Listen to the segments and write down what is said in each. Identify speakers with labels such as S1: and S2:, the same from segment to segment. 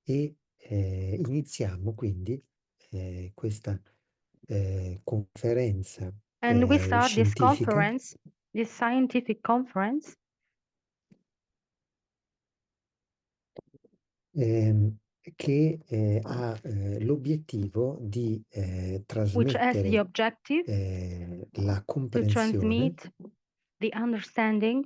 S1: e iniziamo quindi questa conferenza
S2: And we start this
S1: scientifica
S2: conference, this scientific conference,
S1: che ha l'obiettivo di
S2: which has the
S1: trasmettere
S2: objective
S1: la
S2: to
S1: comprensione
S2: transmit the understanding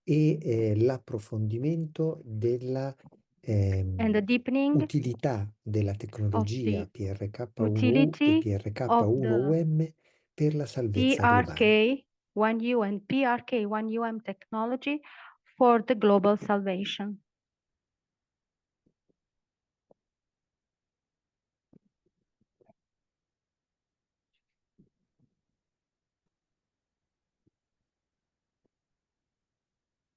S1: e l'approfondimento della
S2: and the deepening
S1: utilità della
S2: of
S1: tecnologia
S2: the
S1: PRK1U e
S2: utility of the
S1: PRK1UM per la salvezza globale.
S2: PRK1U and PRK1UM technology for the global salvation.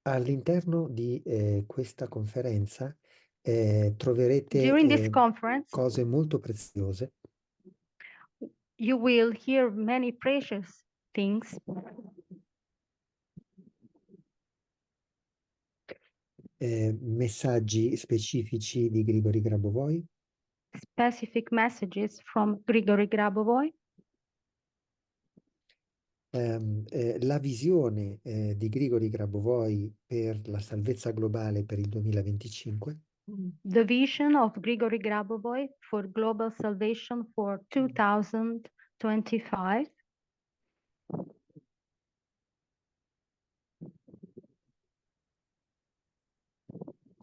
S1: All'interno di questa conferenza troverete
S2: During this conference,
S1: cose molto preziose,
S2: you will hear many precious things,
S1: messaggi specifici di Grigori Grabovoi,
S2: specific messages from Grigori Grabovoi,
S1: la visione di Grigori Grabovoi per la salvezza globale per il 2025,
S2: the vision of Grigori Grabovoi for global salvation for 2025.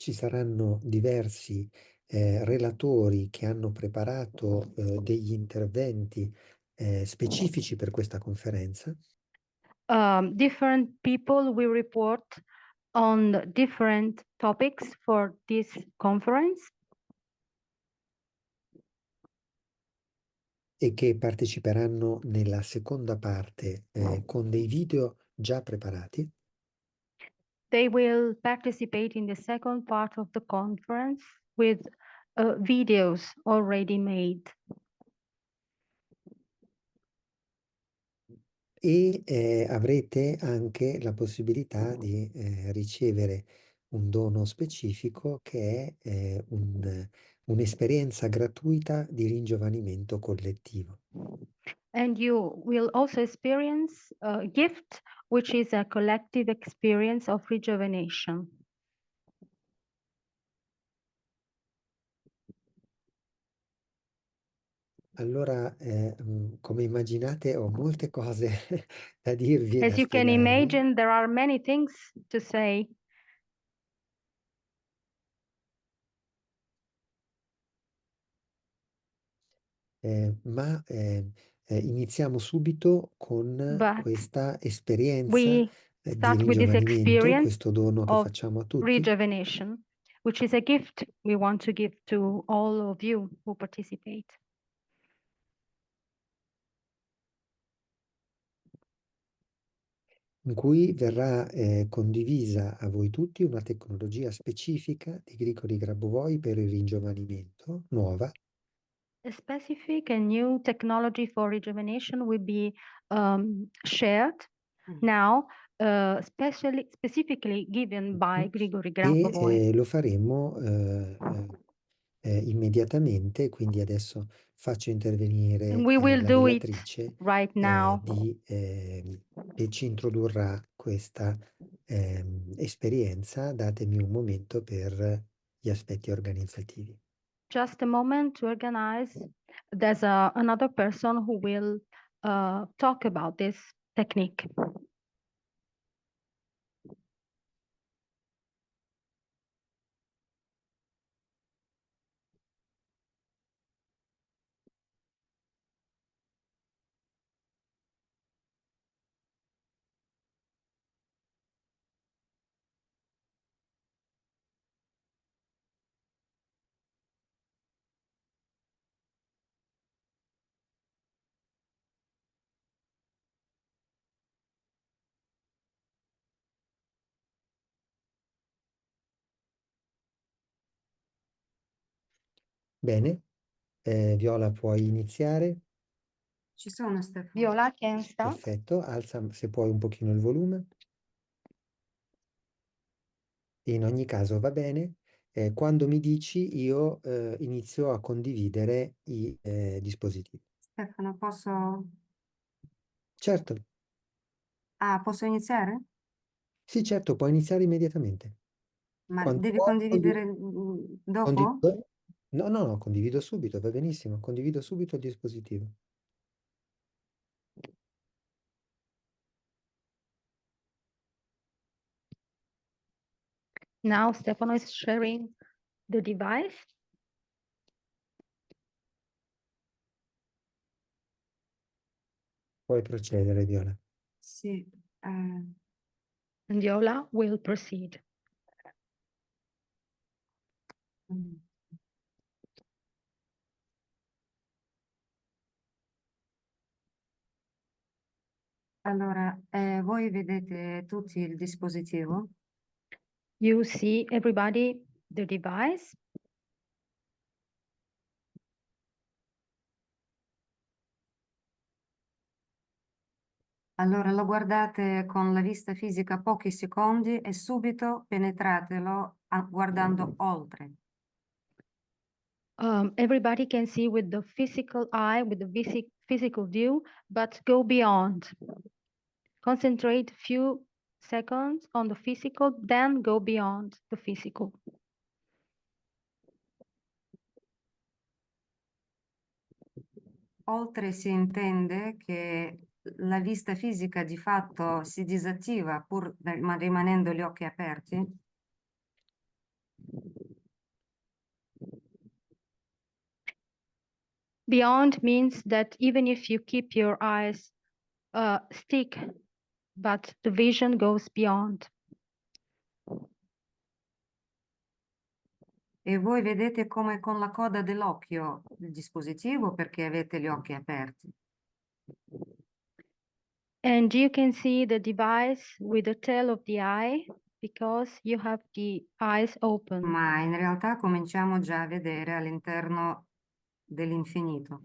S1: ci saranno diversi relatori che hanno preparato degli interventi specifici per questa conferenza.
S2: Different people will report on different topics for this conference
S1: E che parteciperanno nella seconda parte con dei video già preparati.
S2: They will participate in the second part of the conference with videos already made.
S1: E avrete anche la possibilità di ricevere un dono specifico che è un'esperienza gratuita di ringiovanimento collettivo.
S2: And you will also experience a gift, which is a collective experience of rejuvenation.
S1: Allora, come immaginate, ho molte cose da dirvi e
S2: As
S1: da
S2: you can
S1: spiegarvi.
S2: imagine, there are many things to say.
S1: Ma iniziamo subito con
S2: But
S1: questa esperienza
S2: we
S1: di
S2: start with this
S1: ringiovanimento,
S2: experience
S1: questo dono che
S2: of
S1: facciamo a tutti,
S2: rejuvenation, which is a gift we want to give to all of you who participate.
S1: in cui verrà condivisa a voi tutti una tecnologia specifica di Grigori Grabovoi per il ringiovanimento, nuova,
S2: A specific and new technology for rejuvenation will be shared now, specifically given by Grigori
S1: e
S2: Grabovoi.
S1: lo faremo immediatamente, quindi adesso faccio intervenire
S2: And we will
S1: la
S2: do it
S1: relatrice
S2: right now.
S1: che ci introdurrà questa esperienza. Datemi un momento per gli aspetti organizzativi.
S2: Just a moment to organize. There's another person who will talk about this technique.
S1: Bene, Viola, puoi iniziare?
S3: Ci sono, Stefano.
S2: Viola can start.
S1: Perfetto, alza se puoi un pochino il volume. In ogni caso va bene. Quando mi dici io inizio a condividere i dispositivi.
S3: Stefano, posso...
S1: Certo,
S3: Ah, posso iniziare?
S1: sì, certo, puoi iniziare immediatamente.
S3: Ma
S1: Quando
S3: devi
S1: vuoi,
S3: condividere dopo?
S1: condivido. No, no, no, condivido subito, va benissimo, condivido subito il dispositivo.
S2: Now Stefano is sharing the device.
S1: Puoi procedere, Viola.
S3: Sì.
S2: And Viola will proceed.
S3: Mm. Allora, voi vedete tutti il dispositivo?
S2: You see everybody the device.
S3: Allora lo guardate con la vista fisica pochi secondi e subito penetratelo guardando oltre.
S2: Everybody can see with the physical eye, with the physical view, but go beyond. Concentrate few seconds on the physical, then go beyond the physical.
S3: Oltre si intende che la vista fisica di fatto si disattiva pur rimanendo gli occhi aperti.
S2: Beyond means that even if you keep your eyes stick, but the vision goes beyond.
S3: E voi vedete come con la coda dell'occhio il dispositivo perché avete gli occhi aperti.
S2: And you can see the device with the tail of the eye because you have the eyes open.
S3: Ma in realtà cominciamo già a vedere all'interno dell'infinito.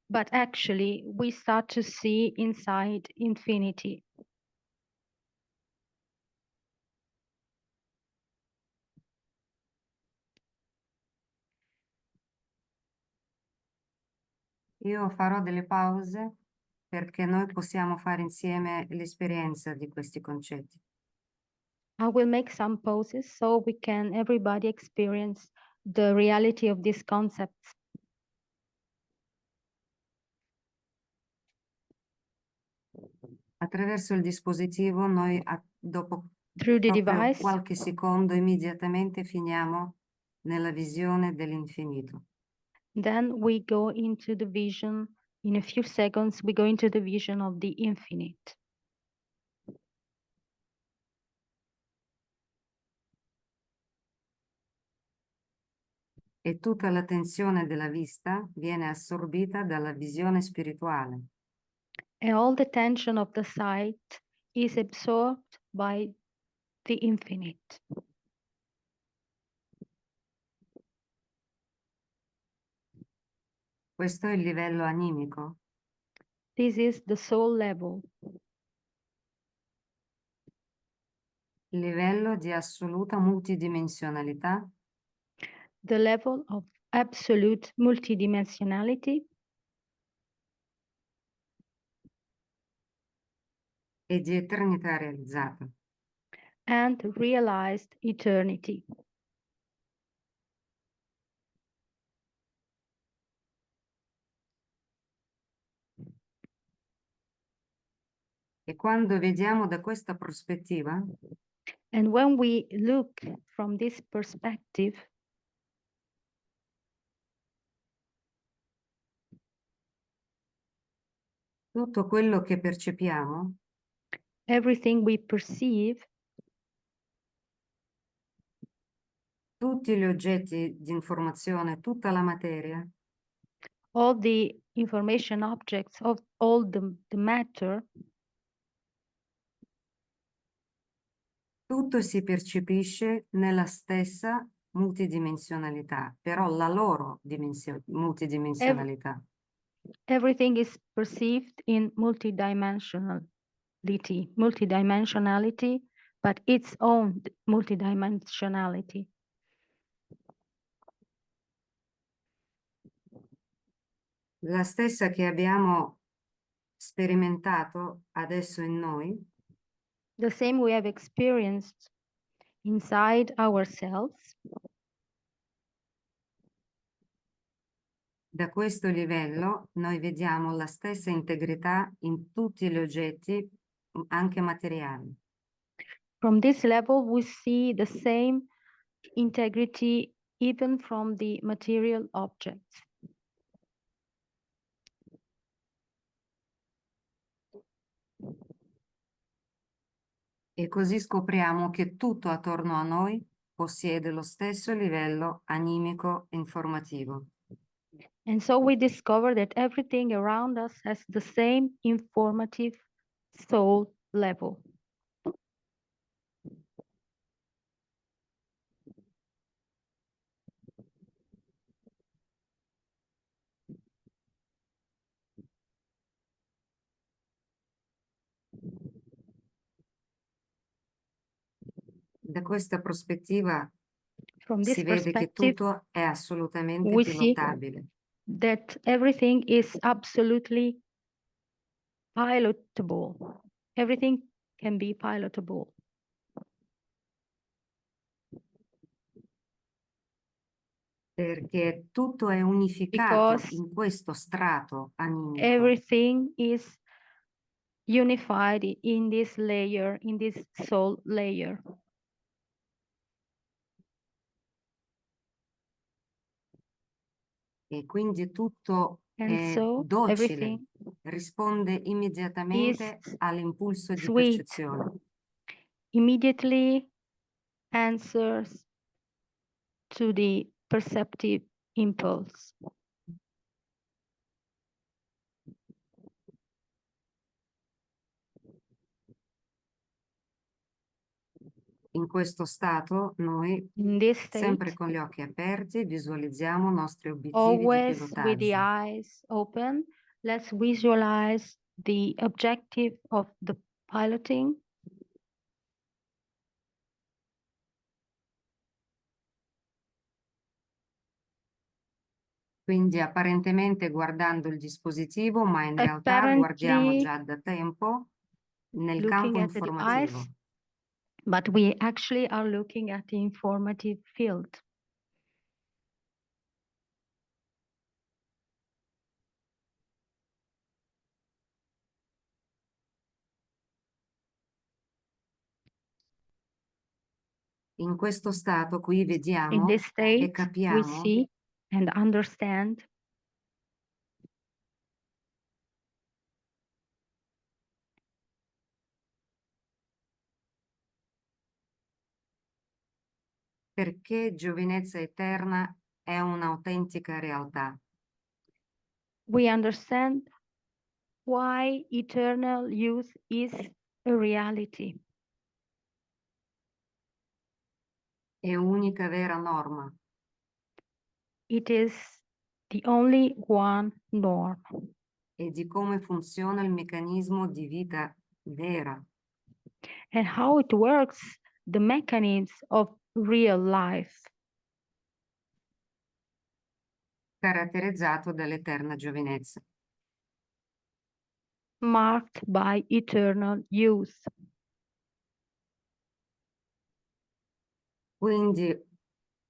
S2: But actually, we start to see inside infinity.
S3: Io farò delle pause perché noi possiamo fare insieme l'esperienza di questi concetti.
S2: I will make some pauses so we can everybody experience the reality of these concepts.
S3: Attraverso il dispositivo noi dopo
S2: Through the
S3: proprio
S2: device,
S3: qualche secondo immediatamente finiamo nella visione dell'infinito.
S2: then we go into the vision. In a few seconds, we go into the vision of the infinite.
S3: E tutta l'attenzione della vista viene assorbita dalla visione spirituale.
S2: And all the tension of the sight is absorbed by the infinite.
S3: Questo è il livello animico.
S2: This is the soul level,
S3: Il livello di assoluta multidimensionalità
S2: the level of absolute multidimensionality
S3: e di eternità realizzata.
S2: and realized eternity.
S3: E quando vediamo da questa prospettiva,
S2: And when we look from this perspective,
S3: tutto quello che percepiamo
S2: everything we perceive,
S3: tutti gli oggetti di informazione, tutta la materia,
S2: all the information objects of all the matter,
S3: tutto si percepisce nella stessa multidimensionalità, però la loro multidimensionalità.
S2: everything is perceived in multidimensionality, but its own multidimensionality.
S3: La stessa che abbiamo sperimentato adesso in noi,
S2: The same we have experienced inside ourselves.
S3: da questo livello noi vediamo la stessa integrità in tutti gli oggetti, anche materiali.
S2: From this level, we see the same integrity even from the material objects.
S3: E così scopriamo che tutto attorno a noi possiede lo stesso livello animico informativo.
S2: And so we discover that everything around us has the same informative soul level.
S3: Da questa prospettiva
S2: From this
S3: si vede che
S2: perspective,
S3: tutto è assolutamente
S2: we see
S3: pilotabile.
S2: that everything is absolutely pilotable. Everything can be pilotable.
S3: Perché tutto è unificato
S2: Because
S3: in questo strato animico.
S2: everything is unified in this layer, in this soul layer.
S3: E quindi tutto
S2: And
S3: è
S2: so
S3: docile,
S2: everything
S3: risponde immediatamente
S2: is
S3: all'impulso di
S2: sweet,
S3: percezione.
S2: immediately answers to the perceptive impulse.
S3: In questo stato noi,
S2: In this
S3: sempre
S2: state,
S3: con gli occhi aperti, visualizziamo i nostri obiettivi di
S2: always with the
S3: pilotaggio.
S2: eyes open, let's visualize the objective of the piloting.
S3: Quindi apparentemente guardando il dispositivo, ma in realtà guardiamo
S2: Apparently
S3: già da tempo nel campo
S2: looking at the device,
S3: informativo.
S2: but we actually are looking at the informative field.
S3: In questo stato qui
S2: In
S3: vediamo
S2: this
S3: e
S2: state, we
S3: capiamo
S2: see and understand
S3: perché giovinezza eterna è un'autentica realtà.
S2: we understand why eternal youth is a reality.
S3: È unica vera norma.
S2: It is the only one norm.
S3: E di come funziona il meccanismo di vita vera.
S2: And how it works, the mechanisms of real life,
S3: Caratterizzato dall'eterna giovinezza.
S2: marked by eternal youth.
S3: Quindi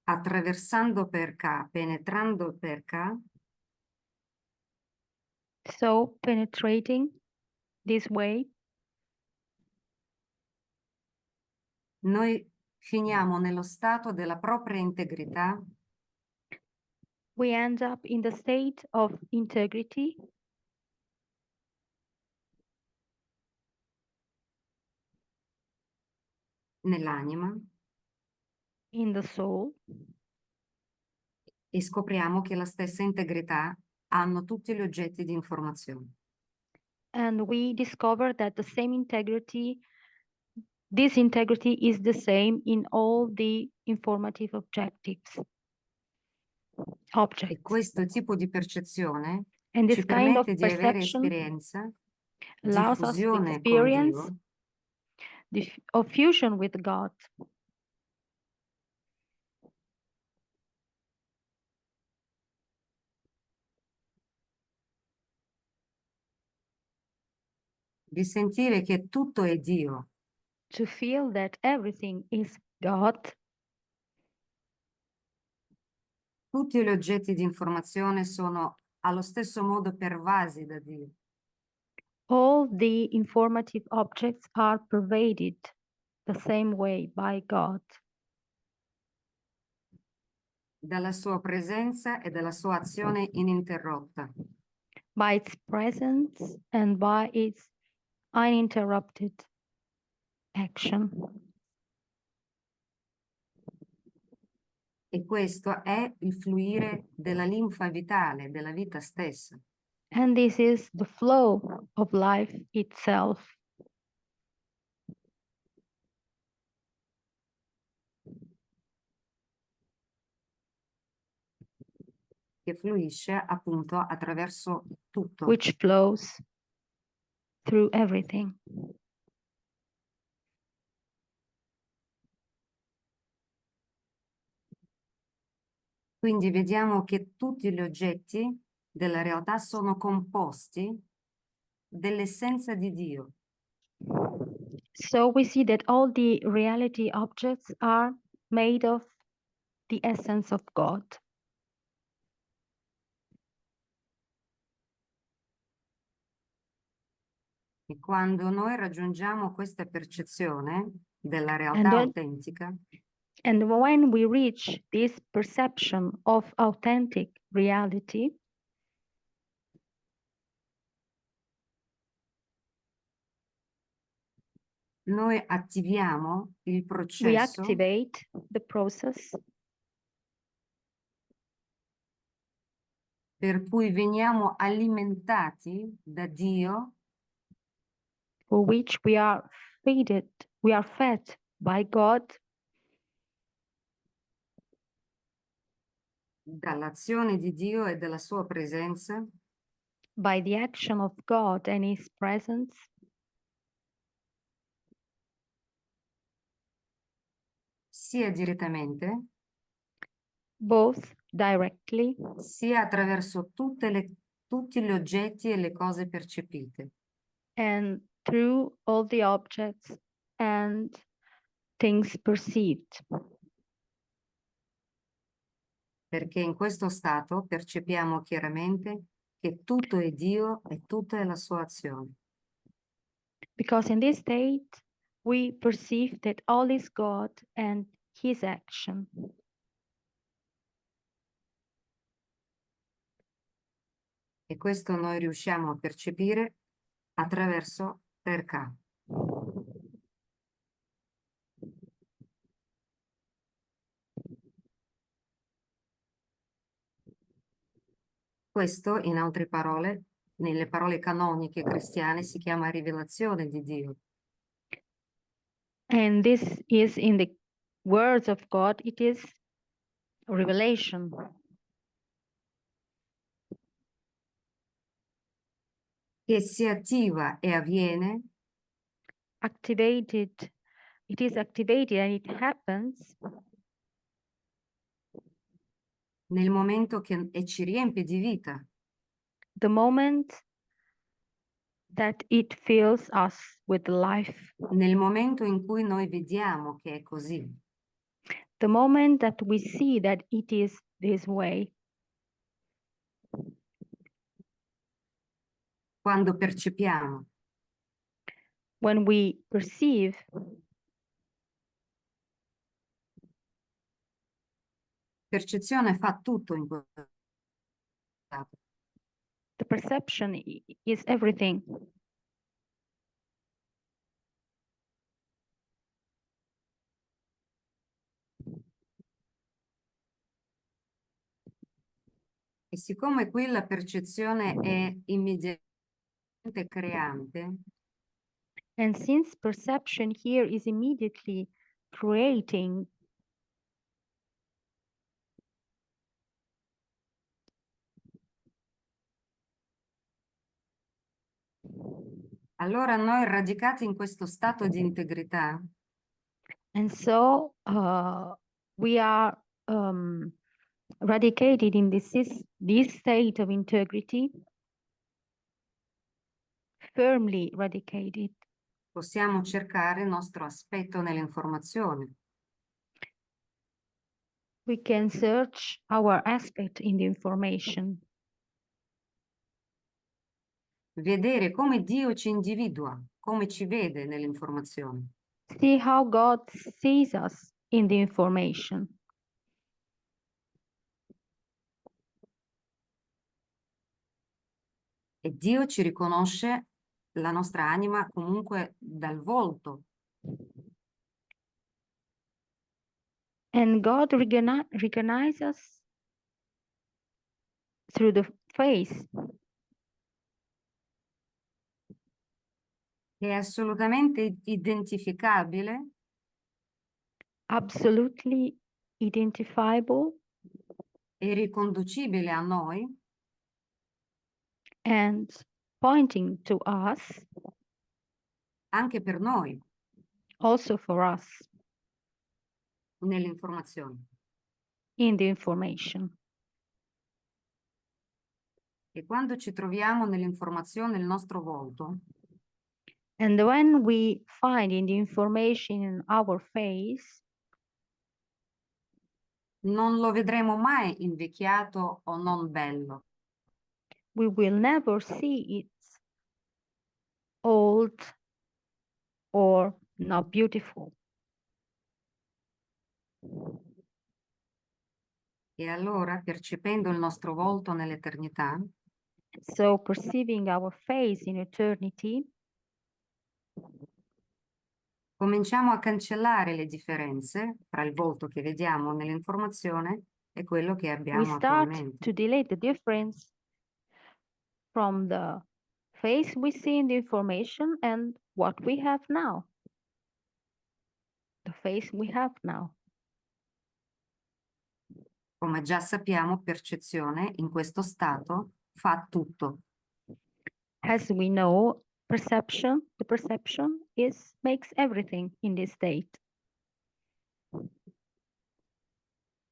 S3: attraversando per K, penetrando per K,
S2: So penetrating this way,
S3: noi finiamo nello stato della propria integrità
S2: we end up in the state of integrity
S3: nell'anima
S2: in the soul,
S3: e scopriamo che la stessa integrità hanno tutti gli oggetti di informazione.
S2: and we discover that the same integrity, this integrity is the same in all the informative objects.
S3: E questo tipo di percezione
S2: And
S3: ci
S2: this kind of
S3: permette di avere
S2: perception
S3: esperienza di
S2: allows us to
S3: fusione con
S2: experience
S3: Dio
S2: of fusion with God.
S3: Di sentire che tutto è Dio,
S2: To feel that everything is God.
S3: tutti gli oggetti di informazione sono allo stesso modo pervasi da Dio.
S2: All the informative objects are pervaded the same way by God,
S3: dalla sua presenza e dalla sua azione ininterrotta.
S2: by its presence and by its uninterrupted action.
S3: E questo è il fluire della linfa vitale, della vita stessa.
S2: And this is the flow of life itself.
S3: Che fluisce appunto attraverso tutto.
S2: Which flows through everything.
S3: Quindi vediamo che tutti gli oggetti della realtà sono composti dell'essenza di Dio.
S2: So we see that all the reality objects are made of the essence of God.
S3: E quando noi raggiungiamo questa percezione della
S2: And
S3: realtà
S2: then-
S3: autentica,
S2: And when we reach this perception of authentic reality,
S3: noi attiviamo il
S2: we
S3: processo
S2: activate the process
S3: per cui veniamo alimentati da Dio
S2: for which we are fed by God
S3: dall'azione di Dio e dalla sua presenza,
S2: by the action of God and His presence,
S3: sia direttamente,
S2: both directly
S3: sia attraverso tutti gli oggetti e le cose percepite.
S2: and through all the objects and things perceived.
S3: Perché in questo stato percepiamo chiaramente che tutto è Dio e tutta è la sua azione.
S2: Because in this state, we perceive that all is God and His action.
S3: E questo noi riusciamo a percepire attraverso perché. Questo, in altre parole, nelle parole canoniche cristiane, si chiama rivelazione di Dio.
S2: And this is in the words of God, it is revelation.
S3: Che si attiva e avviene
S2: Activated, it is activated and it happens
S3: nel momento che e ci riempie di vita.
S2: the moment that it fills us with life,
S3: Nel momento in cui noi vediamo che è così.
S2: the moment that we see that it is this way.
S3: Quando percepiamo,
S2: When we perceive,
S3: percezione fa tutto in questo stato.
S2: the perception is everything.
S3: E siccome qui la percezione è immediatamente creante,
S2: And since perception here is immediately creating,
S3: Allora noi radicati in questo stato di integrità
S2: And so we are radicated in this state of integrity, firmly radicated.
S3: possiamo cercare il nostro aspetto nell'informazione,
S2: We can search our aspect in the information,
S3: vedere come Dio ci individua, come ci vede nell'informazione.
S2: see how God sees us in the information.
S3: E Dio ci riconosce la nostra anima comunque dal volto.
S2: And God recognizes us through the face,
S3: È assolutamente identificabile
S2: absolutely identifiable
S3: e riconducibile a noi
S2: and pointing to us,
S3: anche per noi
S2: also for us
S3: nell'informazione.
S2: in the information.
S3: E quando ci troviamo nell'informazione il nostro volto,
S2: And when we find in the information in our face,
S3: non lo vedremo mai invecchiato o non bello.
S2: we will never see it old or not beautiful.
S3: E allora, percependo il nostro volto nell'eternità,
S2: So perceiving our face in eternity,
S3: cominciamo a cancellare le differenze tra il volto che vediamo nell'informazione e quello che
S2: we
S3: abbiamo
S2: start
S3: attualmente.
S2: to delete the difference from the face we see in the information and what we have now. The face we have now.
S3: Come già sappiamo, percezione in questo stato fa tutto.
S2: As we know, the perception makes everything in this state.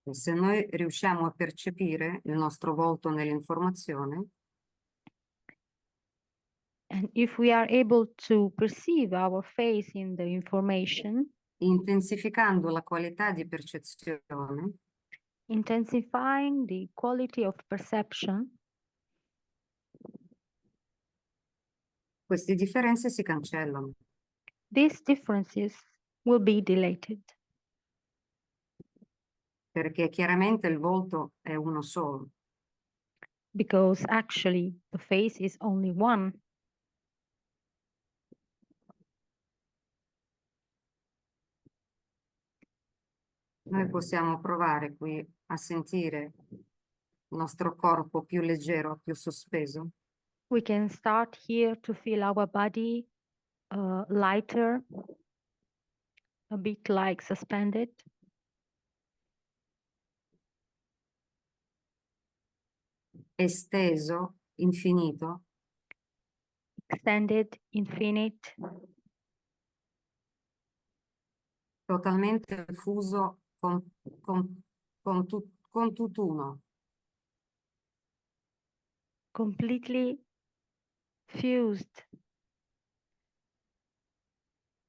S3: E se noi riusciamo a percepire il nostro volto nell'informazione,
S2: And if we are able to perceive our face in the information,
S3: intensificando la qualità di percezione,
S2: intensifying the quality of perception,
S3: queste differenze si cancellano.
S2: these differences will be deleted
S3: Perché chiaramente il volto è uno solo.
S2: because actually the face is only one.
S3: Noi possiamo provare qui a sentire il nostro corpo più leggero, più sospeso.
S2: We can start here to feel our body lighter, a bit like suspended,
S3: Esteso, infinito,
S2: extended, infinite,
S3: totalmente fuso con tutt'uno.
S2: completely fused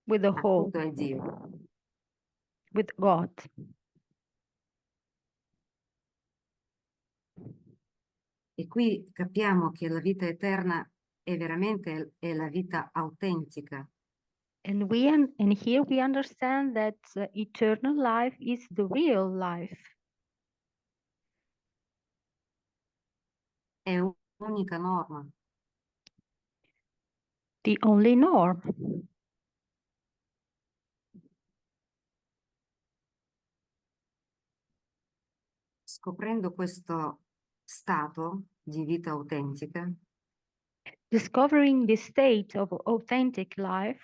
S2: with the whole,
S3: Appunto è Dio.
S2: with God.
S3: E qui capiamo che la vita eterna è veramente è la vita autentica.
S2: And here we understand that eternal life is the real life.
S3: È un'unica norma.
S2: The only norm.
S3: Scoprendo questo stato di vita autentica,
S2: Discovering the state of authentic life,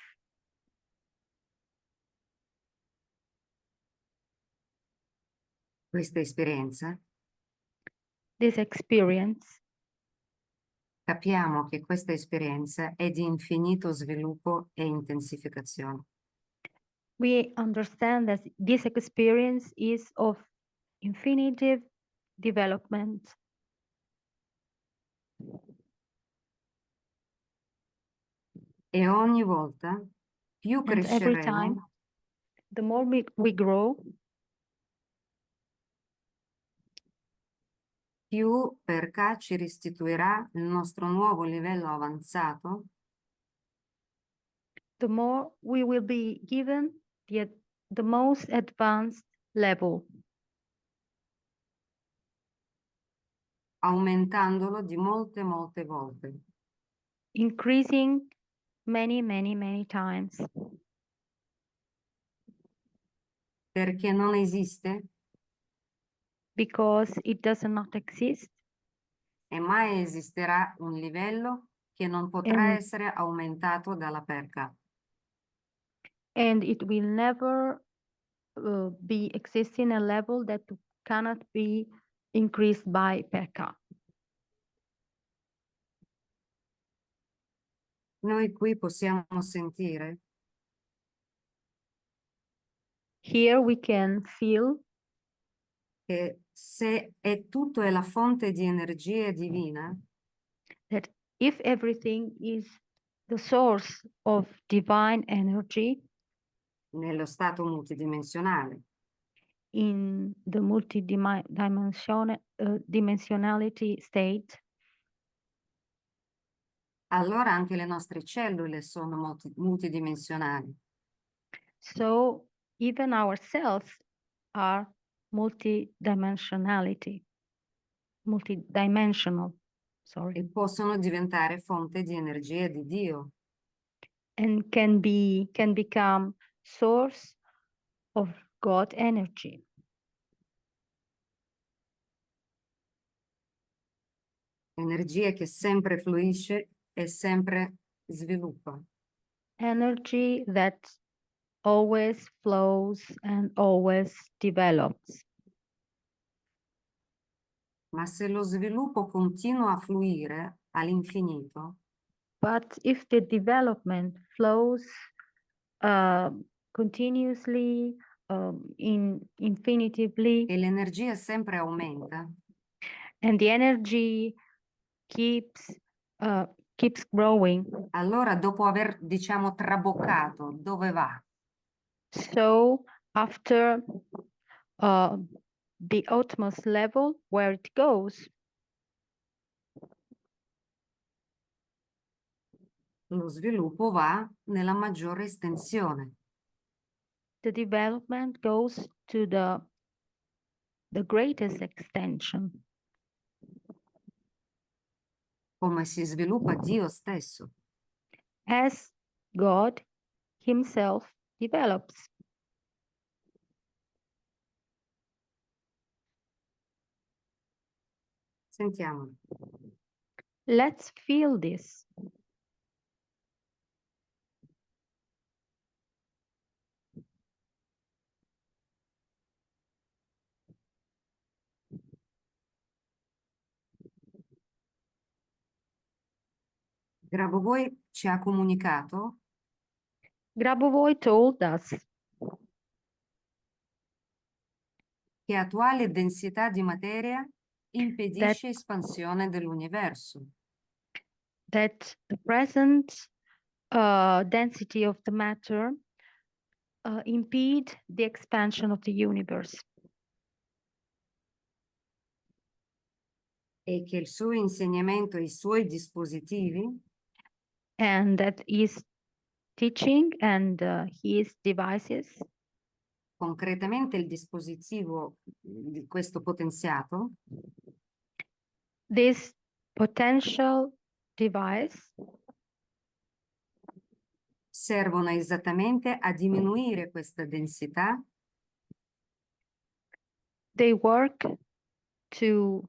S3: questa esperienza
S2: this experience
S3: capiamo che questa esperienza è di infinito sviluppo e intensificazione.
S2: We understand that this experience is of infinitive development.
S3: E ogni volta più
S2: And every time,
S3: cresceremo,
S2: the more we grow,
S3: più perché ci restituirà il nostro nuovo livello avanzato
S2: the more we will be given the most advanced level,
S3: aumentandolo di molte volte.
S2: increasing many times.
S3: Perché non esiste
S2: Because it does not exist
S3: e mai esisterà un livello che non potrà
S2: and,
S3: essere aumentato dalla perca.
S2: and it will never be existing a level that cannot be increased by Pekka.
S3: Noi qui possiamo sentire
S2: Here we can feel
S3: che se è tutto è la fonte di energia divina,
S2: that if everything is the source of divine energy
S3: nello stato multidimensionale,
S2: in the dimensionality state,
S3: allora anche le nostre cellule sono multidimensionali.
S2: so even our cells are multidimensional, sorry,
S3: E possono diventare fonte di energia di Dio.
S2: and can become source of God energy.
S3: Energia che sempre fluisce e sempre sviluppa.
S2: Energy that always flows and always develops.
S3: Ma se lo sviluppo continua a fluire all'infinito,
S2: But if the development flows continuously, infinitively,
S3: e l'energia sempre aumenta,
S2: and the energy keeps growing,
S3: allora dopo aver, diciamo, traboccato, dove va?
S2: so after the utmost level, where it goes?
S3: Lo sviluppo va nella maggiore estensione.
S2: The development goes to the greatest extension,
S3: Come si sviluppa Dio stesso.
S2: as God himself develops.
S3: Sentiamolo.
S2: Let's feel this.
S3: Grabovoi ci ha comunicato
S2: Grabovoi told us
S3: che attuale densità di materia impedisce
S2: that
S3: espansione dell'universo.
S2: that the present density of the matter impede the expansion of the universe,
S3: E che il suo insegnamento e i suoi dispositivi
S2: and that his teaching and his devices,
S3: concretamente il dispositivo di questo potenziato,
S2: this potential device
S3: servono esattamente a diminuire questa densità
S2: they work to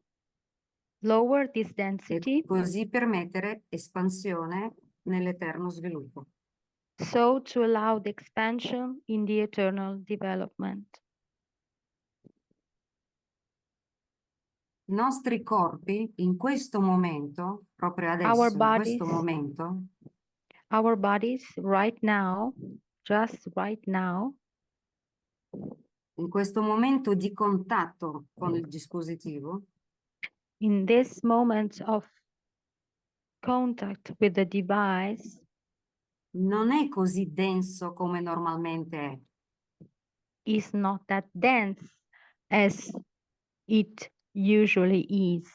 S2: lower this
S3: e
S2: density
S3: così permettere espansione nell'eterno sviluppo.
S2: so to allow the expansion in the eternal development.
S3: I nostri corpi in questo momento, proprio
S2: Our
S3: adesso, in
S2: bodies,
S3: questo momento,
S2: our bodies right now, just right now,
S3: in questo momento di contatto con il dispositivo,
S2: in this moment of contact with the device,
S3: non è così denso come normalmente è.
S2: is not that dense as it usually is,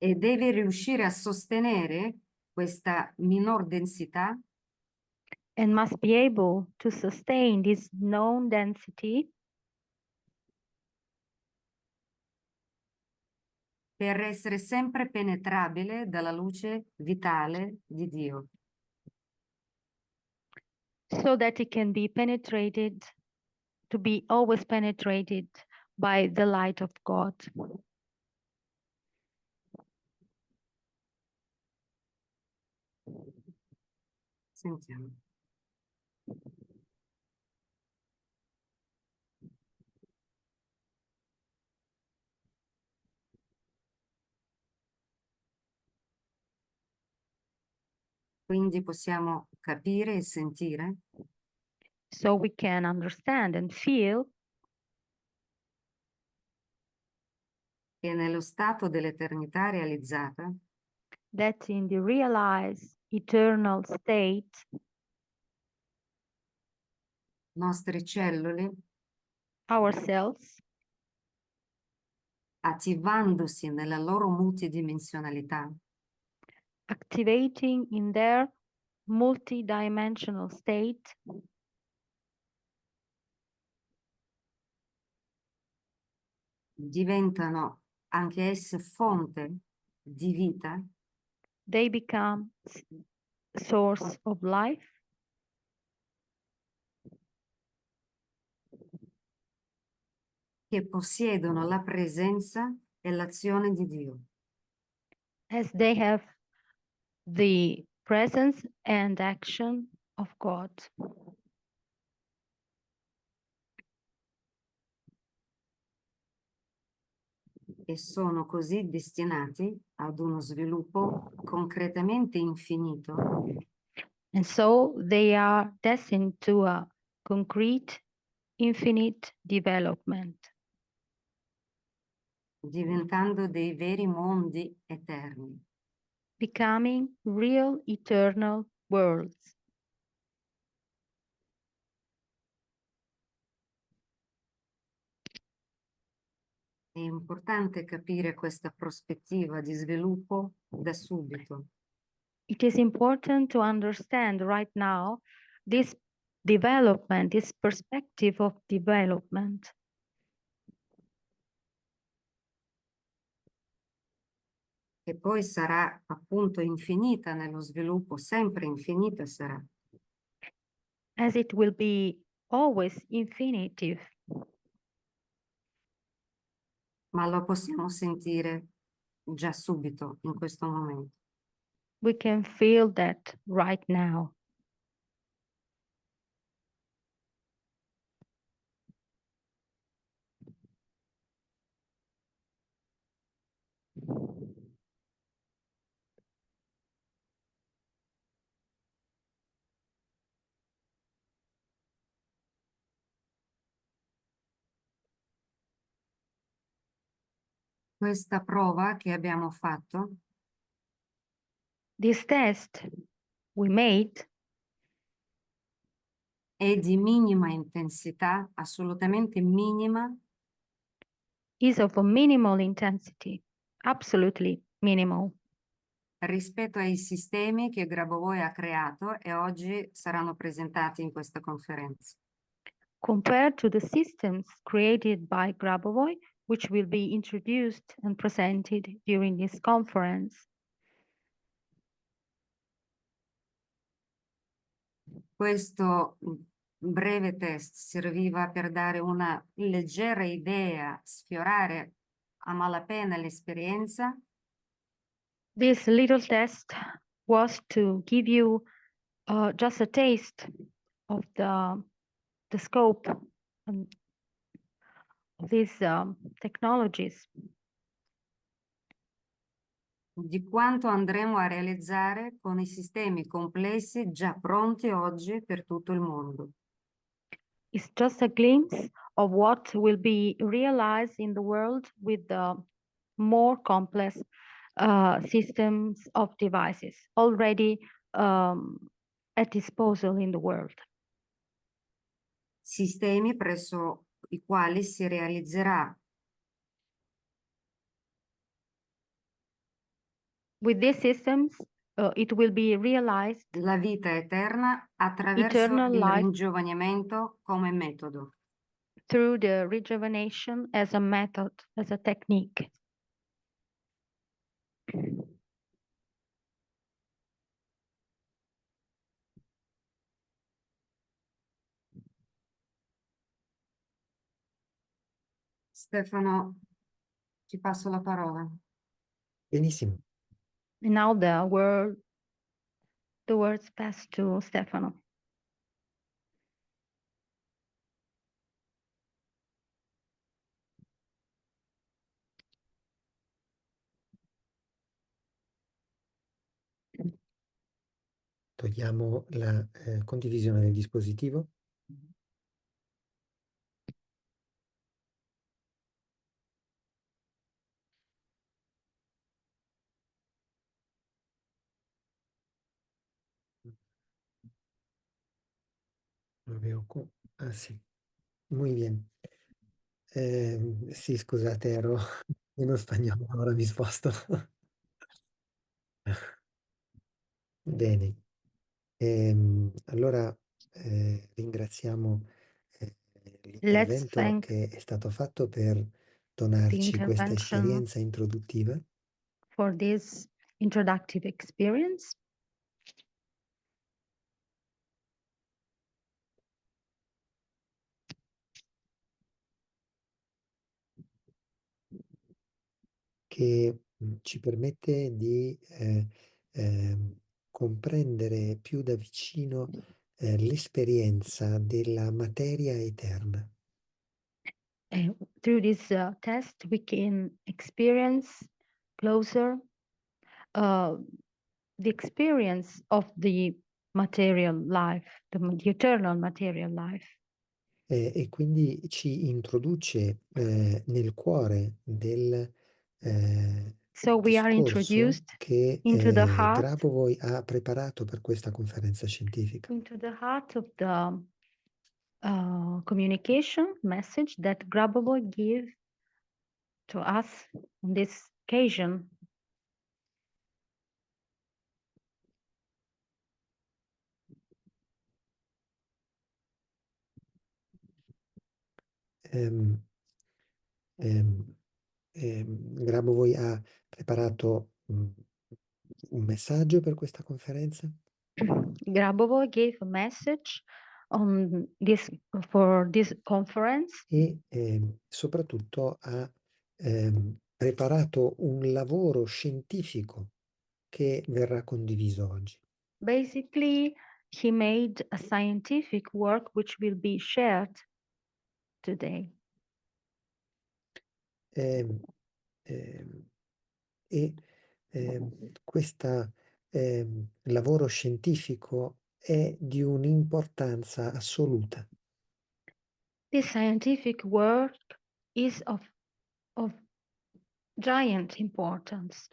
S3: E deve riuscire a sostenere questa minor densità
S2: and must be able to sustain this known density
S3: per essere sempre penetrabile dalla luce vitale di Dio.
S2: so that it can be penetrated, to be always penetrated by the light of God.
S3: Sentiamo. Quindi possiamo capire e sentire
S2: So we can understand and feel
S3: che nello stato dell'eternità realizzata
S2: that in the realized eternal state,
S3: nostre cellule,
S2: ourselves,
S3: attivandosi nella loro multidimensionalità,
S2: activating in their multidimensional state,
S3: diventano anche esse fonte di vita
S2: they become source of life
S3: che possiedono la presenza e l'azione di Dio.
S2: as they have the presence and action of God.
S3: E sono così destinati ad uno sviluppo concretamente infinito
S2: And so they are destined to a concrete, infinite development,
S3: diventando dei veri mondi eterni.
S2: becoming real eternal worlds.
S3: È importante capire questa prospettiva di sviluppo da subito,
S2: It is important to understand right now this development, this perspective of development,
S3: che poi sarà appunto infinita nello sviluppo, sempre infinita sarà.
S2: as it will be always infinitive,
S3: Ma lo possiamo sentire già subito, in questo momento.
S2: we can feel that right now.
S3: Questa prova che abbiamo fatto
S2: This test we made
S3: è di minima intensità, assolutamente minima,
S2: is of a minimal intensity, absolutely minimal,
S3: rispetto ai sistemi che Grabovoi ha creato e oggi saranno presentati in questa conferenza.
S2: compared to the systems created by Grabovoi, which will be introduced and presented during this conference.
S3: Questo breve test serviva per dare una leggera idea, sfiorare a malapena l'esperienza
S2: This little test was to give you just a taste of the scope these technologies,
S3: di quanto andremo a realizzare con i sistemi complessi già pronti oggi per tutto il mondo.
S2: is just a glimpse of what will be realized in the world with the more complex systems of devices already at disposal in the world.
S3: Sistemi presso i quali si realizzerà
S2: With these systems, it will be realized
S3: la vita eterna attraverso
S2: eternal
S3: il
S2: life
S3: ringiovanimento come metodo.
S2: through the rejuvenation as a method, as a technique.
S3: Stefano, ti passo la parola.
S1: Benissimo.
S2: And now the words pass to Stefano.
S1: Togliamo la condivisione del dispositivo. Lo veo qua. Ah sì, muy bien. Sì, scusate, ero in spagnolo, ora mi sposto. Bene. Allora ringraziamo
S2: Let's
S1: l'intervento
S2: thank
S1: che è stato fatto per
S2: the
S1: donarci questa
S2: intervention
S1: esperienza introduttiva
S2: for this introductive experience.
S1: che ci permette di comprendere più da vicino l'esperienza della materia eterna.
S2: Through this test, we can experience closer the experience of the material life, the eternal material life.
S1: E quindi ci introduce nel cuore del
S2: So we are
S1: discorso
S2: introduced
S1: che
S2: into the heart,
S1: Grabovoi ha preparato per questa conferenza scientifica.
S2: into the heart of the communication message that Grabovoi gave to us on this occasion.
S1: Ehm, ehm, Grabovoi ha preparato un messaggio per questa conferenza
S2: Grabovoi gave a message on this for this conference.
S1: e soprattutto ha preparato un lavoro scientifico che verrà condiviso oggi.
S2: Basically, he made a scientific work which will be shared today.
S1: Ehm, ehm, e questo lavoro scientifico è di un'importanza assoluta.
S2: This scientific work is of giant importance.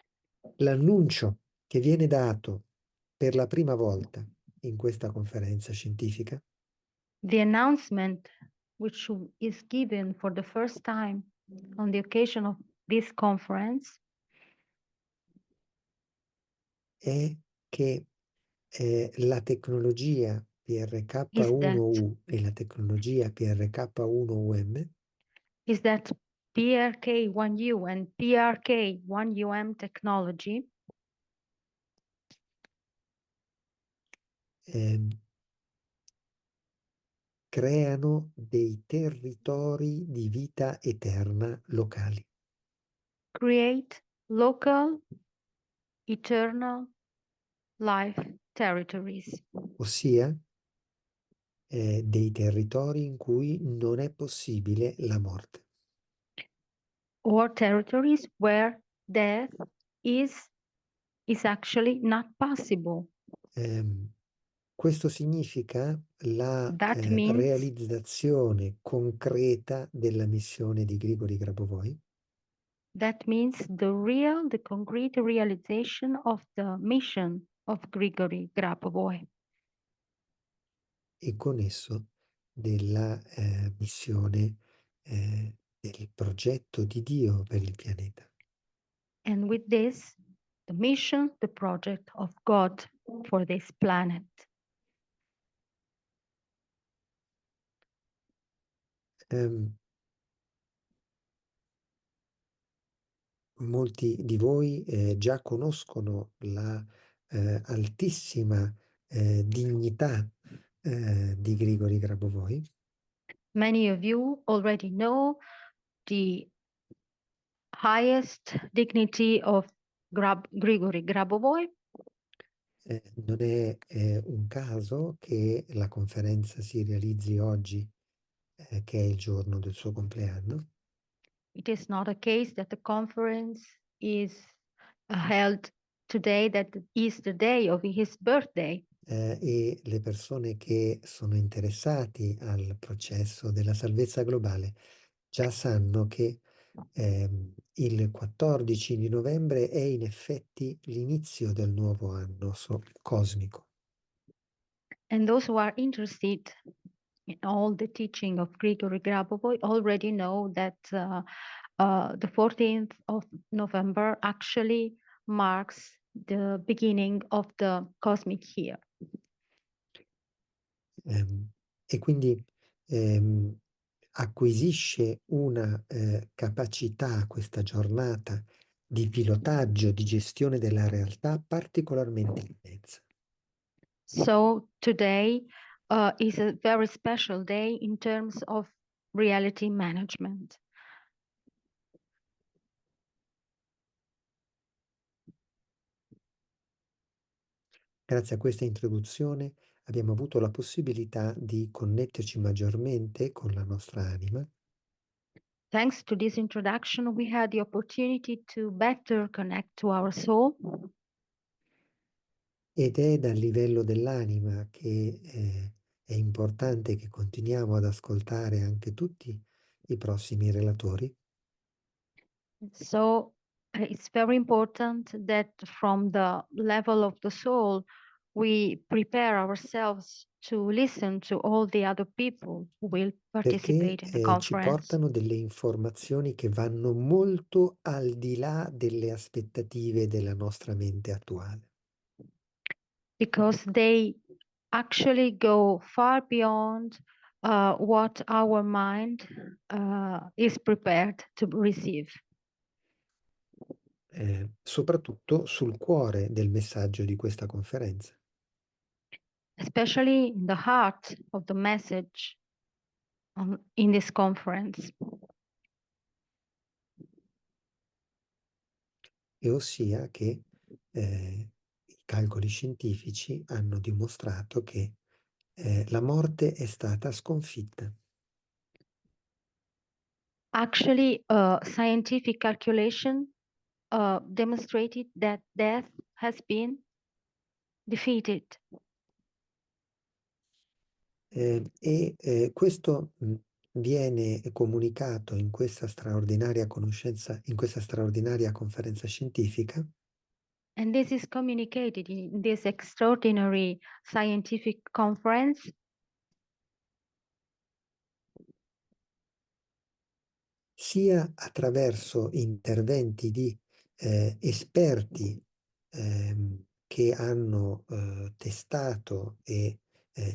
S1: L'annuncio che viene dato per la prima volta in questa conferenza scientifica
S2: The announcement which is given for the first time on the occasion of this conference
S1: è che la tecnologia
S2: is that
S1: PRK1U e la tecnologia PRK1UM
S2: is that PRK1U and PRK1UM technology
S1: ehm, creano dei territori di vita eterna locali,
S2: create local eternal life territories,
S1: ossia dei territori in cui non è possibile la morte.
S2: or territories where death is actually not possible.
S1: Questo significa la
S2: That means
S1: realizzazione concreta della missione di Grigori Grabovoi
S2: the concrete realization of the mission of Grigori Grabovoi,
S1: e con esso della missione del progetto di Dio per il pianeta.
S2: and with this, the mission, the project of God for this planet.
S1: Molti di voi già conoscono la altissima dignità di Grigori Grabovoi,
S2: Many of you already know the highest dignity of Grigori Grabovoi.
S1: Non è un caso che la conferenza si realizzi oggi, che è il giorno del suo compleanno,
S2: It is not a case that the conference is held today, that is the day of his birthday.
S1: E le persone che sono interessati al processo della salvezza globale già sanno che il 14 di novembre è in effetti l'inizio del nuovo anno cosmico.
S2: And those who are interested in all the teaching of Grigori Grabovoi already know that the 14th of November actually marks the beginning of the cosmic year.
S1: E quindi acquisisce una capacità questa giornata di pilotaggio, di gestione della realtà particolarmente intensa.
S2: So today is a very special day in terms of reality management.
S1: Grazie a questa introduzione abbiamo avuto la possibilità di connetterci maggiormente con la nostra anima
S2: Thanks to this introduction, we had the opportunity to better connect to our soul.
S1: ed è dal livello dell'anima che è importante che continuiamo ad ascoltare anche tutti i prossimi relatori,
S2: So it's very important that from the level of the soul, we prepare ourselves to listen to all the other people who will
S1: perché
S2: participate in the
S1: ci
S2: conference,
S1: portano delle informazioni che vanno molto al di là delle aspettative della nostra mente attuale.
S2: because they actually go far beyond what our mind is prepared to receive,
S1: Soprattutto sul cuore del messaggio di questa conferenza.
S2: especially in the heart of the message in this conference.
S1: E ossia che i calcoli scientifici hanno dimostrato che la morte è stata sconfitta.
S2: Actually, scientific calculation demonstrated that death has been defeated.
S1: Questo viene comunicato in questa straordinaria conoscenza, in questa straordinaria conferenza scientifica,
S2: And this is communicated in this extraordinary scientific conference
S1: sia attraverso interventi di esperti che hanno testato e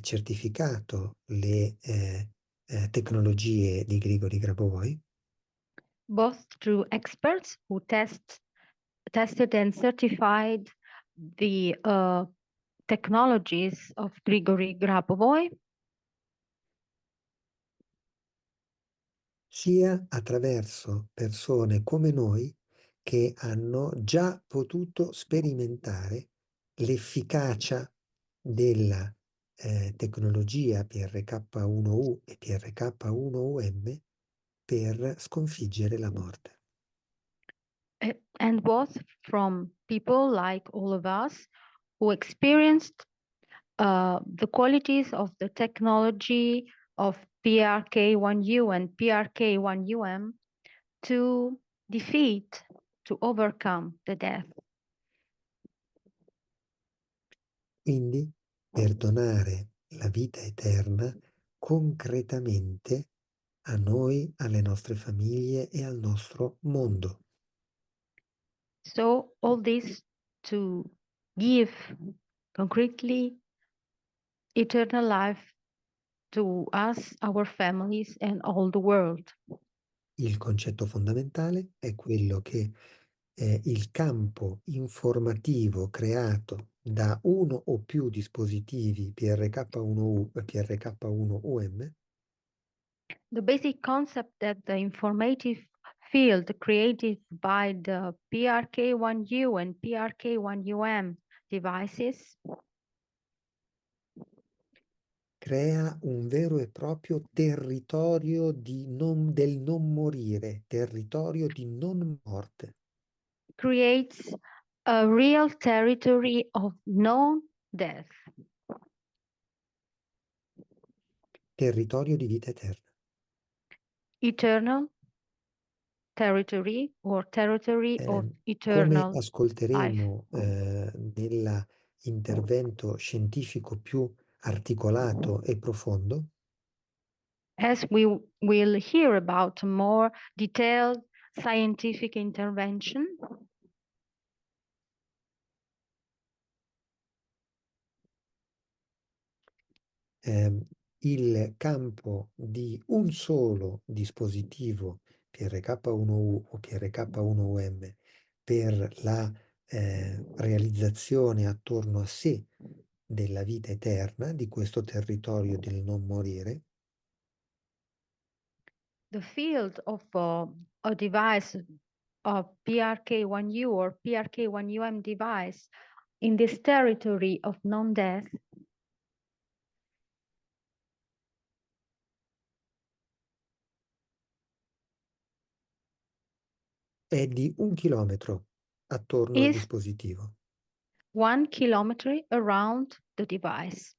S1: certificato le tecnologie di Grigori Grabovoi,
S2: both through experts who tested and certified the technologies of Grigori Grabovoi,
S1: sia attraverso persone come noi che hanno già potuto sperimentare l'efficacia della tecnologia PRK1U e PRK1UM per sconfiggere la morte.
S2: and both from people like all of us who experienced the qualities of the technology of PRK1U and PRK1UM to defeat, to overcome the death.
S1: Quindi per donare la vita eterna concretamente a noi, alle nostre famiglie e al nostro mondo.
S2: So all this to give concretely eternal life to us, our families, and all the world.
S1: Il concetto fondamentale è quello che il campo informativo creato da uno o più dispositivi PRK1U e PRK1UM
S2: The basic concept that the informative field created by the PRK1U and PRK1UM devices
S1: crea un vero e proprio territorio del non morire, territorio di non morte.
S2: creates a real territory of non-death,
S1: Territorio di vita eterna.
S2: eternal territory or territory of
S1: Come
S2: eternal life.
S1: ascolteremo nell'intervento scientifico più articolato e profondo,
S2: As we will hear about a more detailed scientific intervention,
S1: il campo di un solo dispositivo PRK1U o PRK1UM per la realizzazione attorno a sé della vita eterna, di questo territorio del non morire,
S2: the field of a device of PRK1U or PRK1UM device in this territory of non-death
S1: è di 1 chilometro attorno al
S2: is
S1: dispositivo.
S2: 1 kilometer around the device.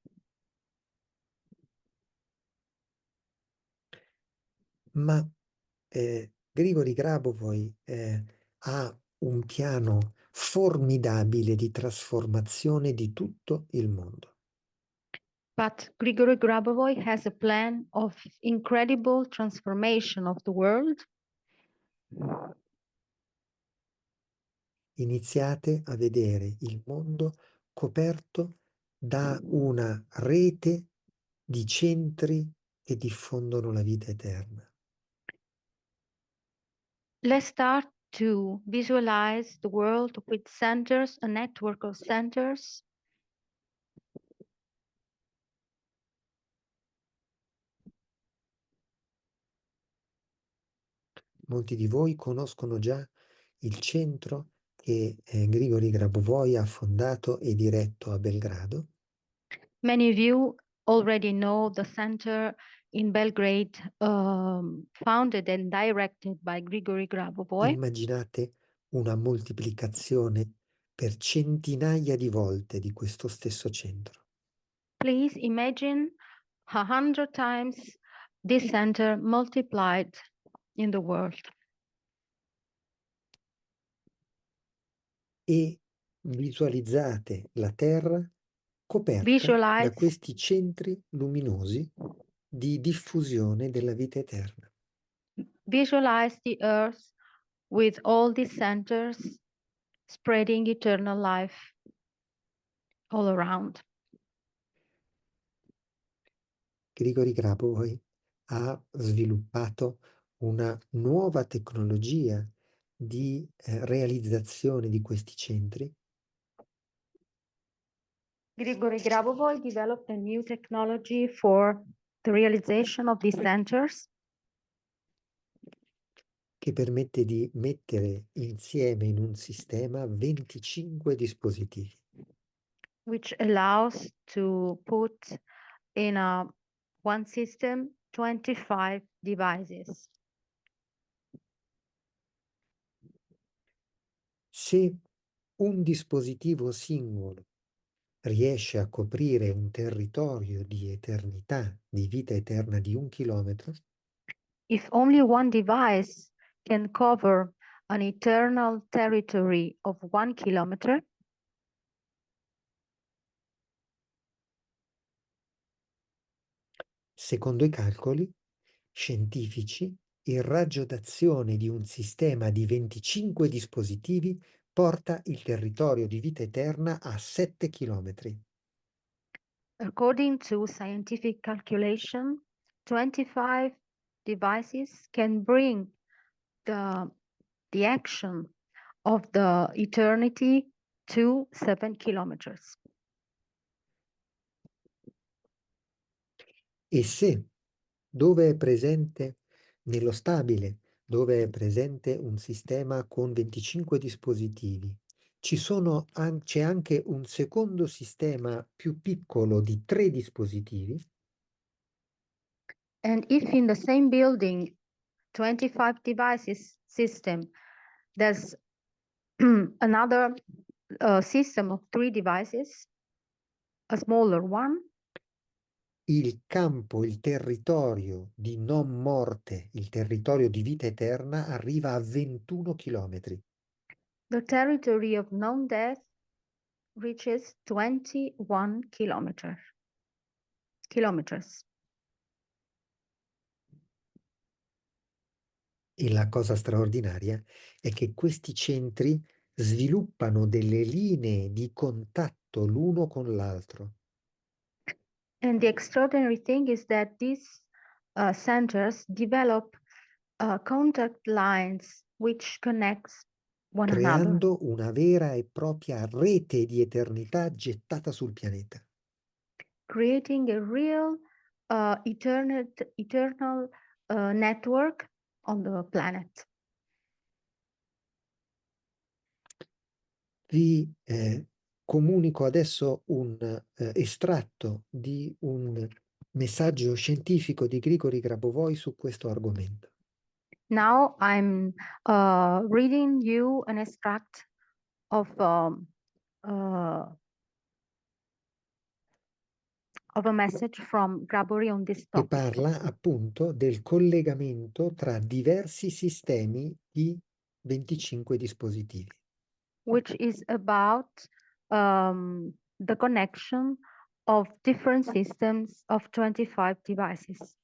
S1: Ma Grigori Grabovoi ha un piano formidabile di trasformazione di tutto il mondo.
S2: But Grigori Grabovoi has a plan of incredible transformation of the world.
S1: Iniziate a vedere il mondo coperto da una rete di centri che diffondono la vita eterna.
S2: Let's start to visualize the world with centers, a network of centers.
S1: Molti di voi conoscono già il centro che Grigori Grabovoi ha fondato e diretto a Belgrado.
S2: Many of you already know the center in Belgrade, founded and directed by Grigori Grabovoi.
S1: Immaginate una moltiplicazione per centinaia di volte di questo stesso centro.
S2: Please imagine 100 times this center multiplied in the world.
S1: E visualizzate la Terra coperta da
S2: Visualize
S1: questi centri luminosi di diffusione della vita eterna.
S2: Visualize the earth with all these centers spreading eternal life all around.
S1: Grigori Grabovoi ha sviluppato una nuova tecnologia di realizzazione di questi centri
S2: Grigori Grabovoi developed a new technology for the realization of these centers
S1: che permette di mettere insieme in un sistema 25 dispositivi.
S2: which allows to put in one system 25 devices.
S1: Se un dispositivo singolo riesce a coprire un territorio di eternità, di vita eterna di 1 chilometro,
S2: If only one device can cover an eternal territory of 1 kilometer,
S1: secondo i calcoli scientifici, il raggio d'azione di un sistema di 25 dispositivi porta il territorio di vita eterna a 7 chilometri.
S2: according to scientific calculation, 25 devices can bring the action of the eternity to 7 kilometers.
S1: E se dove è presente nello stabile, dove è presente un sistema con 25 dispositivi, c'è anche un secondo sistema più piccolo di 3 dispositivi,
S2: And if in the same building, 25 devices system, there's another system of 3 devices, a smaller one,
S1: il campo, il territorio di non morte, il territorio di vita eterna arriva a 21 chilometri.
S2: the territory of non-death reaches 21 kilometers.
S1: E la cosa straordinaria è che questi centri sviluppano delle linee di contatto l'uno con l'altro.
S2: And the extraordinary thing is that these centers develop contact lines which connects one another,
S1: Creando una vera e propria rete di eternità gettata sul pianeta.
S2: creating a real eternal network on the planet.
S1: Vi comunico adesso un estratto di un messaggio scientifico di Grigori Grabovoi su questo argomento.
S2: Now I'm reading you an extract uh, of a message from Grabovoi on this
S1: Che
S2: topic,
S1: parla appunto del collegamento tra diversi sistemi di 25 dispositivi.
S2: which is about the connection of different systems of 25 devices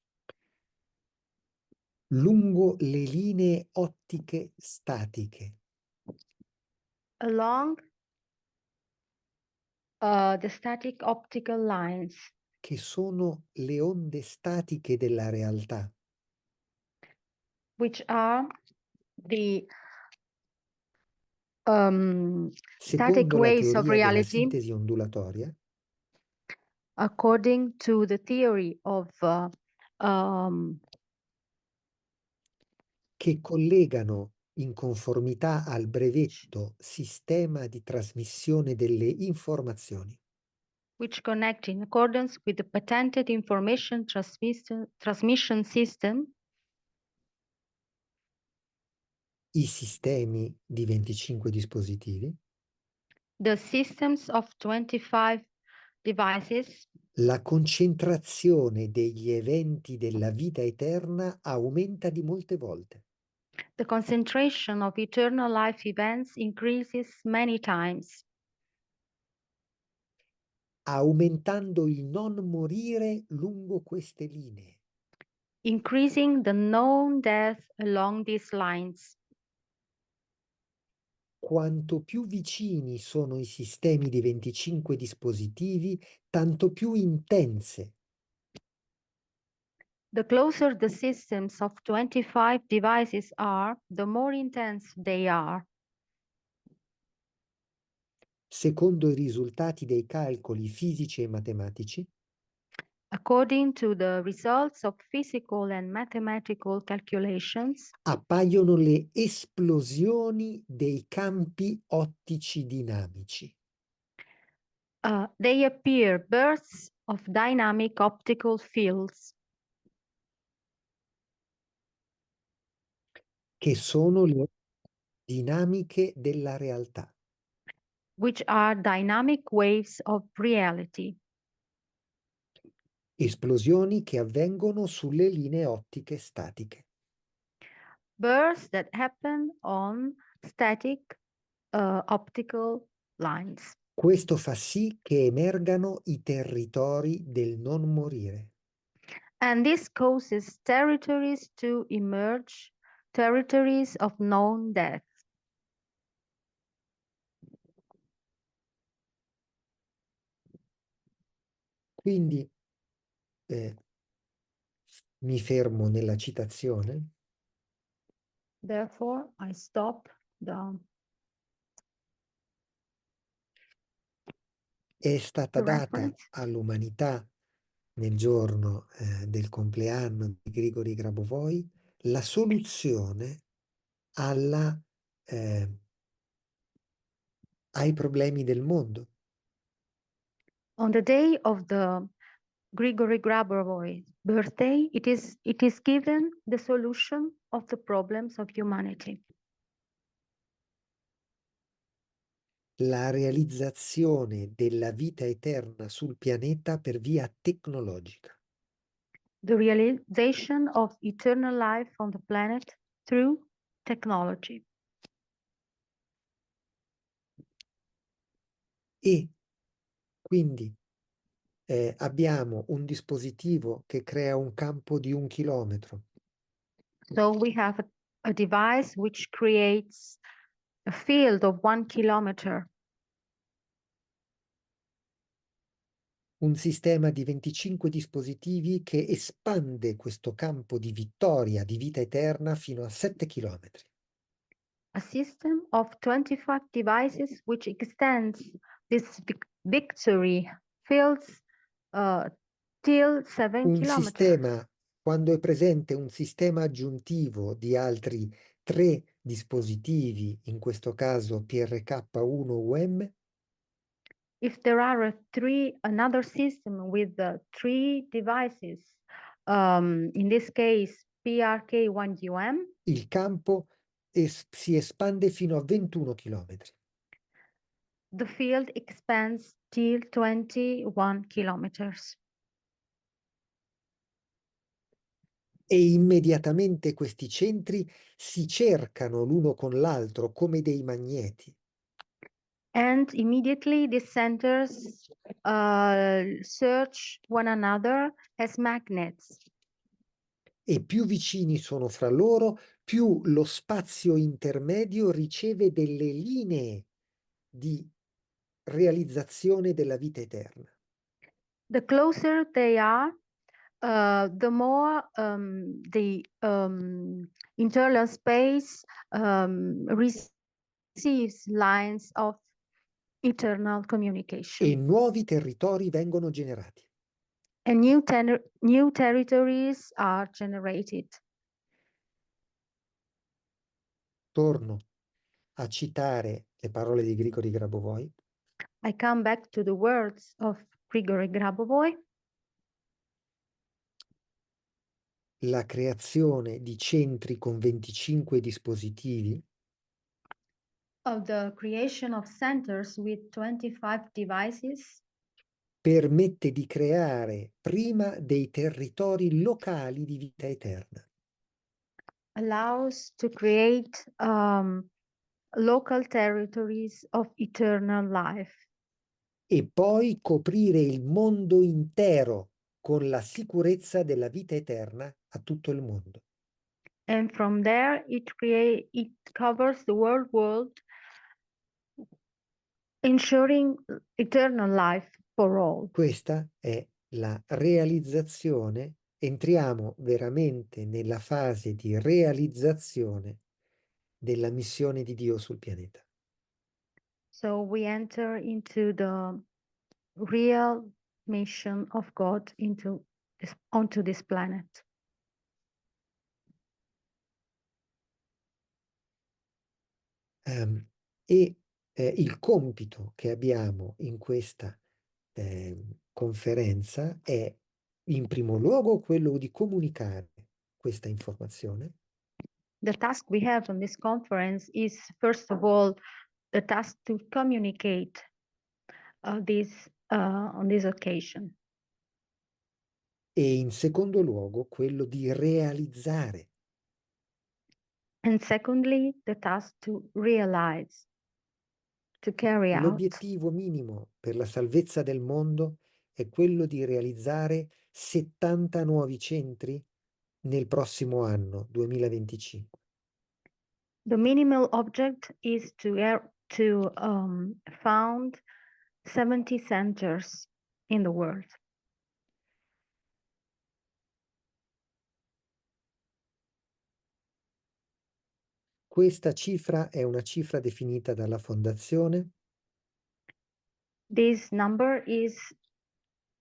S1: Lungo le linee ottiche statiche,
S2: along the static optical lines,
S1: che sono le onde statiche della realtà,
S2: which are the static
S1: secondo la
S2: waves of
S1: teoria della
S2: reality
S1: sintesi ondulatoria,
S2: according to the theory of um,
S1: che collegano in conformità al brevetto sistema di trasmissione delle informazioni.
S2: which connect in accordance with the patented information transmission system,
S1: I sistemi di 25 dispositivi,
S2: the systems of 25 devices,
S1: la concentrazione degli eventi della vita eterna aumenta di molte volte.
S2: the concentration of eternal life events increases many times,
S1: aumentando il non morire lungo queste linee.
S2: increasing the known death along these lines.
S1: Quanto più vicini sono i sistemi di 25 dispositivi, tanto più intense.
S2: The closer the systems of 25 devices are, the more intense they are.
S1: Secondo i risultati dei calcoli fisici e matematici,
S2: According to the results of physical and mathematical calculations,
S1: appaiono le esplosioni dei campi ottici dinamici,
S2: they appear bursts of dynamic optical fields,
S1: che sono dinamiche della realtà.
S2: which are dynamic waves of reality,
S1: Esplosioni che avvengono sulle linee ottiche statiche.
S2: bursts that happen on static optical lines.
S1: Questo fa sì che emergano i territori del non morire.
S2: And this causes territories to emerge, territories of known death.
S1: Quindi mi fermo nella citazione.
S2: Therefore, I stop
S1: È stata
S2: the
S1: data
S2: reference.
S1: all'umanità nel giorno del compleanno di Grigori Grabovoi la soluzione alla, ai problemi del mondo.
S2: On the day of the Grigori Grabovoi birthday, it is given the solution of the problems of humanity.
S1: La realizzazione della vita eterna sul pianeta per via tecnologica.
S2: The realization of eternal life on the planet through technology.
S1: E quindi abbiamo un dispositivo che crea un campo di 1 chilometro.
S2: So we have a device which creates a field of 1 kilometer,
S1: Un sistema di 25 dispositivi che espande questo campo di vittoria, di vita eterna, fino a 7 chilometri.
S2: a system of 25 devices which extends this victory fields till 7
S1: Un
S2: kilometers.
S1: sistema, quando è presente un sistema aggiuntivo di altri 3 dispositivi, in questo caso PRK1 UM,
S2: If there are another system with 3 devices, in this case PRK1UM,
S1: il campo si espande fino a 21 chilometri.
S2: the field expands till 21 kilometers.
S1: E immediatamente questi centri si cercano l'uno con l'altro come dei magneti.
S2: And immediately the centers search one another as magnets.
S1: E più vicini sono fra loro, più lo spazio intermedio riceve delle linee di realizzazione della vita eterna.
S2: The closer they are, the more the internal space receives lines of eternal communication.
S1: E nuovi territori vengono generati.
S2: And new territories are generated.
S1: Torno a citare le parole di Grigori Grabovoi.
S2: I come back to the words of Grigori Grabovoi.
S1: La creazione di centri con 25 dispositivi
S2: Of the creation of centers with 25 devices
S1: permette di creare prima dei territori locali di vita eterna
S2: allows to create local territories of eternal life.
S1: e poi coprire il mondo intero con la sicurezza della vita eterna a tutto il mondo.
S2: And from there it covers the world, ensuring eternal life for all.
S1: Questa è la realizzazione, entriamo veramente nella fase di realizzazione della missione di Dio sul pianeta.
S2: So we enter into the real mission of God onto this planet.
S1: Il compito che abbiamo in questa conferenza è in primo luogo quello di comunicare questa informazione
S2: The task we have on this conference is, first of all, the task to communicate this on this occasion.
S1: E in secondo luogo quello di realizzare.
S2: And secondly, the task to realize, to carry out.
S1: L'obiettivo minimo per la salvezza del mondo è quello di realizzare 70 nuovi centri nel prossimo anno, 2025.
S2: The minimal object is to found 70 centers in the world.
S1: Questa cifra è una cifra definita dalla Fondazione
S2: This number is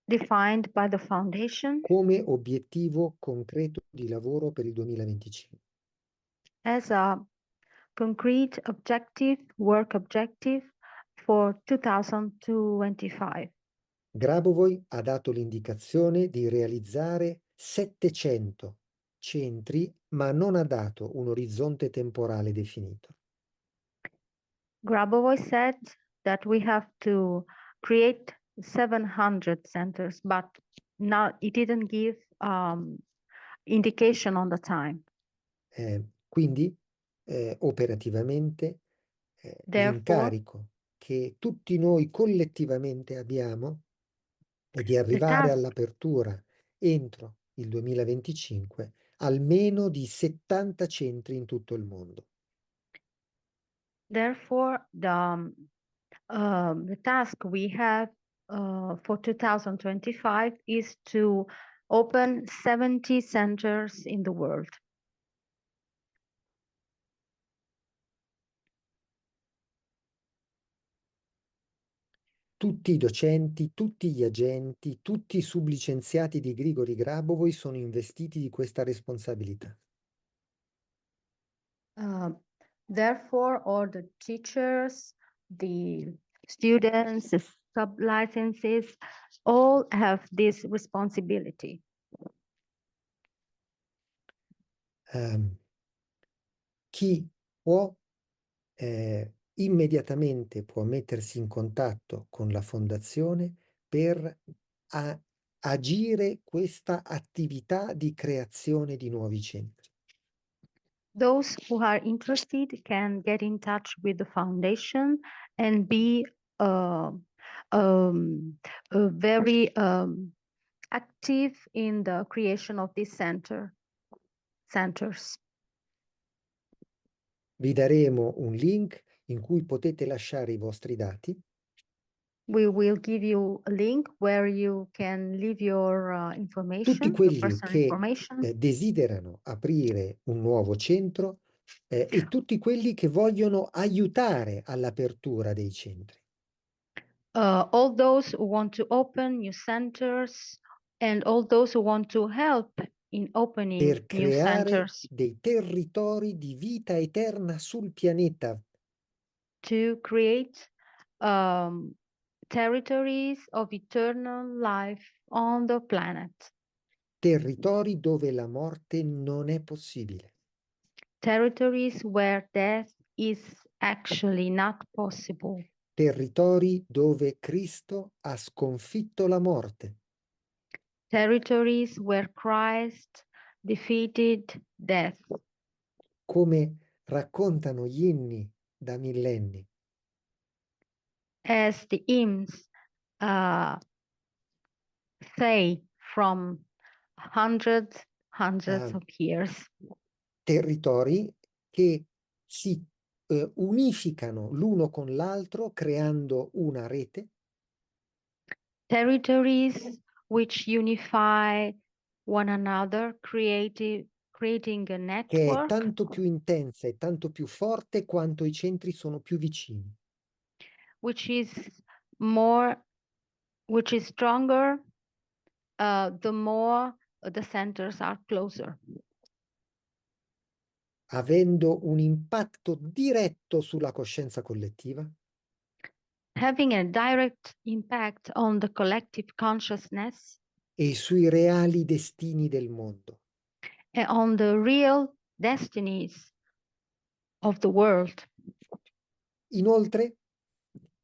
S2: defined by the foundation
S1: come obiettivo concreto di lavoro per il 2025.
S2: as a concrete objective, work objective for 2025.
S1: Grabovoi ha dato l'indicazione di realizzare 700 centri, ma non ha dato un orizzonte temporale definito.
S2: Grabovoi said that we have to create 700 centers, but now it didn't give indication on the time.
S1: Quindi, operativamente,
S2: Therefore,
S1: l'incarico che tutti noi collettivamente abbiamo è di arrivare
S2: task-
S1: all'apertura entro il 2025 almeno di 70 centri in tutto il mondo.
S2: Therefore, the task we have for 2025 is to open 70 centers in the world.
S1: Tutti i docenti, tutti gli agenti, tutti i sublicenziati di Grigori Grabovoi sono investiti di questa responsabilità.
S2: Therefore, all the teachers, the students, the sub-licenses, all have this responsibility.
S1: Chi può immediatamente può mettersi in contatto con la fondazione per agire questa attività di creazione di nuovi centri.
S2: Those who are interested can get in touch with the foundation and be very active in the creation of these centers.
S1: Vi daremo un link in cui potete lasciare i vostri dati.
S2: We will give you a link where you can leave your information,
S1: Tutti
S2: your
S1: quelli
S2: personal
S1: che
S2: information.
S1: desiderano aprire un nuovo centro e tutti quelli che vogliono aiutare all'apertura dei centri.
S2: All those who want to open new centers and all those who want to help in opening
S1: Per
S2: new
S1: creare
S2: centers
S1: dei territori di vita eterna sul pianeta.
S2: to create territories of eternal life on the planet.
S1: Territori dove la morte non è possibile.
S2: Territories where death is actually not possible.
S1: Territori dove Cristo ha sconfitto la morte.
S2: Territories where Christ defeated death.
S1: Come raccontano gli inni da millenni.
S2: As the hymns say from hundreds of years.
S1: Territori che si unificano l'uno con l'altro creando una rete.
S2: Territories which unify one another, creating a network.
S1: Che è tanto più intensa e tanto più forte quanto i centri sono più vicini.
S2: Which is stronger the more the centers are closer.
S1: Avendo un impatto diretto sulla coscienza collettiva.
S2: Having a direct impact on the collective consciousness.
S1: E sui reali destini del mondo.
S2: And on the real destinies of the world.
S1: Inoltre,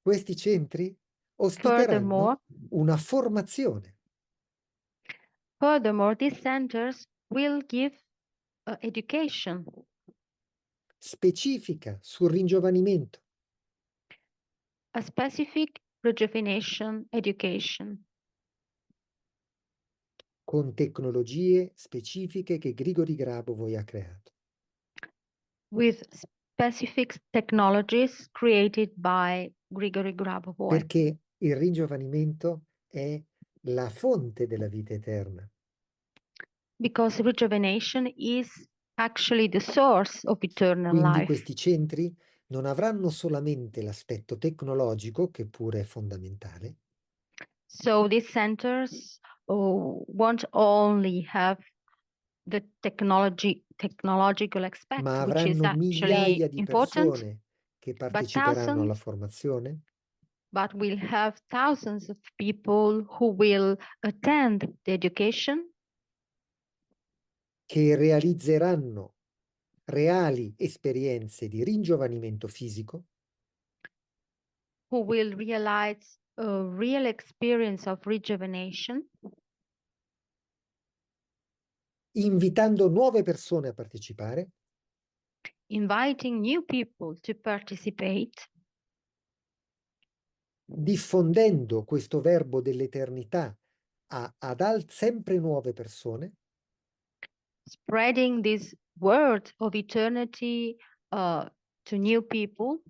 S1: questi centri
S2: Furthermore,
S1: ospiteranno una formazione
S2: these centers will give education
S1: specifica sul ringiovanimento,
S2: a specific rejuvenation education
S1: con tecnologie specifiche che Grigori Grabovoi ha creato.
S2: with specific technologies created by Grigori Grabovoi.
S1: Perché il ringiovanimento è la fonte della vita eterna.
S2: Because rejuvenation is actually the source of eternal
S1: Quindi
S2: life.
S1: questi centri non avranno solamente l'aspetto tecnologico, che pure è fondamentale,
S2: So these centers won't only have the technological aspect,
S1: ma
S2: which is
S1: avranno
S2: actually
S1: migliaia di
S2: important,
S1: persone che
S2: but
S1: parteciperanno alla formazione,
S2: we'll have thousands of people who will attend the education,
S1: che realizzeranno reali esperienze di ringiovanimento fisico,
S2: who will realize a real experience of rejuvenation,
S1: invitando nuove persone a partecipare,
S2: inviting new people to participate,
S1: diffondendo questo verbo dell'eternità ad sempre nuove persone,
S2: spreading this word of eternity to new people,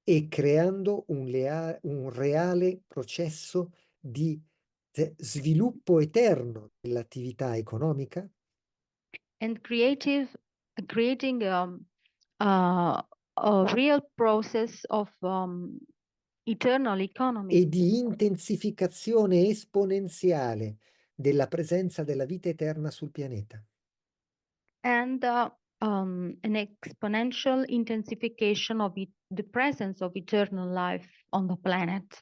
S1: e creando un reale processo di sviluppo eterno dell'attività economica
S2: and creating a real process of eternal economy
S1: e di intensificazione esponenziale della presenza della vita eterna sul pianeta.
S2: and an exponential intensification of the presence of eternal life on the planet.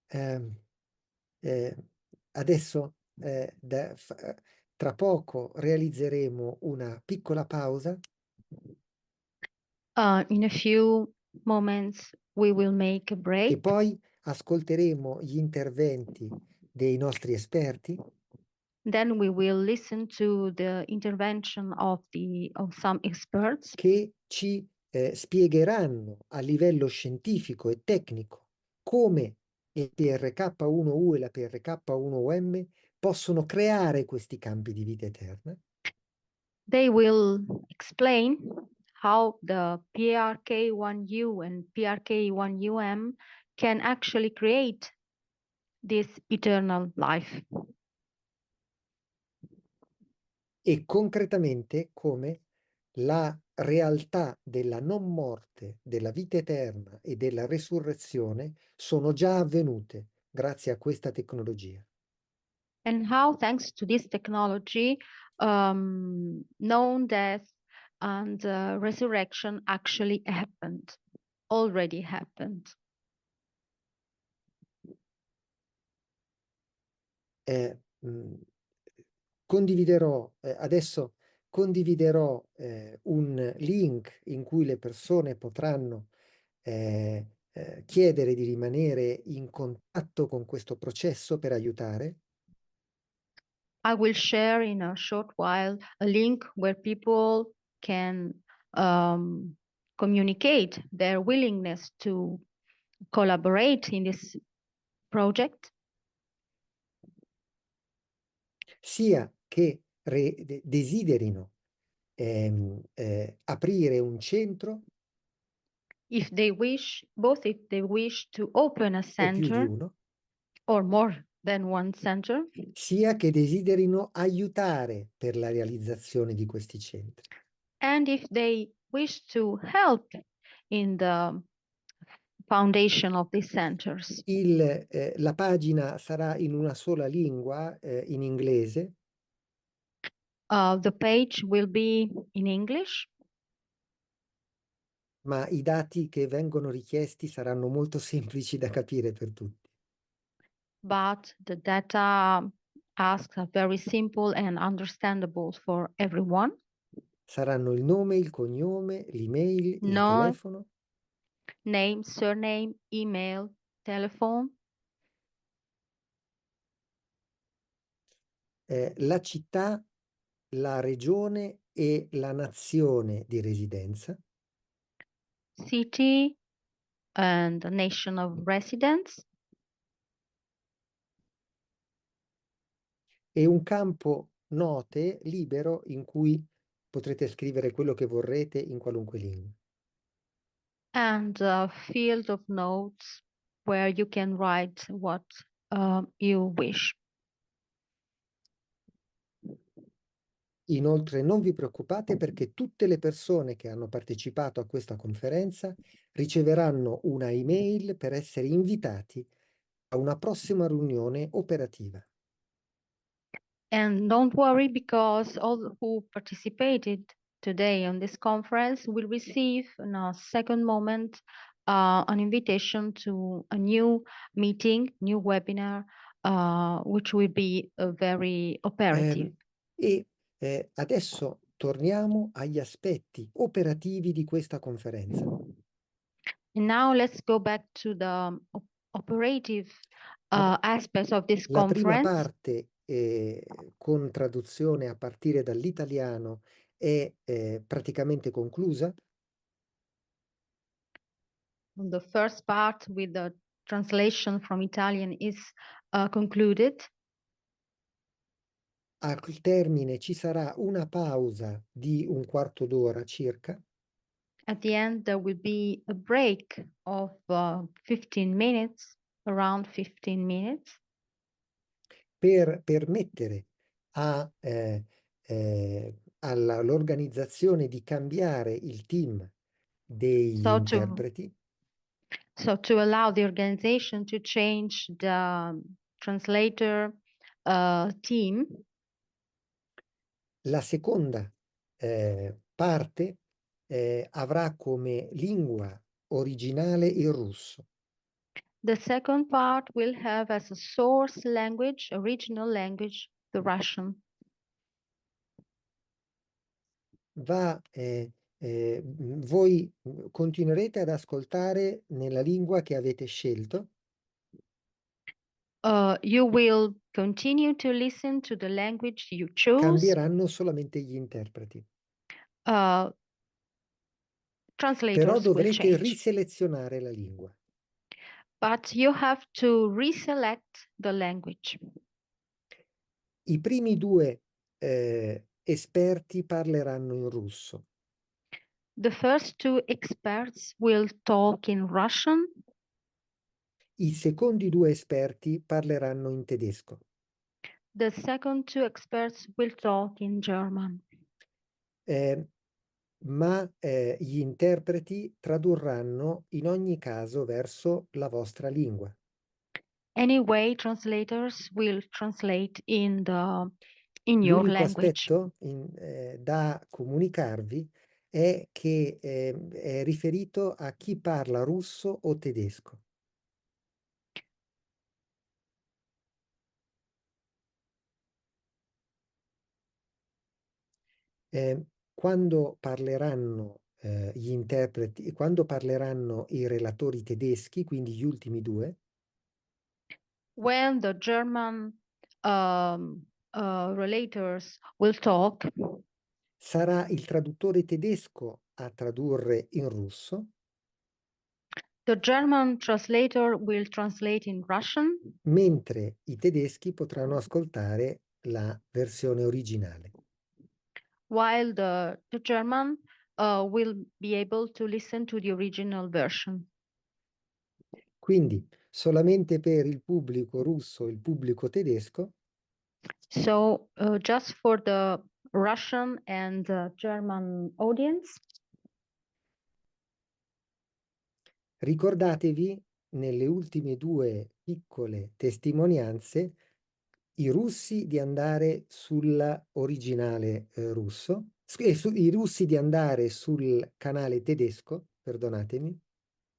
S1: Eh, adesso, tra poco realizzeremo una piccola pausa
S2: In a few moments, we will make a
S1: e
S2: break.
S1: poi ascolteremo gli interventi dei nostri esperti
S2: Then we will listen to the intervention of some experts
S1: che ci spiegheranno a livello scientifico e tecnico come il PRK1U e la PRK1UM possono creare questi campi di vita eterna
S2: They will explain how the PRK1U and PRK1UM can actually create this eternal life.
S1: e concretamente come la realtà della non morte, della vita eterna e della resurrezione sono già avvenute grazie a questa tecnologia.
S2: And how, thanks to this technology, known death and resurrection actually happened, already happened.
S1: Condividerò adesso condividerò un link in cui le persone potranno chiedere di rimanere in contatto con questo processo per aiutare.
S2: I will share in a short while a link where people can communicate their willingness to collaborate in this project,
S1: Sia che desiderino aprire un centro
S2: if they wish, both if they wish to open a
S1: o più di
S2: center
S1: uno,
S2: or more than one center,
S1: sia che desiderino aiutare per la realizzazione di questi centri.
S2: and if they wish to help in the foundation of these centers.
S1: La pagina sarà in una sola lingua, in inglese,
S2: The page will be in English,
S1: ma i dati che vengono richiesti saranno molto semplici da capire per tutti.
S2: but the data asks are very simple and understandable for everyone.
S1: Saranno il nome, il cognome, l'email, il
S2: No
S1: telefono,
S2: name, surname, email, telephone,
S1: la città, la regione e la nazione di residenza
S2: city, and the nation of residence,
S1: e un campo note libero in cui potrete scrivere quello che vorrete in qualunque lingua.
S2: and a field of notes where you can write what you wish.
S1: Inoltre non vi preoccupate perché tutte le persone che hanno partecipato a questa conferenza riceveranno una email per essere invitati a una prossima riunione operativa.
S2: And don't worry, because all who participated today on this conference will receive in a second moment an invitation to a new meeting, new webinar, which will be very operative.
S1: E adesso torniamo agli aspetti operativi di questa conferenza.
S2: And now let's go back to the operative aspects of this
S1: La prima
S2: conference.
S1: parte, con traduzione a partire dall'italiano, è praticamente conclusa.
S2: The first part with the translation from Italian is concluded.
S1: Al termine ci sarà una pausa di un quarto d'ora circa
S2: At the end, there will be a break of 15 minutes, around 15 minutes, so
S1: interpreti
S2: to allow the organization to change the translator team.
S1: La seconda parte avrà come lingua originale il russo.
S2: The second part will have as a source language, original language, the Russian.
S1: Voi continuerete ad ascoltare nella lingua che avete scelto.
S2: You will continue to listen to the language you choose.
S1: Cambieranno solamente gli interpreti. Però
S2: Translators will
S1: dovrete
S2: change.
S1: riselezionare la lingua.
S2: But you have to reselect the language.
S1: I primi due esperti parleranno in russo.
S2: The first two experts will talk in Russian.
S1: I secondi due esperti parleranno in tedesco.
S2: The second two experts will talk in German.
S1: Ma gli interpreti tradurranno in ogni caso verso la vostra lingua.
S2: Anyway, translators will translate in your
S1: L'unico
S2: language.
S1: aspetto da comunicarvi è che è riferito a chi parla russo o tedesco. Quando parleranno gli interpreti, quando parleranno i relatori tedeschi, quindi gli ultimi due,
S2: When the German relators will talk,
S1: sarà il traduttore tedesco a tradurre in russo,
S2: the German translator will translate in Russian,
S1: mentre i tedeschi potranno ascoltare la versione originale.
S2: while the German will be able to listen to the original version.
S1: Quindi solamente per il pubblico russo e il pubblico tedesco
S2: So just for the Russian and German audience,
S1: ricordatevi nelle ultime due piccole testimonianze i russi di andare sull'originale russo, i russi di andare sul canale tedesco, perdonatemi,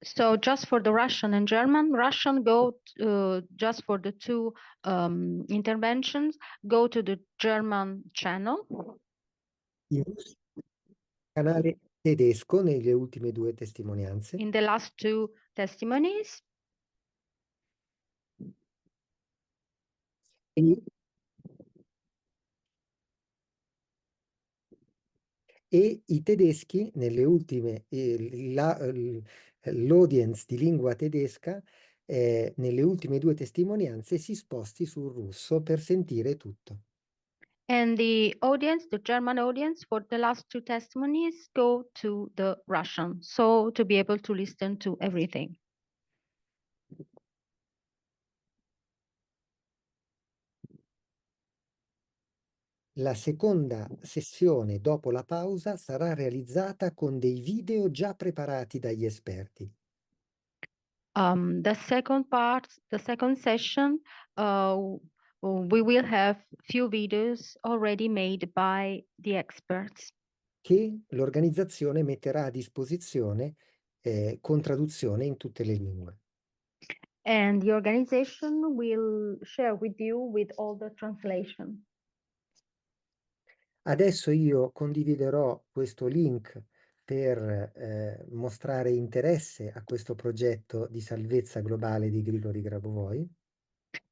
S2: So just for the Russian and German, Russian go just for the two interventions, go to the German channel.
S1: In canale tedesco nelle ultime due testimonianze.
S2: In the last two testimonies.
S1: E, e i tedeschi nelle ultime, l'audience di lingua tedesca nelle ultime due testimonianze si sposti sul russo per sentire tutto.
S2: And the audience, the German audience, for the last two testimonies, go to the Russian, so to be able to listen to everything.
S1: La seconda sessione dopo la pausa sarà realizzata con dei video già preparati dagli esperti.
S2: The second part, the second session, we will have few videos already made by the experts.
S1: Che l'organizzazione metterà a disposizione con traduzione in tutte le lingue.
S2: And the organization will share with you with all the translation.
S1: Adesso io condividerò questo link per mostrare interesse a questo progetto di salvezza globale di Grigori Grabovoi.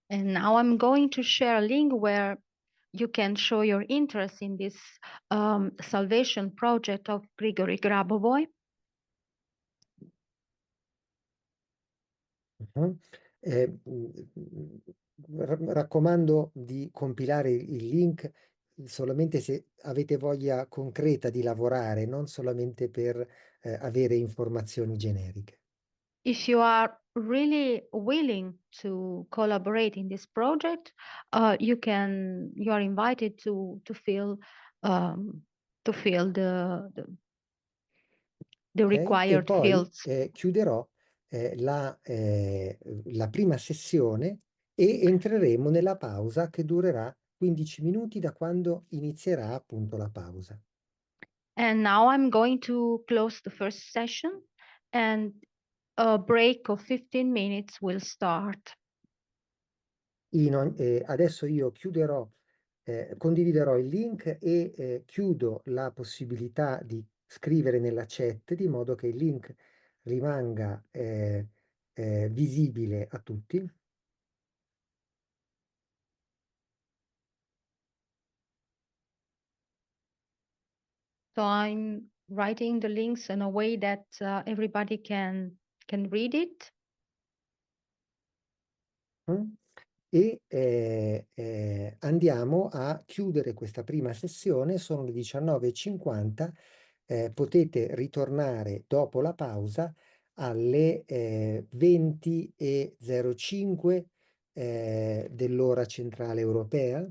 S2: And now I'm going to share a link where you can show your interest in this salvation project of Grigori Grabovoi.
S1: Uh-huh. Raccomando di compilare il link solamente se avete voglia concreta di lavorare, non solamente per avere informazioni generiche.
S2: If you are really willing to collaborate in this project, you are invited to fill the
S1: Ok? E
S2: required
S1: poi
S2: fields.
S1: chiuderò la prima sessione e entreremo nella pausa che durerà 15 minuti da quando inizierà appunto la pausa.
S2: And now I'm going to close the first session and a break of 15 minutes will start.
S1: Adesso io condividerò il link e chiudo la possibilità di scrivere nella chat di modo che il link rimanga visibile a tutti.
S2: So I'm writing the links in a way that everybody can read it.
S1: Mm? E andiamo a chiudere questa prima sessione, sono le 19:50, potete ritornare dopo la pausa alle 20:05 dell'ora centrale europea.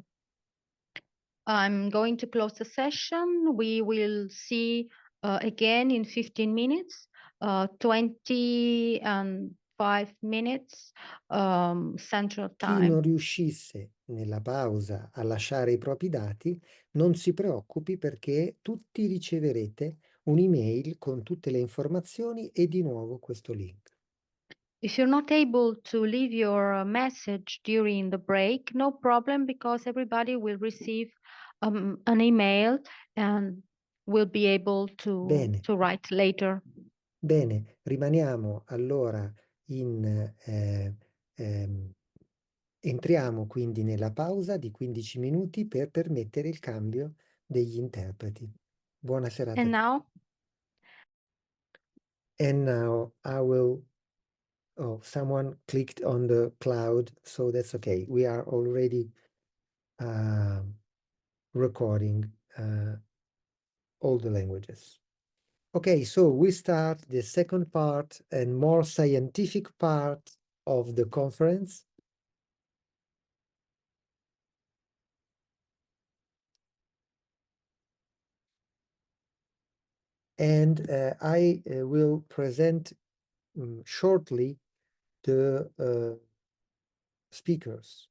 S2: I'm going to close the session. We will see again in 15 minutes, 20 and 5 minutes Central
S1: Chi
S2: Time.
S1: non riuscisse nella pausa a lasciare i propri dati, non si preoccupi perché tutti riceverete un'email con tutte le informazioni e di nuovo questo link.
S2: If you're not able to leave your message during the break, no problem, because everybody will receive an email and will be able
S1: Bene.
S2: to write later.
S1: Bene, rimaniamo allora entriamo quindi nella pausa di 15 minuti per permettere il cambio degli interpreti. Buona serata a
S2: And
S1: tutti.
S2: now,
S1: And now I will, oh, someone clicked on the cloud, so that's okay. We are already recording all the languages. Okay, so we start the second part and more scientific part of the conference. And I will present shortly the speakers.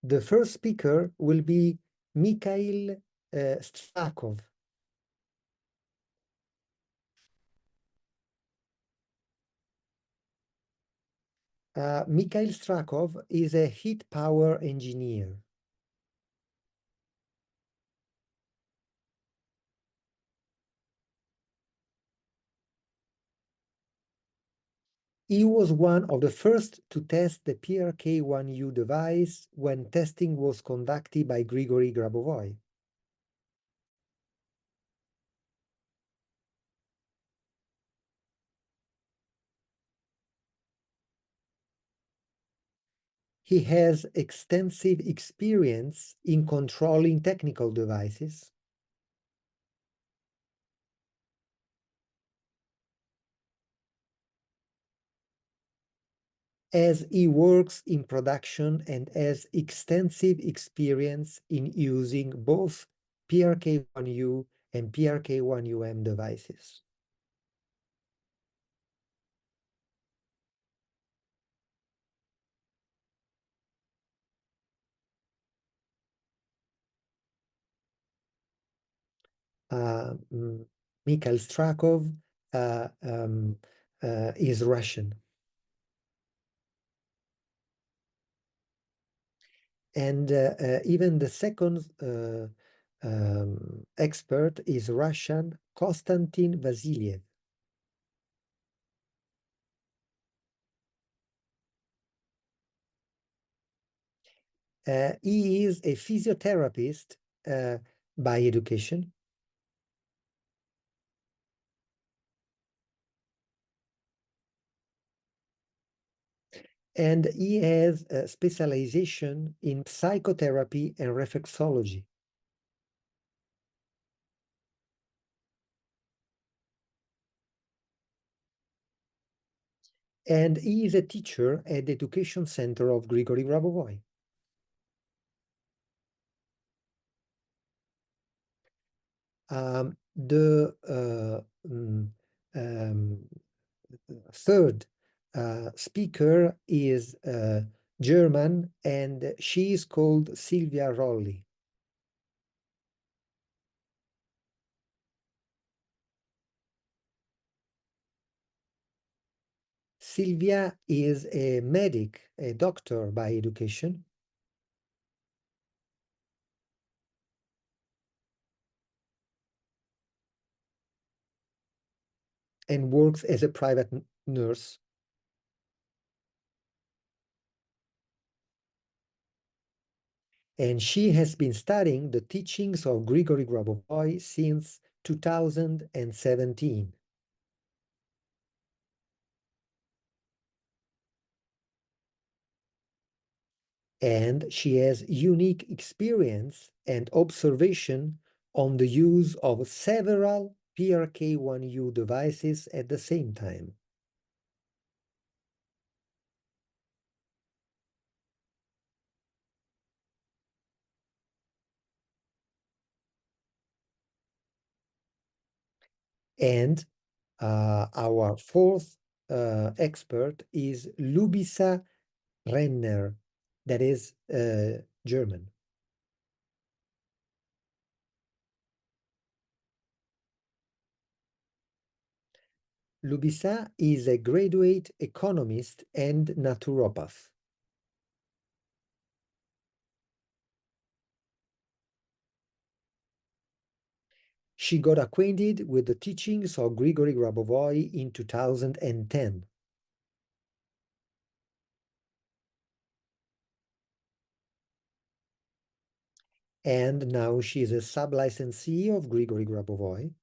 S1: The first speaker will be Mikhail Strakov. Mikhail Strakov is a heat power engineer. He was one of the first to test the PRK-1U device when testing was conducted by Grigori Grabovoi. He has extensive experience in controlling technical devices, as he works in production and has extensive experience in using both PRK-1U and PRK-1UM devices. Mikhail Strakov is Russian. And even the second expert is Russian, Konstantin Vasilyev. He is a physiotherapist by education. And he has a specialization in psychotherapy and reflexology. And he is a teacher at the education center of Grigori Grabovoi. The third speaker is German, and she is called Silvia Rolli. Silvia is a medic, a doctor by education. And works as a private nurse. And she has been studying the teachings of Grigori Grabovoi since 2017. And she has unique experience and observation on the use of several PRK-1U devices at the same time. And our fourth expert is Lubisa Renner, that is German. Lubisa is a graduate economist and naturopath. She got acquainted with the teachings of Grigori Grabovoi in 2010. And now she is a sub-licensee of Grigori Grabovoi.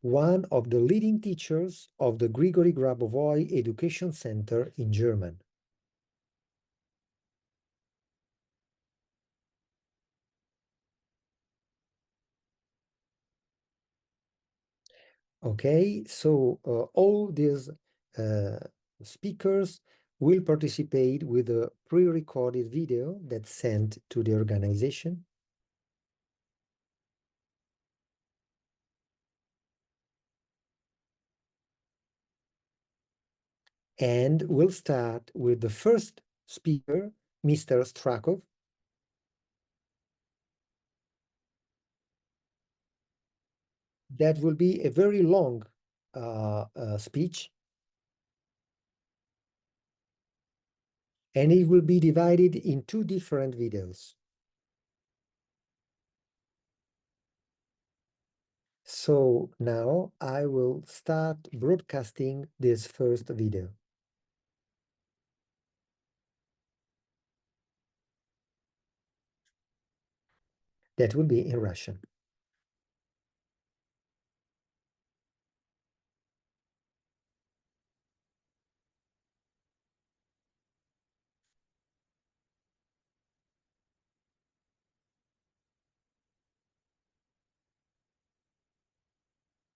S1: One of the leading teachers of the Grigori Grabovoi Education Center in Germany. Okay, so all these speakers will participate with a pre-recorded video that's sent to the organization. And we'll start with the first speaker, Mr. Strakov. That will be a very long speech. And it will be divided in 2 different videos. So now I will start broadcasting this first video. That will be in Russian.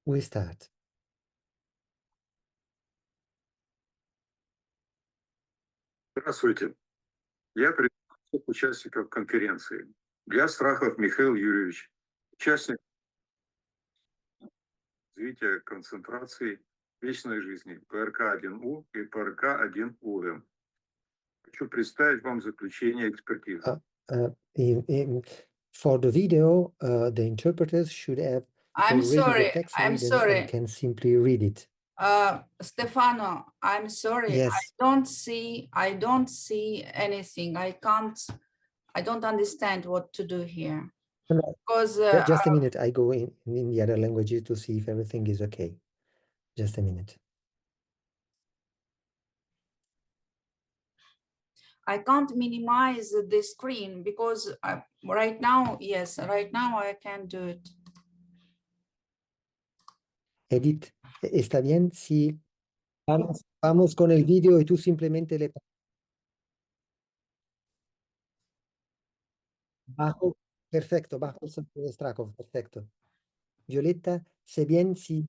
S1: We start.
S4: Здравствуйте. Я приветствую всех участников конференции. Я Страхов Михаил Юрьевич, участник развития концентрации вечной жизни ПРК-1У и ПРК-1УМ. Хочу представить вам заключение экспертизы.
S1: For the video, the interpreters should have already the text read and can simply read it.
S5: Stefano, I'm sorry.
S1: Yes.
S5: I don't see anything. I don't understand what to do here.
S1: No,
S5: Because
S1: just a minute, I go in the other languages to see if everything is okay. Just a minute.
S5: I can't minimize the screen because right now I can do it.
S1: Edith, ¿está bien si vamos con el video y tú simplemente le bajo? Perfecto, bajo el sonido de Strakov, perfecto. Violetta, ¿sé bien si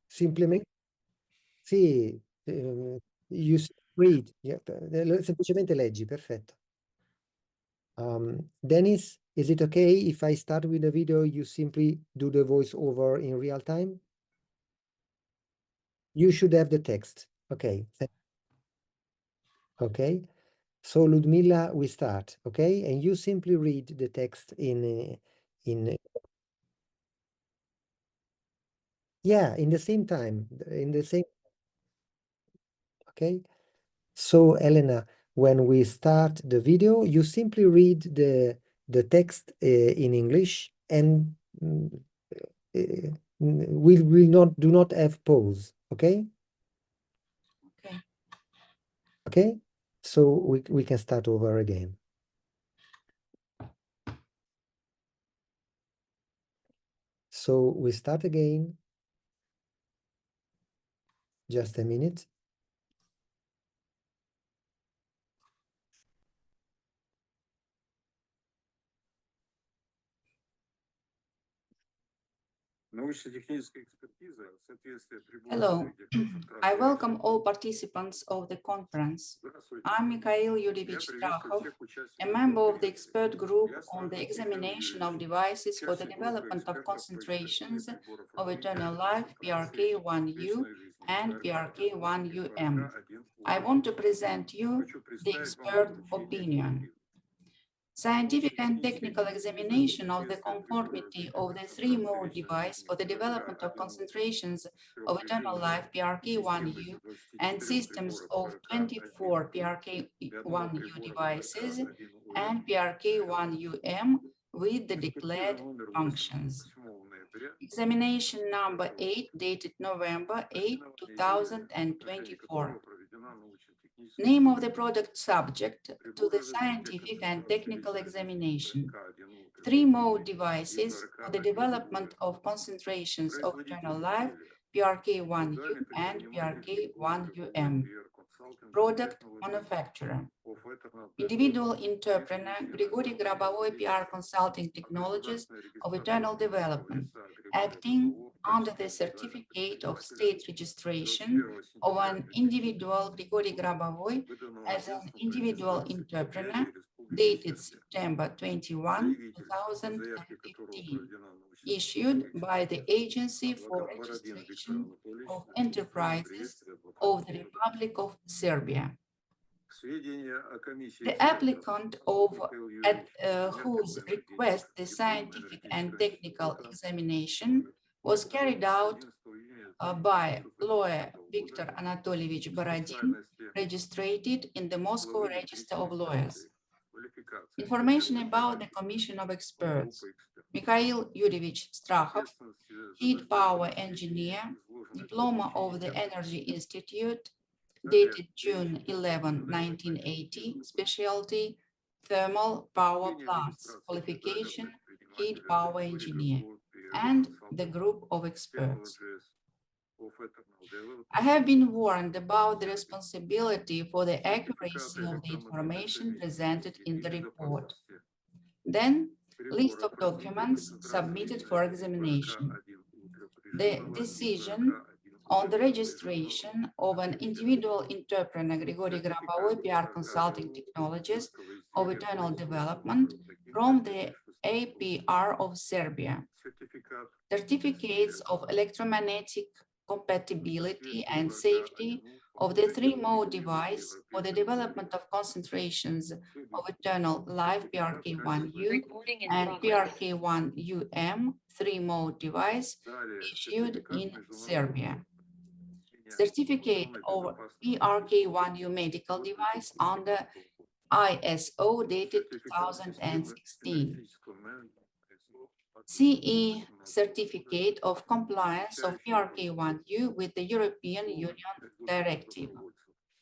S1: simplemente sì, you read, semplicemente leggi, perfetto. Dennis, is it okay if I start with the video, you simply do the voiceover in real time? You should have the text. Okay. Okay. So Ludmila, we start, okay? And you simply read the text in yeah, in the same time, okay? So Elena, when we start the video, you simply read the text in English and we will do not have pause, okay?
S5: Okay.
S1: Okay, so we can start over again. So we start again. Just a minute.
S5: Hello, I welcome all participants of the conference. I'm Mikhail Yurievich Strakhov, a member of the expert group on the examination of devices for the development of concentrations of eternal life PRK1U and PRK1UM. I want to present you the expert opinion. Scientific and technical examination of the conformity of the 3-mode device for the development of concentrations of eternal life PRK1U and systems of 24 PRK1U devices and PRK1UM with the declared functions. Examination number 8, dated November 8, 2024. Name of the product subject to the scientific and technical examination. 3-mode devices for the development of concentrations of eternal life, PRK1U and PRK1UM. Product manufacturer. Individual entrepreneur, Grigori Grabovoi PR Consulting Technologies of Eternal Development, acting under the certificate of state registration of an individual Grigori Grabovoi as an individual entrepreneur dated September 21, 2015, issued by the Agency for Registration of Enterprises of the Republic of Serbia. The applicant at whose request the scientific and technical examination was carried out by lawyer Viktor Anatolievich Borodin, registered in the Moscow Register of Lawyers. Information about the Commission of Experts: Mikhail Yurievich Strakhov, heat power engineer, diploma of the Energy Institute, dated June 11, 1980, specialty thermal power plants, qualification heat power engineer, and the group of experts. I have been warned about the responsibility for the accuracy of the information presented in the report. Then, list of documents submitted for examination. The decision on the registration of an individual entrepreneur, Grigori Grabovoi PR Consulting Technologies of Eternal Development, from the APR of Serbia. Certificates of electromagnetic compatibility and safety of the 3-mode device for the development of concentrations of eternal life PRK1U and PRK1UM 3-mode device issued in Serbia. Certificate of PRK1U medical device under ISO dated 2016. CE certificate of compliance of PRK1U with the European Union Directive.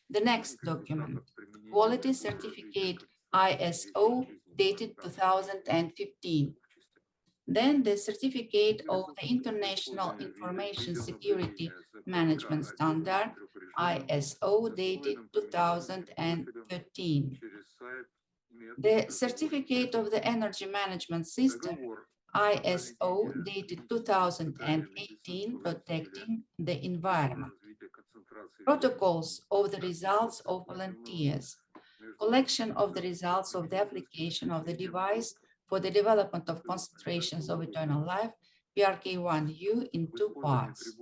S5: The next document, quality certificate ISO dated 2015. Then the certificate of the International Information Security Management Standard ISO dated 2013. The certificate of the Energy Management System ISO dated 2018, protecting the environment. Protocols of the results of volunteers. Collection of the results of the application of the device for the development of concentrations of eternal life, PRK1U, in 2 parts.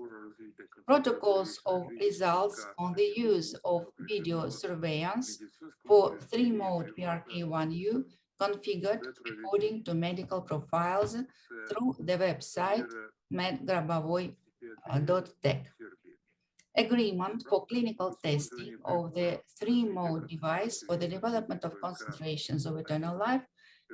S5: Protocols of results on the use of video surveillance for 3-mode PRK1U configured according to medical profiles through the website medgrabovoi.tech. Agreement for clinical testing of the 3-mode device for the development of concentrations of eternal life,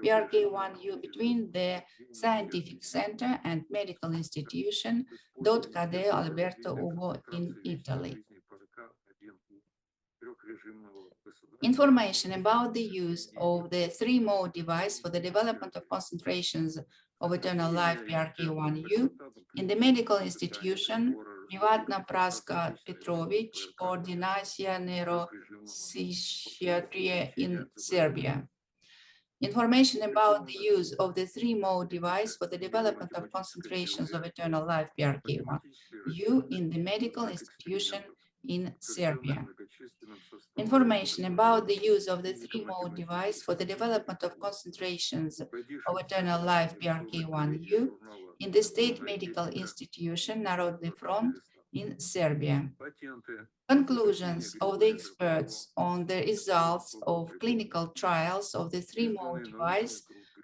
S5: PRK1U, between the Scientific Center and Medical Institution Cadeo Alberto Ugo in Italy. Information about the use of the 3-mode device for the development of concentrations of eternal life PRK1U in the medical institution Privatna Praska Petrovich Ordinacija Neuropsychiatria in Serbia. Information about the use of the 3-mode device for the development of concentrations of eternal life PRK1U in the medical institution in Serbia. Information about the use of the 3-mode device for the development of concentrations of eternal life PRK1U in the State Medical Institution Narodni Front in Serbia. Conclusions of the experts on the results of clinical trials of the 3-mode device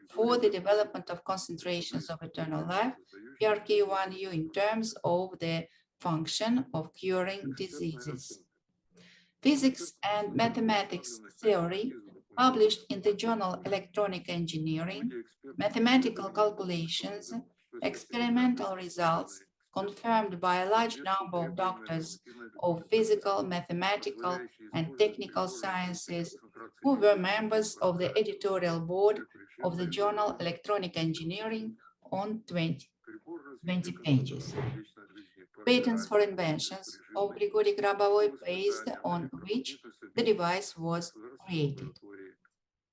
S5: for the development of concentrations of eternal life PRK1U in terms of the function of curing diseases. Physics and Mathematics Theory, published in the journal Electronic Engineering, mathematical calculations, experimental results confirmed by a large number of doctors of physical, mathematical, and technical sciences who were members of the editorial board of the journal Electronic Engineering on 20 pages. Patents for inventions of Grigori Grabovoi based on which the device was created.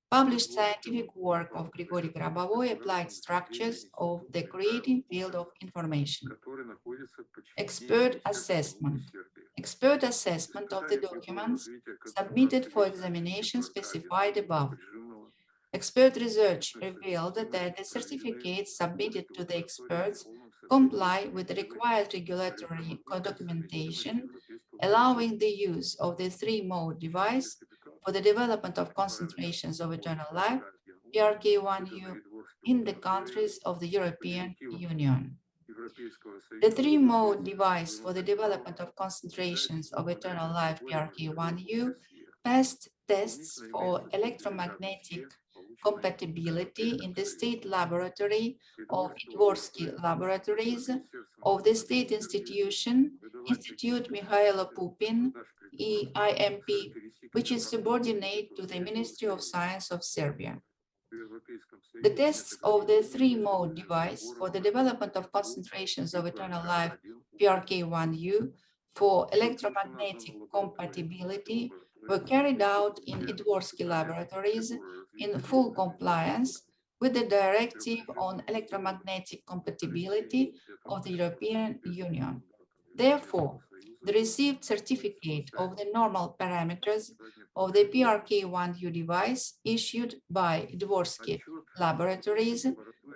S5: Published scientific work of Grigori Grabovoi applied structures of the creating field of information. Expert assessment. Expert assessment of the documents submitted for examination specified above. Expert research revealed that the certificates submitted to the experts comply with the required regulatory documentation, allowing the use of the three-mode device for the development of concentrations of eternal life, PRK1U, in the countries of the European Union. The three-mode device for the development of concentrations of eternal life, PRK1U, passed tests for electromagnetic compatibility in the state laboratory of Dvorsky Laboratories of the state institution, Institute Mikhailo Pupin, EIMP, which is subordinate to the Ministry of Science of Serbia. The tests of the three-mode device for the development of concentrations of eternal life, PRK1U, for electromagnetic compatibility were carried out in Dvorsky Laboratories in full compliance with the Directive on Electromagnetic Compatibility of the European Union. Therefore, the received certificate of the normal parameters of the PRK1U device issued by Dvorsky Laboratories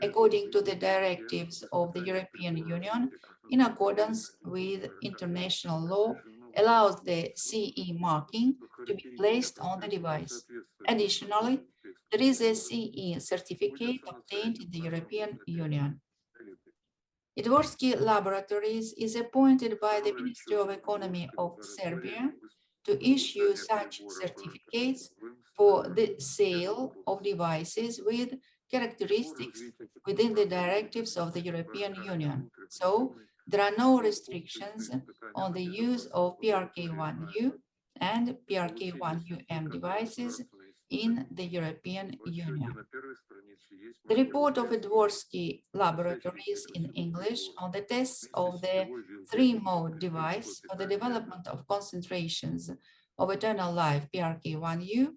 S5: according to the directives of the European Union in accordance with international law allows the CE marking to be placed on the device. Additionally, there is a CE certificate obtained in the European Union. Dvorsky Laboratories is appointed by the Ministry of Economy of Serbia to issue such certificates for the sale of devices with characteristics within the directives of the European Union. So there are no restrictions on the use of PRK1U and PRK1UM devices in the European Union. The report of Dvorsky Laboratories in English on the tests of the three-mode device for the development of concentrations of eternal life, PRK1U,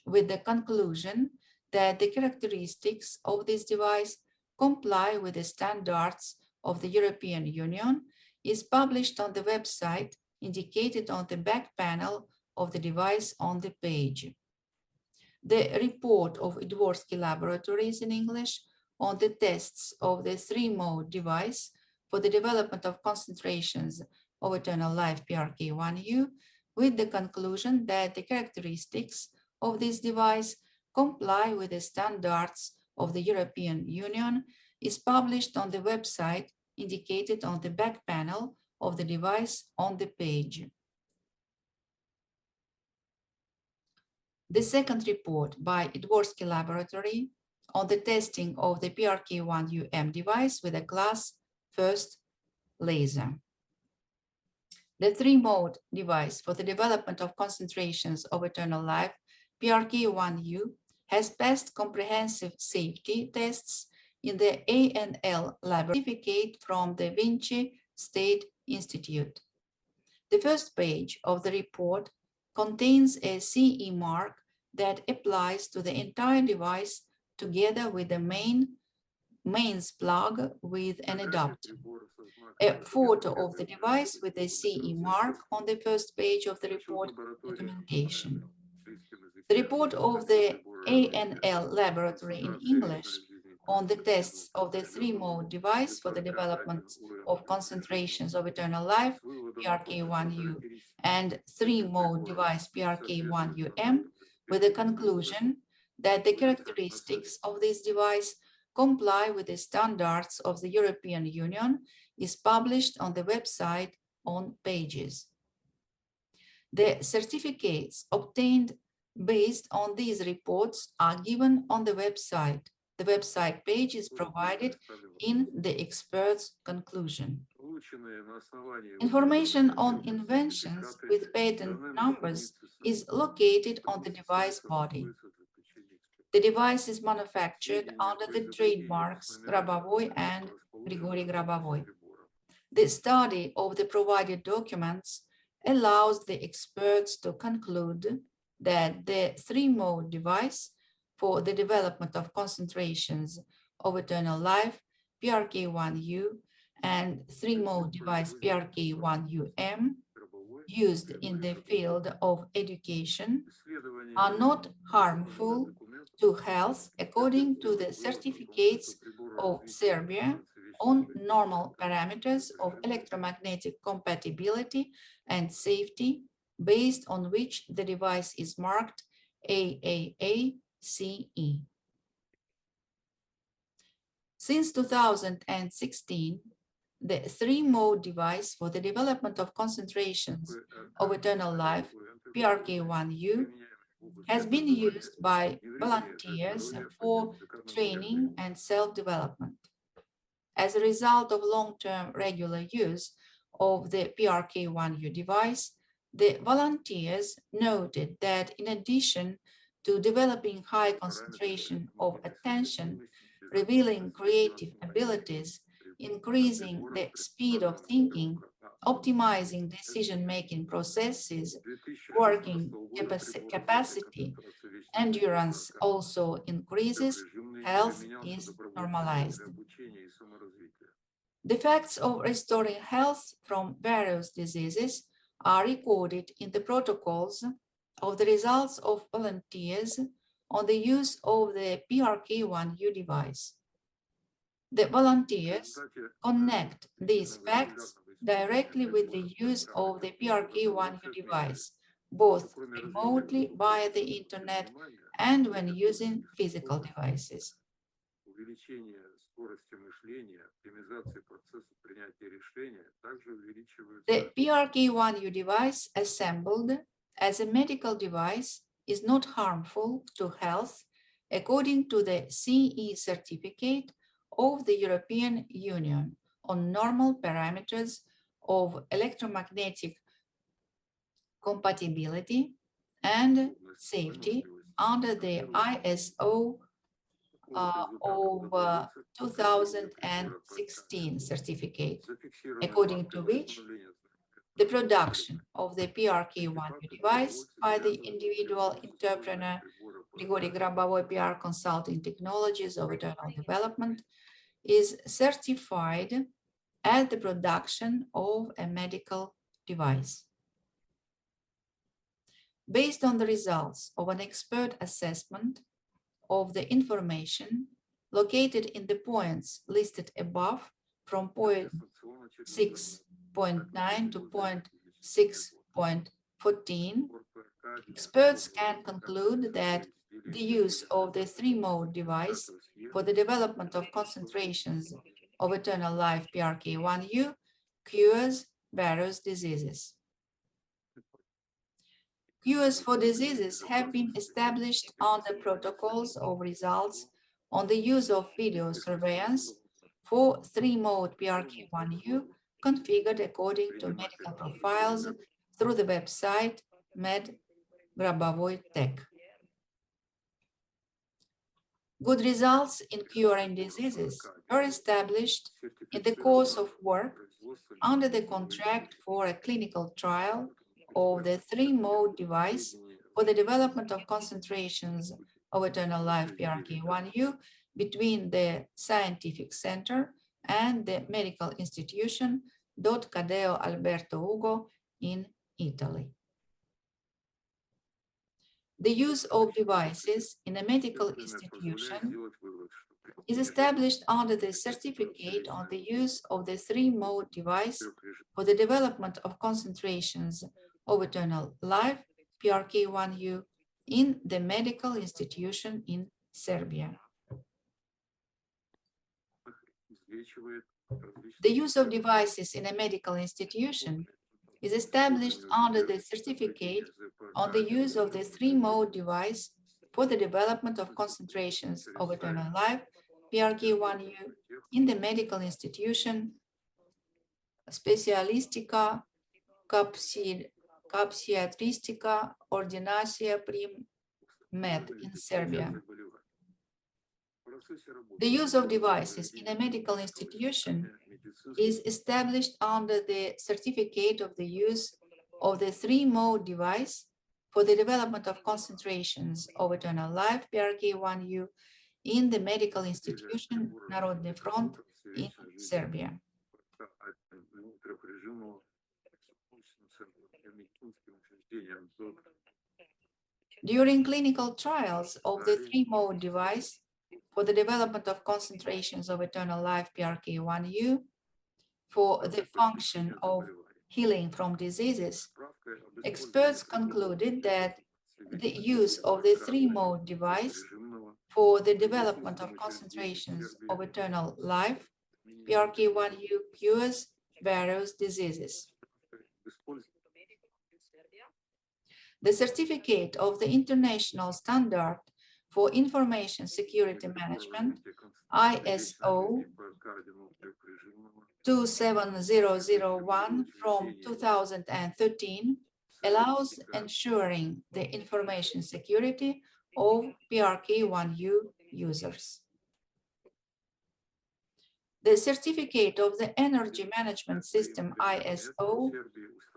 S5: with the conclusion that the characteristics of this device comply with the standards of the European Union, is published on the website indicated on the back panel of the device on the page. The report of Dvorsky Laboratories in English on the tests of the three-mode device for the development of concentrations of eternal life, PRK1U, with the conclusion that the characteristics of this device comply with the standards of the European Union, is published on the website indicated on the back panel of the device on the page. The second report by Dvorsky Laboratory on the testing of the PRK1UM device with a class first laser. The three-mode device for the development of concentrations of eternal life, PRK1U, has passed comprehensive safety tests in the ANL laboratory certificate from the Vinci State Institute. The first page of the report contains a CE mark that applies to the entire device together with the mains plug with an adapter. A photo of the device with a CE mark on the first page of the report documentation. The report of the ANL laboratory in English on the tests of the three-mode device for the development of concentrations of eternal life, PRK1U, and three-mode device, PRK1UM, with the conclusion that the characteristics of this device comply with the standards of the European Union, is published on the website on pages. The certificates obtained based on these reports are given on the website. The website page is provided in the expert's conclusion. Information on inventions with patent numbers is located on the device body. The device is manufactured under the trademarks Grabovoi and Grigori Grabovoi. The study of the provided documents allows the experts to conclude that the three-mode device for the development of concentrations of eternal life, PRK1U, and three-mode device PRK1UM, used in the field of education, are not harmful to health according to the certificates of Serbia on normal parameters of electromagnetic compatibility and safety, based on which the device is marked AAA-CE. Since 2016, the three-mode device for the development of concentrations of eternal life, PRK1U, has been used by volunteers for training and self-development. As a result of long-term regular use of the PRK1U device, the volunteers noted that in addition to developing high concentration of attention, revealing creative abilities, increasing the speed of thinking, optimizing decision-making processes, working capacity, endurance also increases, health is normalized. The facts of restoring health from various diseases are recorded in the protocols of the results of volunteers on the use of the PRK1U device. The volunteers connect these facts directly with the use of the PRK1U device, both remotely via the internet and when using physical devices. The PRK1U device assembled as a medical device is not harmful to health according to the CE certificate of the European Union on normal parameters of electromagnetic compatibility and safety under the ISO of 2016 certificate, according to which the production of the PRK1U device by the individual entrepreneur Grigori Grabovoi PR Consulting Technologies of Eternal Development is certified as the production of a medical device. Based on the results of an expert assessment of the information located in the points listed above from point 6.9 to point 6.14, experts can conclude that the use of the three-mode device for the development of concentrations of eternal life PRK1U cures various diseases. Cures for diseases have been established on the protocols of results on the use of video surveillance for three-mode PRK1U configured according to medical profiles through the website Grabovoi Tech. Good results in curing diseases are established in the course of work under the contract for a clinical trial of the three-mode device for the development of concentrations of eternal life PRK1U between the scientific center and the medical institution Cadeo Alberto Ugo in Italy. The use of devices in a medical institution is established under the certificate on the use of the three-mode device for the development of concentrations of eternal life, PRK1U, in the medical institution in Serbia. The use of devices in a medical institution is established under the certificate on the use of the three-mode device for the development of concentrations of eternal life, PRK1U, in the medical institution Specialistica Capsiatristica Ordinația Prim Med in Serbia. The use of devices in a medical institution is established under the certificate of the use of the three-mode device for the development of concentrations of eternal life, PRK1U, in the medical institution Narodni Front in Serbia. During clinical trials of the three-mode device for the development of concentrations of eternal life PRK1U for the function of healing from diseases, experts concluded that the use of the three-mode device for the development of concentrations of eternal life PRK1U cures various diseases. The certificate of the International Standard for Information Security Management, ISO 27001 from 2013, allows ensuring the information security of PRK1U users. The certificate of the Energy Management System ISO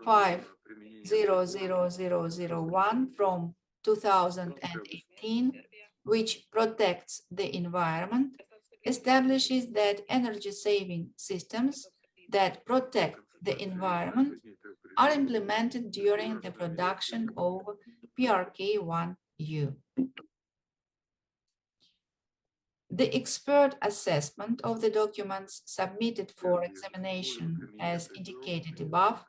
S5: 500001 from 2018, which protects the environment, establishes that energy-saving systems that protect the environment are implemented during the production of PRK1U. The expert assessment of the documents submitted for examination, as indicated above,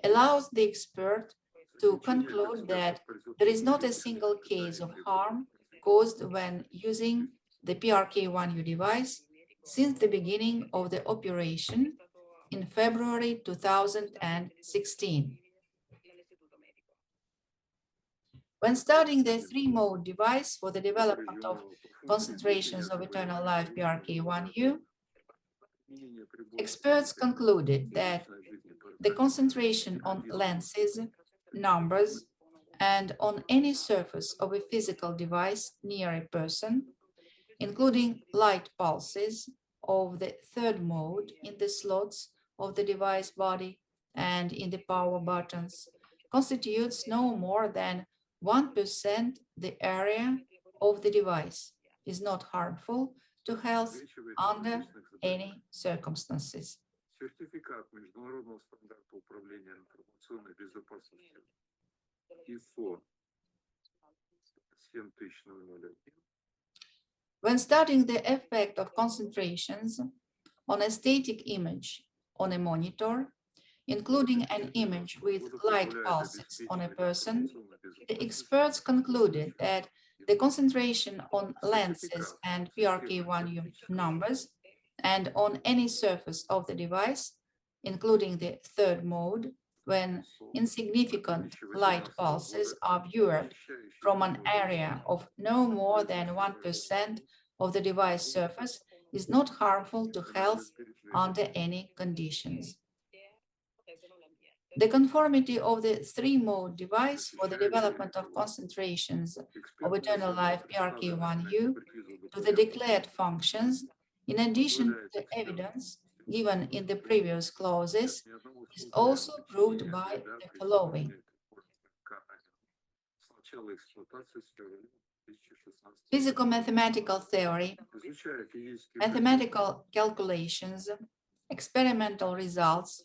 S5: allows the expert to conclude that there is not a single case of harm caused when using the PRK1U device since the beginning of the operation in February 2016. When studying the three-mode device for the development of concentrations of eternal life PRK1U, experts concluded that the concentration on lenses, numbers, and on any surface of a physical device near a person, including light pulses of the third mode in the slots of the device body and in the power buttons, constitutes no more than 1% the area of the device, is not harmful to health under any circumstances.
S4: Сертификат Международного стандарта управления информационной безопасностью ISO 7001.
S5: When studying the effect of concentrations on a static image on a monitor, including an image with light pulses on a person, the experts concluded that the concentration on lenses and PRK1U numbers and on any surface of the device, including the third mode, when insignificant light pulses are viewed from an area of no more than 1% of the device surface, is not harmful to health under any conditions. The conformity of the three-mode device for the development of concentrations of eternal life PRK1U to the declared functions, in addition to the evidence given in the previous clauses, is also proved by the following. Physico-mathematical theory, mathematical calculations, experimental results,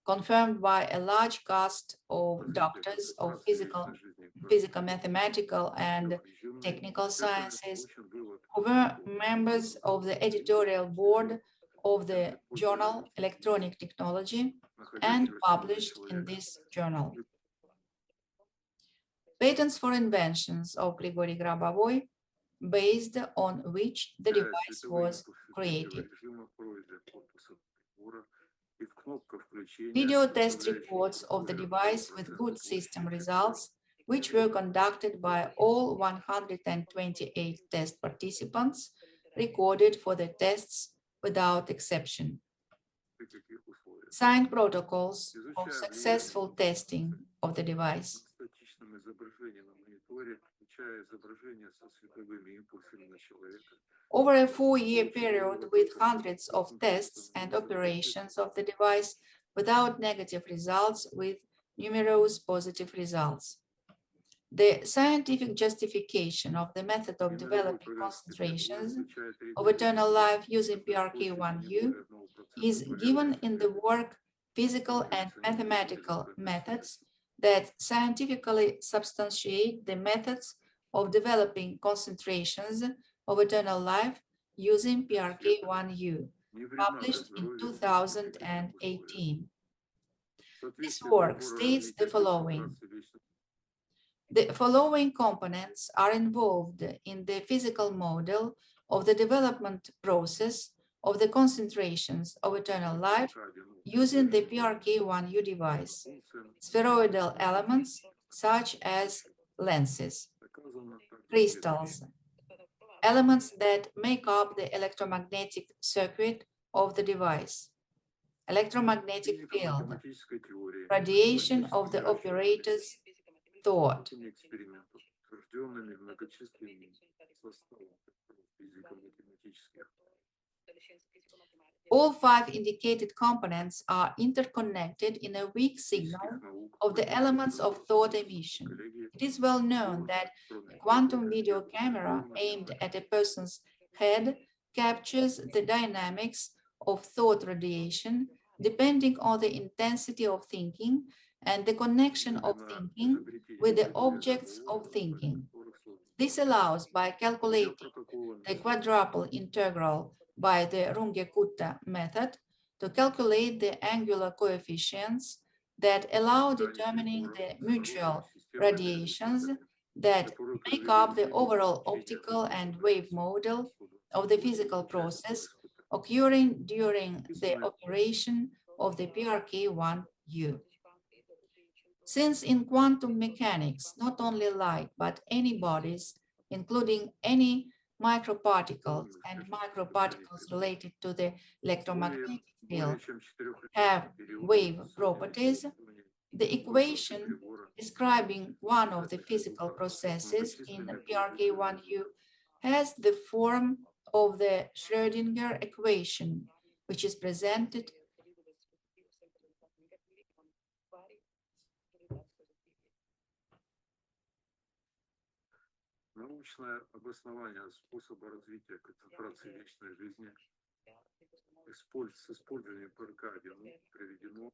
S5: confirmed by a large cast of doctors of physical, mathematical, and technical sciences, who were members of the editorial board of the journal Electronic Technology and published in this journal. Patents for inventions of Grigori Grabovoi, based on which the device was created. Video test reports of the device with good system results, which were conducted by all 128 test participants, recorded for the tests without exception. Signed protocols of successful testing of the device. Over a 4-year period with hundreds of tests and operations of the device without negative results, with numerous positive results. The scientific justification of the method of developing concentrations of eternal life using PRK1U is given in the work Physical and Mathematical Methods that scientifically substantiate the methods of developing concentrations of eternal life using PRK1U, published in 2018. This work states the following. The following components are involved in the physical model of the development process of the concentrations of eternal life using the PRK1U device. Spheroidal elements such as lenses, crystals, elements that make up the electromagnetic circuit of the device, electromagnetic field, radiation of the operator's thought. All 5 indicated components are interconnected in a weak signal of the elements of thought emission. It is well known that a quantum video camera aimed at a person's head captures the dynamics of thought radiation depending on the intensity of thinking and the connection of thinking with the objects of thinking. This allows, by calculating the quadruple integral by the Runge-Kutta method, to calculate the angular coefficients that allow determining the mutual radiations that make up the overall optical and wave model of the physical process occurring during the operation of the PRK1U. Since in quantum mechanics, not only light, but any bodies, including any microparticles and microparticles related to the electromagnetic field, have wave properties, the equation describing one of the physical processes in PRK1U has the form of the Schrödinger equation, which is presented
S4: Научное обоснование способа развития концентрации вечной жизни с использованием ПРК-1 приведено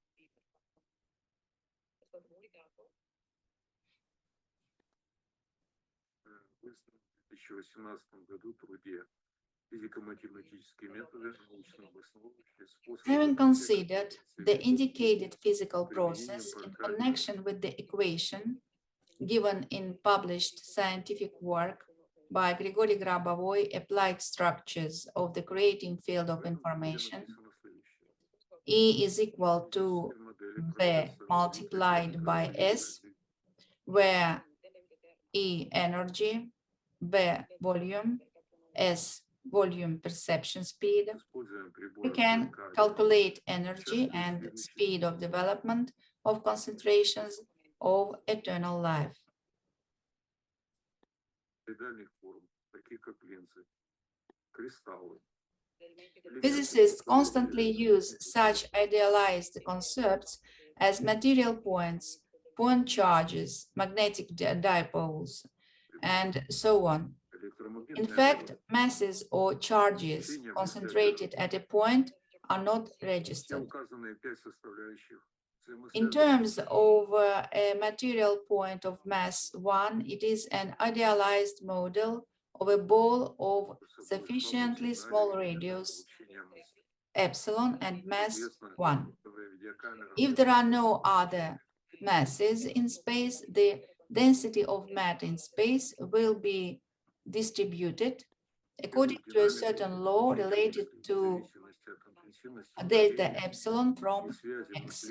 S4: в 2018 году в труде физико-математические методы, научно обоснованные способы.
S5: Having considered the indicated physical process in connection with the equation given in published scientific work by Grigori Grabovoi, Applied Structures of the Creating Field of Information, E is equal to B multiplied by S, where E energy, B volume, S volume perception speed, we can calculate energy and speed of development of concentrations of eternal life. Physicists constantly use such idealized concepts as material points, point charges, magnetic dipoles, and so on. In fact, masses or charges concentrated at a point are not registered. In terms of a material point of mass 1, it is an idealized model of a ball of sufficiently small radius epsilon and mass 1. If there are no other masses in space, the density of matter in space will be distributed according to a certain law related to delta epsilon from X.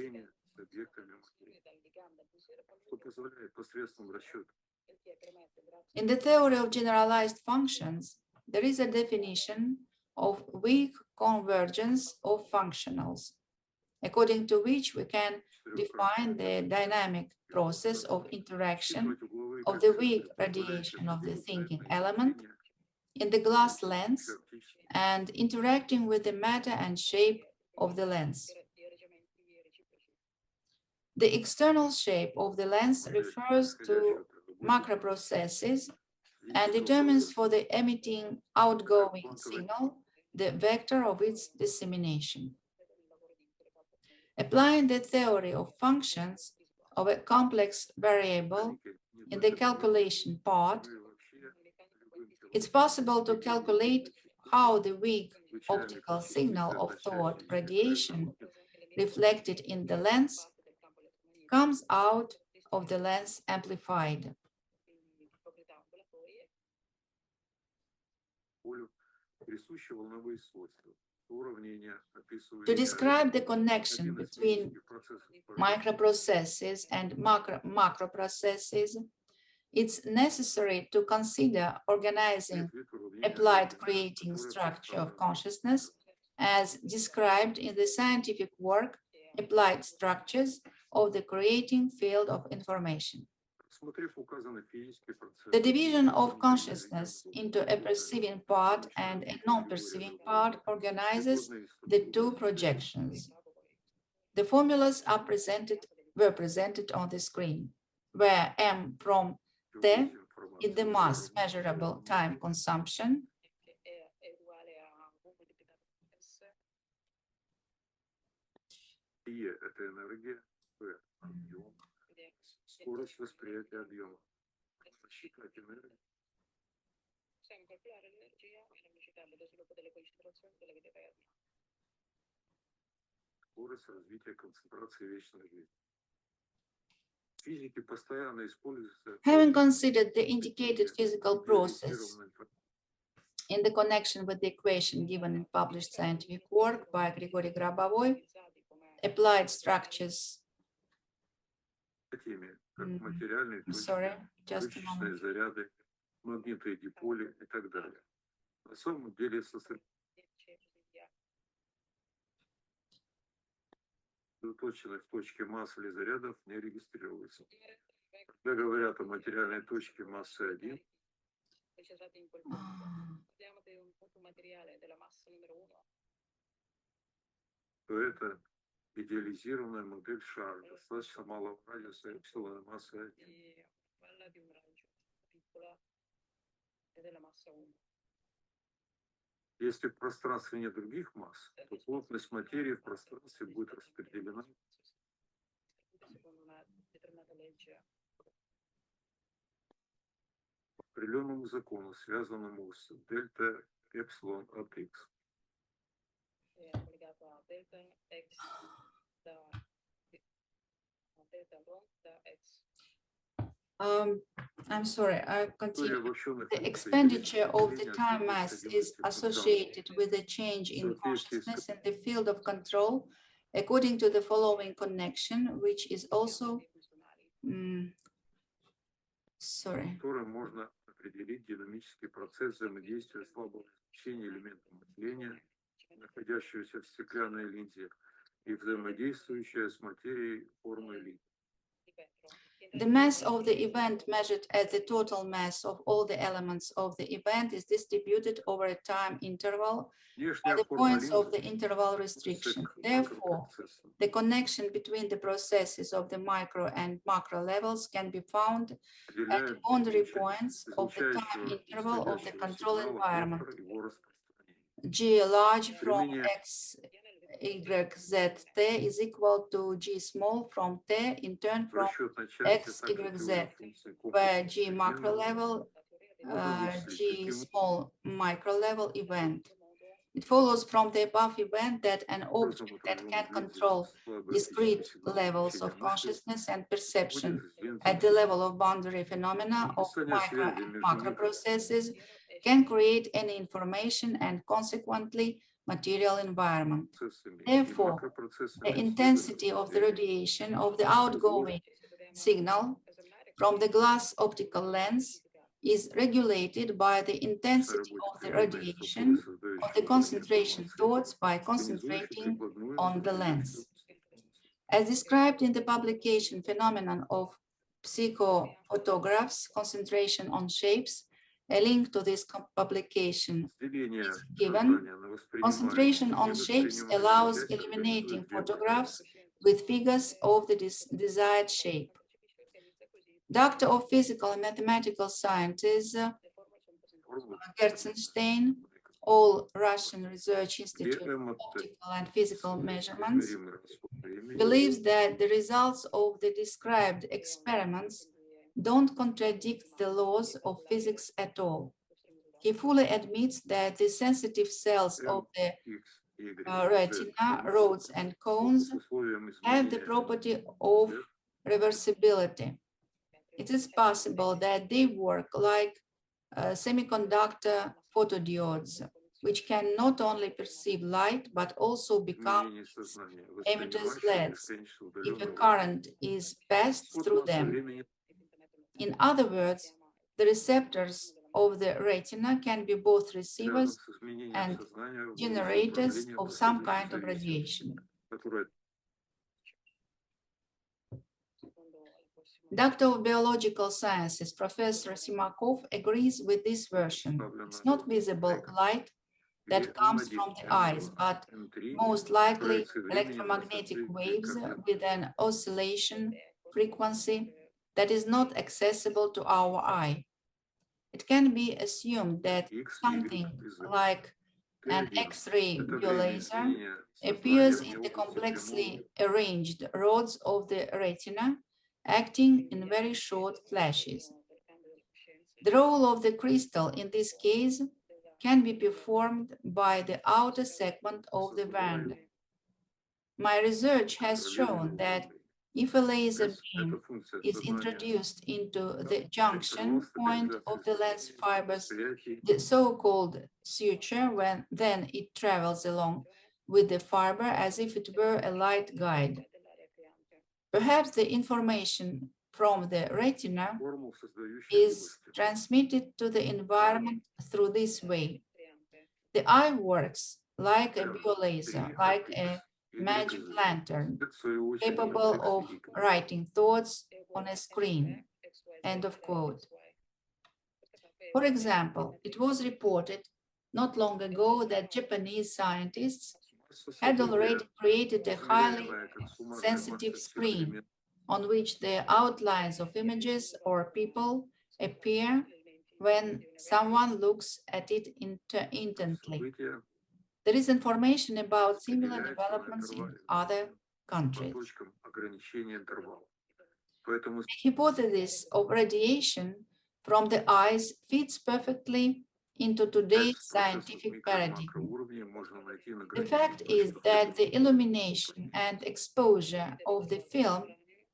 S5: In the theory of generalized functions, there is a definition of weak convergence of functionals, according to which we can define the dynamic process of interaction of the weak radiation of the thinking element in the glass lens and interacting with the matter and shape of the lens. The external shape of the lens refers to macroprocesses and determines for the emitting outgoing signal the vector of its dissemination. Applying the theory of functions of a complex variable in the calculation part, it's possible to calculate how the weak optical signal of thought radiation reflected in the lens comes out of the lens amplified. To describe the connection between microprocesses and macroprocesses, it's necessary to consider organizing applied creating structure of consciousness as described in the scientific work Applied Structures of the Creating Field of Information. The division of consciousness into a perceiving part and a non-perceiving part organizes the two projections. The formulas were presented on the screen, where M from T is the mass measurable time consumption,
S4: это энергия, объем, скорость восприятия объема. Посчитать энергию. Скорость развития концентрации вечной жизни. Физики постоянно используются.
S5: Having considered the indicated physical process in the connection with the equation given in published scientific work by Grigori Grabovoi, Applied Structures. Sorry, just a moment.
S4: Заряды, магниты, диполи и так далее. На самом деле сосредоточенных в точке масс или зарядов не регистрируется. Когда говорят о материальной точке массы 1, то это идеализированная модель шара, достаточно малого радиуса эпсилона массы 1. Если в пространстве нет других масс, то плотность материи в пространстве будет распределена по определенному закону, связанному с дельта эпсилон от x.
S5: I'm sorry, I continue. The expenditure of the time mass is associated with a change in consciousness in the field of control, according to the following connection, which is also, sorry.
S4: Можно определить динамический процесс взаимодействия слабого излучения элемента мышления, находящегося в стеклянной линзе, и взаимодействующая с материей формы линзы.
S5: The mass of the event measured as the total mass of all the elements of the event is distributed over a time interval by the points of the interval restriction. Therefore, the connection between the processes of the micro and macro levels can be found at the boundary points of the time interval of the control environment. G large from X, Y, Z, T is equal to G small from T in turn from X, Y, Z, where G macro level, G small micro level event. It follows from the above event that an object that can control discrete levels of consciousness and perception at the level of boundary phenomena of micro and macro processes can create any information and consequently material environment. Therefore, the intensity of the radiation of the outgoing signal from the glass optical lens is regulated by the intensity of the radiation of the concentration thoughts by concentrating on the lens. As described in the publication Phenomenon of Psychophotographs, Concentration on Shapes, a link to this publication is given. Concentration on shapes allows illuminating photographs with figures of the desired shape. Doctor of Physical and Mathematical Sciences Gerzenstein all Russian Research Institute of Optical and Physical Measurements, believes that the results of the described experiments don't contradict the laws of physics at all. He fully admits that the sensitive cells of the retina, rods, and cones have the property of reversibility. It is possible that they work like semiconductor photodiodes, which can not only perceive light, but also become emitters LEDs if a current is passed through them. In other words, the receptors of the retina can be both receivers and generators of some kind of radiation. Doctor of Biological Sciences, Professor Simakov, agrees with this version. It's not visible light that comes from the eyes, but most likely electromagnetic waves with an oscillation frequency that is not accessible to our eye. It can be assumed that something like an X-ray biolaser appears in the complexly arranged rods of the retina, acting in very short flashes. The role of the crystal in this case can be performed by the outer segment of the band. My research has shown that if a laser beam is introduced into the junction point of the lens fibers, the so-called suture, then it travels along with the fiber as if it were a light guide. Perhaps the information from the retina is transmitted to the environment through this way. The eye works like a biolaser, like a magic lantern, capable of writing thoughts on a screen. End of quote. For example, it was reported not long ago that Japanese scientists had already created a highly sensitive screen on which the outlines of images or people appear when someone looks at it intently. There is information about similar developments in other countries. The hypothesis of radiation from the eyes fits perfectly into today's scientific paradigm. The fact is that the illumination and exposure of the film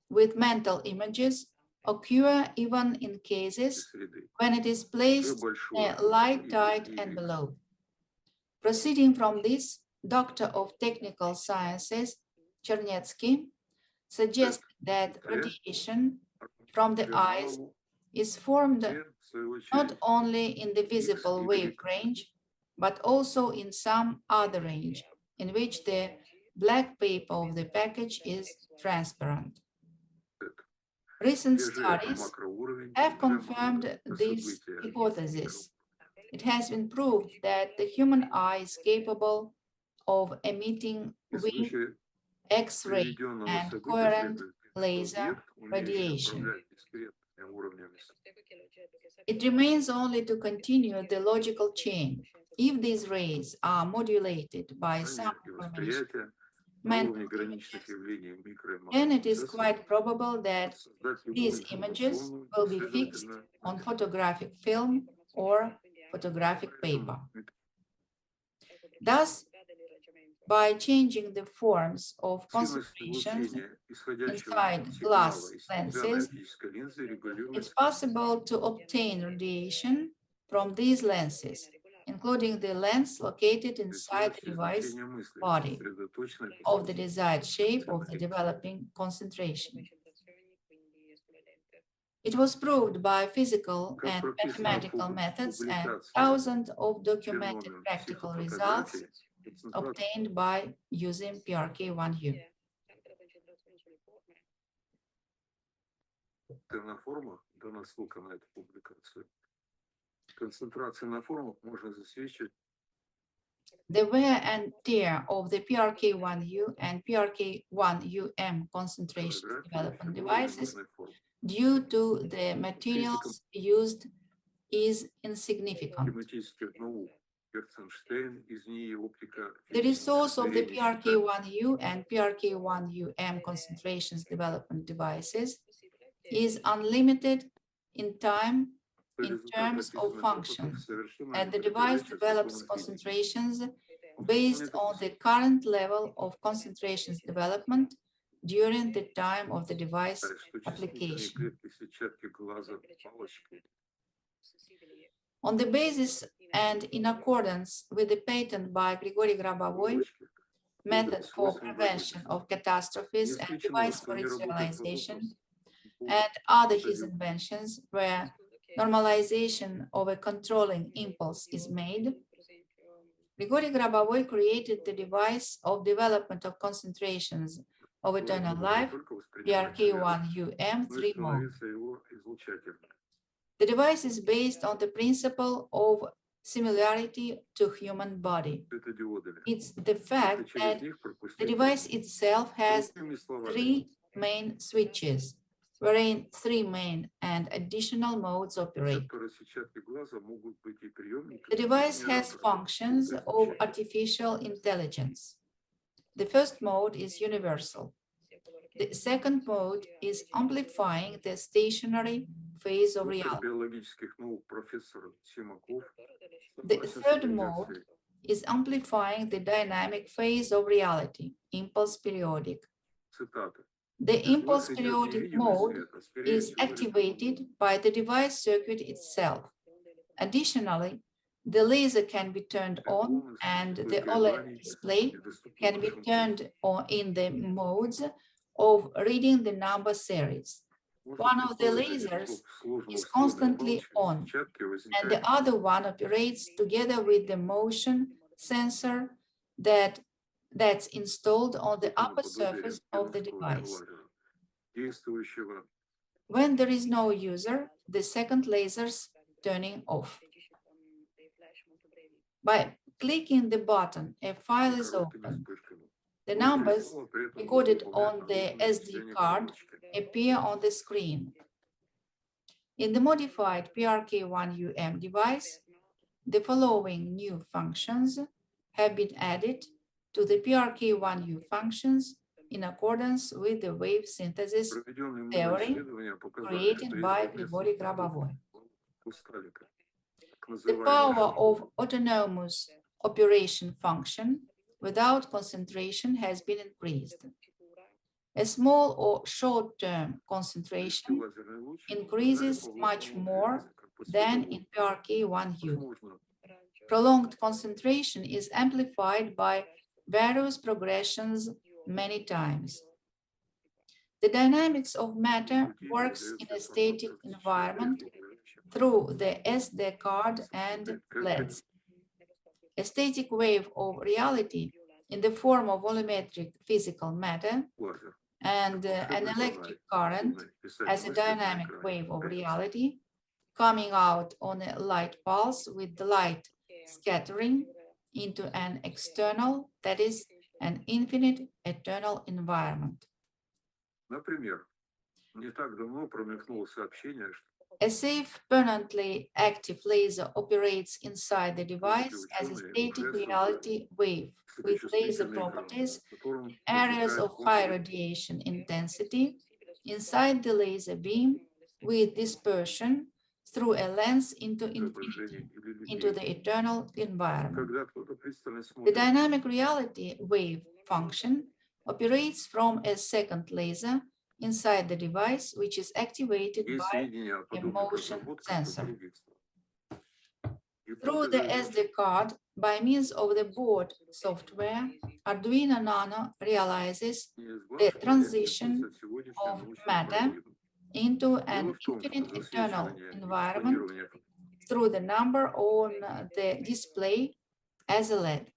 S5: with mental images occur even in cases when it is placed in a light-tight envelope. Proceeding from this, Doctor of Technical Sciences Chernetsky suggests that radiation from the eyes is formed not only in the visible wave range, but also in some other range, in which the black paper of the package is transparent. Recent studies have confirmed this hypothesis. It has been proved that the human eye is capable of emitting weak X-ray and coherent laser radiation. It remains only to continue the logical chain. If these rays are modulated by some information, then it is quite probable that these images will be fixed on photographic film or photographic paper. Thus, by changing the forms of concentrations inside glass lenses, it's possible to obtain radiation from these lenses, including the lens located inside the device body of the desired shape of the developing concentration. It was proved by physical and mathematical methods and thousands of documented practical results obtained by using PRK1U. The wear and tear of the PRK1U and PRK1UM concentration development devices due to the materials used is insignificant. The resource of the PRK1U and PRK1UM concentrations development devices is unlimited in time in terms of function, and the device develops concentrations based on the current level of concentrations development during the time of the device application. On the basis and in accordance with the patent by Grigori Grabovoi, method for prevention of catastrophes and device for its realization, and other his inventions where normalization of a controlling impulse is made, Grigori Grabovoi created the device of development of concentrations of eternal life, PRK1UM 3 mode. The device is based on the principle of similarity to human body. It's the fact that the device itself has 3 main switches, wherein 3 main and additional modes operate. The device has functions of artificial intelligence. The first mode is universal. The second mode is amplifying the stationary phase of reality. The third mode is amplifying the dynamic phase of reality, impulse periodic. The impulse periodic mode is activated by the device circuit itself. Additionally, the laser can be turned on and the OLED display can be turned on in the modes of reading the number series. One of the lasers is constantly on, and the other one operates together with the motion sensor that's installed on the upper surface of the device. When there is no user, the second laser's turning off. By clicking the button, a file is opened. The numbers recorded on the SD card appear on the screen. In the modified PRK1UM device, the following new functions have been added to the PRK1U functions in accordance with the wave synthesis theory created by Grigori Grabovoi. The power of autonomous operation function without concentration has been increased. A small or short-term concentration increases much more than in PRK1U. Prolonged concentration is amplified by various progressions many times. The dynamics of matter works in a static environment through the SD card and LEDs. A static wave of reality in the form of volumetric physical matter and an electric current as a dynamic wave of reality coming out on a light pulse with the light scattering into an external, that is, an infinite eternal environment. A safe permanently active laser operates inside the device as a static reality wave with laser properties, areas of high radiation intensity inside the laser beam with dispersion through a lens into infinity, into the eternal environment. The dynamic reality wave function operates from a second laser inside the device, which is activated by a motion sensor. Through the SD card, by means of the board software, Arduino Nano realizes the transition of matter into an infinite eternal environment through the number on the display as a LED.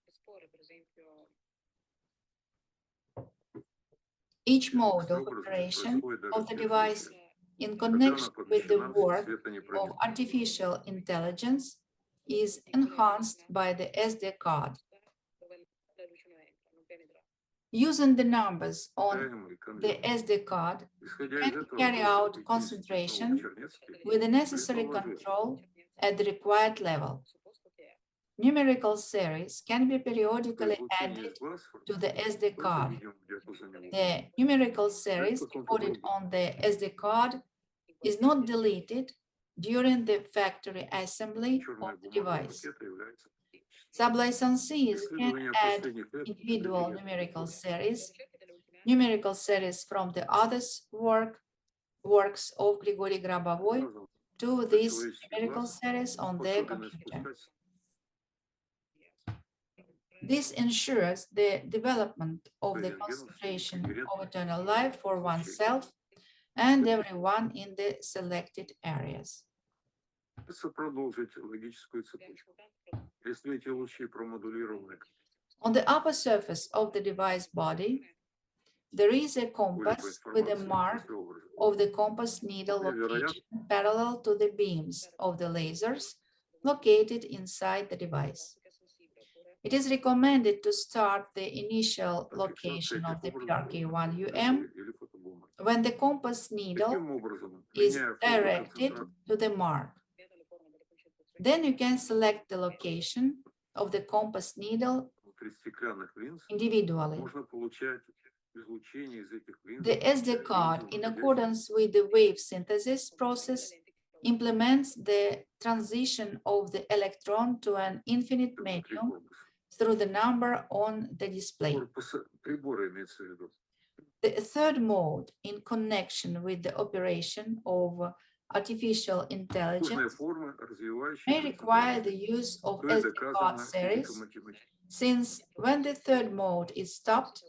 S5: Each mode of operation of the device in connection with the work of artificial intelligence is enhanced by the SD card. Using the numbers on the SD card can carry out concentration with the necessary control at the required level. numerical series can be periodically added to the SD card. The numerical series recorded on the SD card is not deleted during the factory assembly of the device. Sublicensees can add individual numerical series from the other works of Grigori Grabovoi to this numerical series on their computer. This ensures the development of the concentration of eternal life for oneself and everyone in the selected areas. On the upper surface of the device body, there is a compass with a mark of the compass needle location parallel to the beams of the lasers located inside the device. It is recommended to start the initial location of the PRK1UM when the compass needle is directed to the mark. Then you can select the location of the compass needle individually. The SD card, in accordance with the wave synthesis process, implements the transition of the electron to an infinite medium through the number on the display. The third mode, in connection with the operation of artificial intelligence, may require the use of SD card series, since when the third mode is stopped,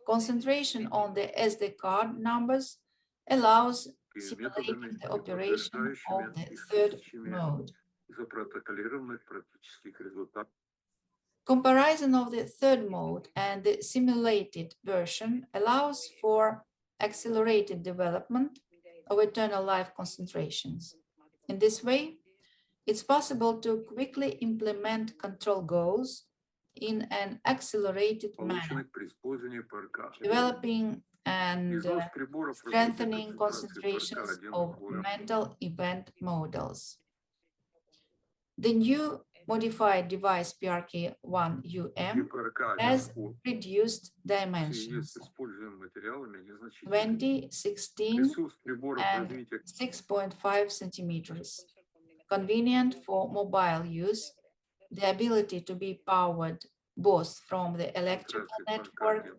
S5: concentration on the SD card numbers allows simulating the operation of the third mode. Comparison of the third mode and the simulated version allows for accelerated development of eternal life concentrations. In this way, it's possible to quickly implement control goals in an accelerated manner, developing and strengthening concentrations of mental event models. The new modified device PRK1UM has reduced dimensions, 20, 16, and 6.5 centimeters, convenient for mobile use, the ability to be powered both from the electrical network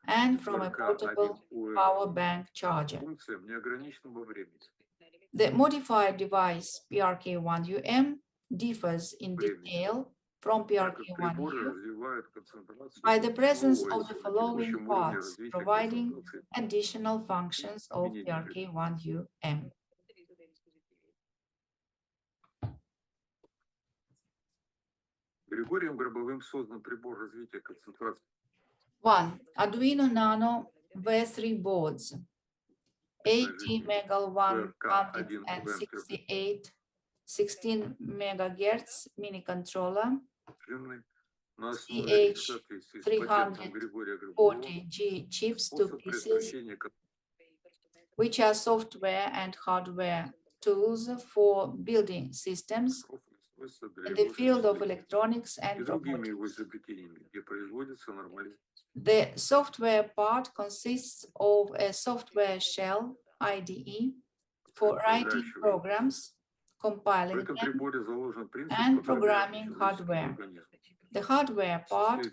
S5: and from a portable power bank charger. The modified device PRK1UM differs in detail from PRK1U by the presence of the following parts, providing additional functions of PRK1UM. One, Arduino Nano V3 boards, AT168 16 MHz mini controller, CH340G chips, 2 pieces, which are software and hardware tools for building systems in the field of electronics and robotics. The software part consists of a software shell IDE for writing programs, compiling them, and programming hardware. The hardware part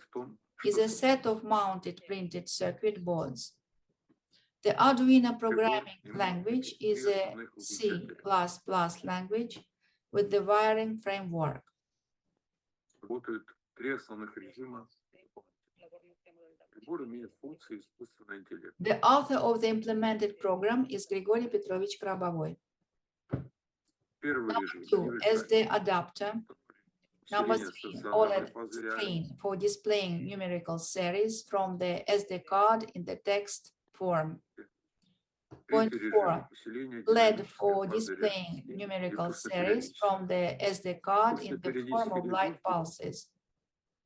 S5: is a set of mounted printed circuit boards. The Arduino programming language is a C++ language with the wiring framework. The author of the implemented program is Grigori Petrovich Grabovoi. Number 2, SD adapter. Number 3, OLED screen for displaying numerical series from the SD card in the text form. Point 4, LED for displaying numerical series from the SD card in the form of light pulses.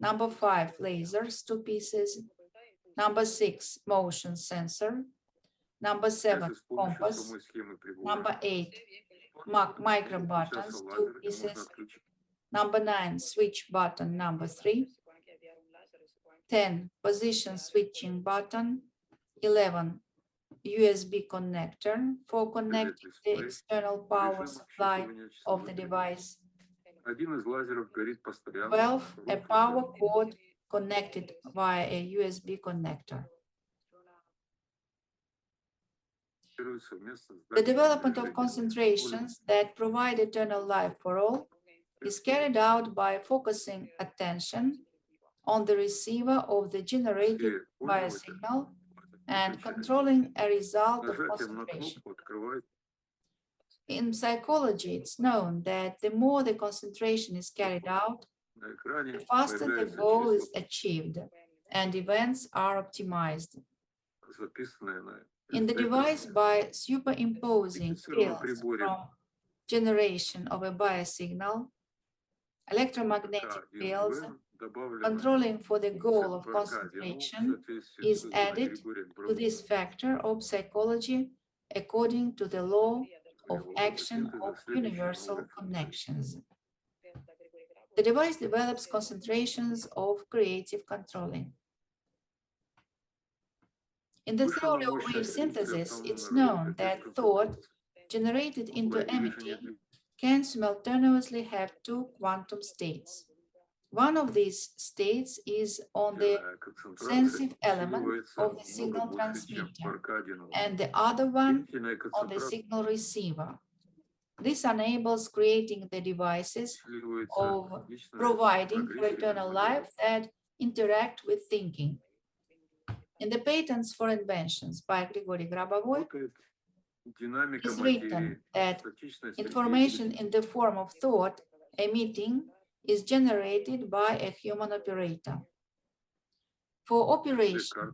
S5: Number 5, lasers, 2 pieces. Number 6, motion sensor. Number 7, compass. Number 8, micro buttons, 2 pieces. Number 9, switch button number 3. 10, position switching button. 11, USB connector for connecting the external power supply of the device. 12, a power cord connected via a USB connector. The development of concentrations that provide eternal life for all is carried out by focusing attention on the receiver of the generated biosignal and controlling a result of concentration. In psychology, it's known that the more the concentration is carried out, the faster the goal is achieved and events are optimized. In the device, by superimposing fields from generation of a biosignal, electromagnetic fields controlling for the goal of concentration is added to this factor of psychology according to the law of action of universal connections. The device develops concentrations of creative controlling. In the theory of wave synthesis, it's known that thought generated into emitting can simultaneously have two quantum states. One of these states is on the sensitive element of the signal transmitter, and the other one on the signal receiver. This enables creating the devices of providing for eternal life that interact with thinking. In the Patents for Inventions by Grigori Grabovoi, it is written that information in the form of thought emitting is generated by a human operator. For operation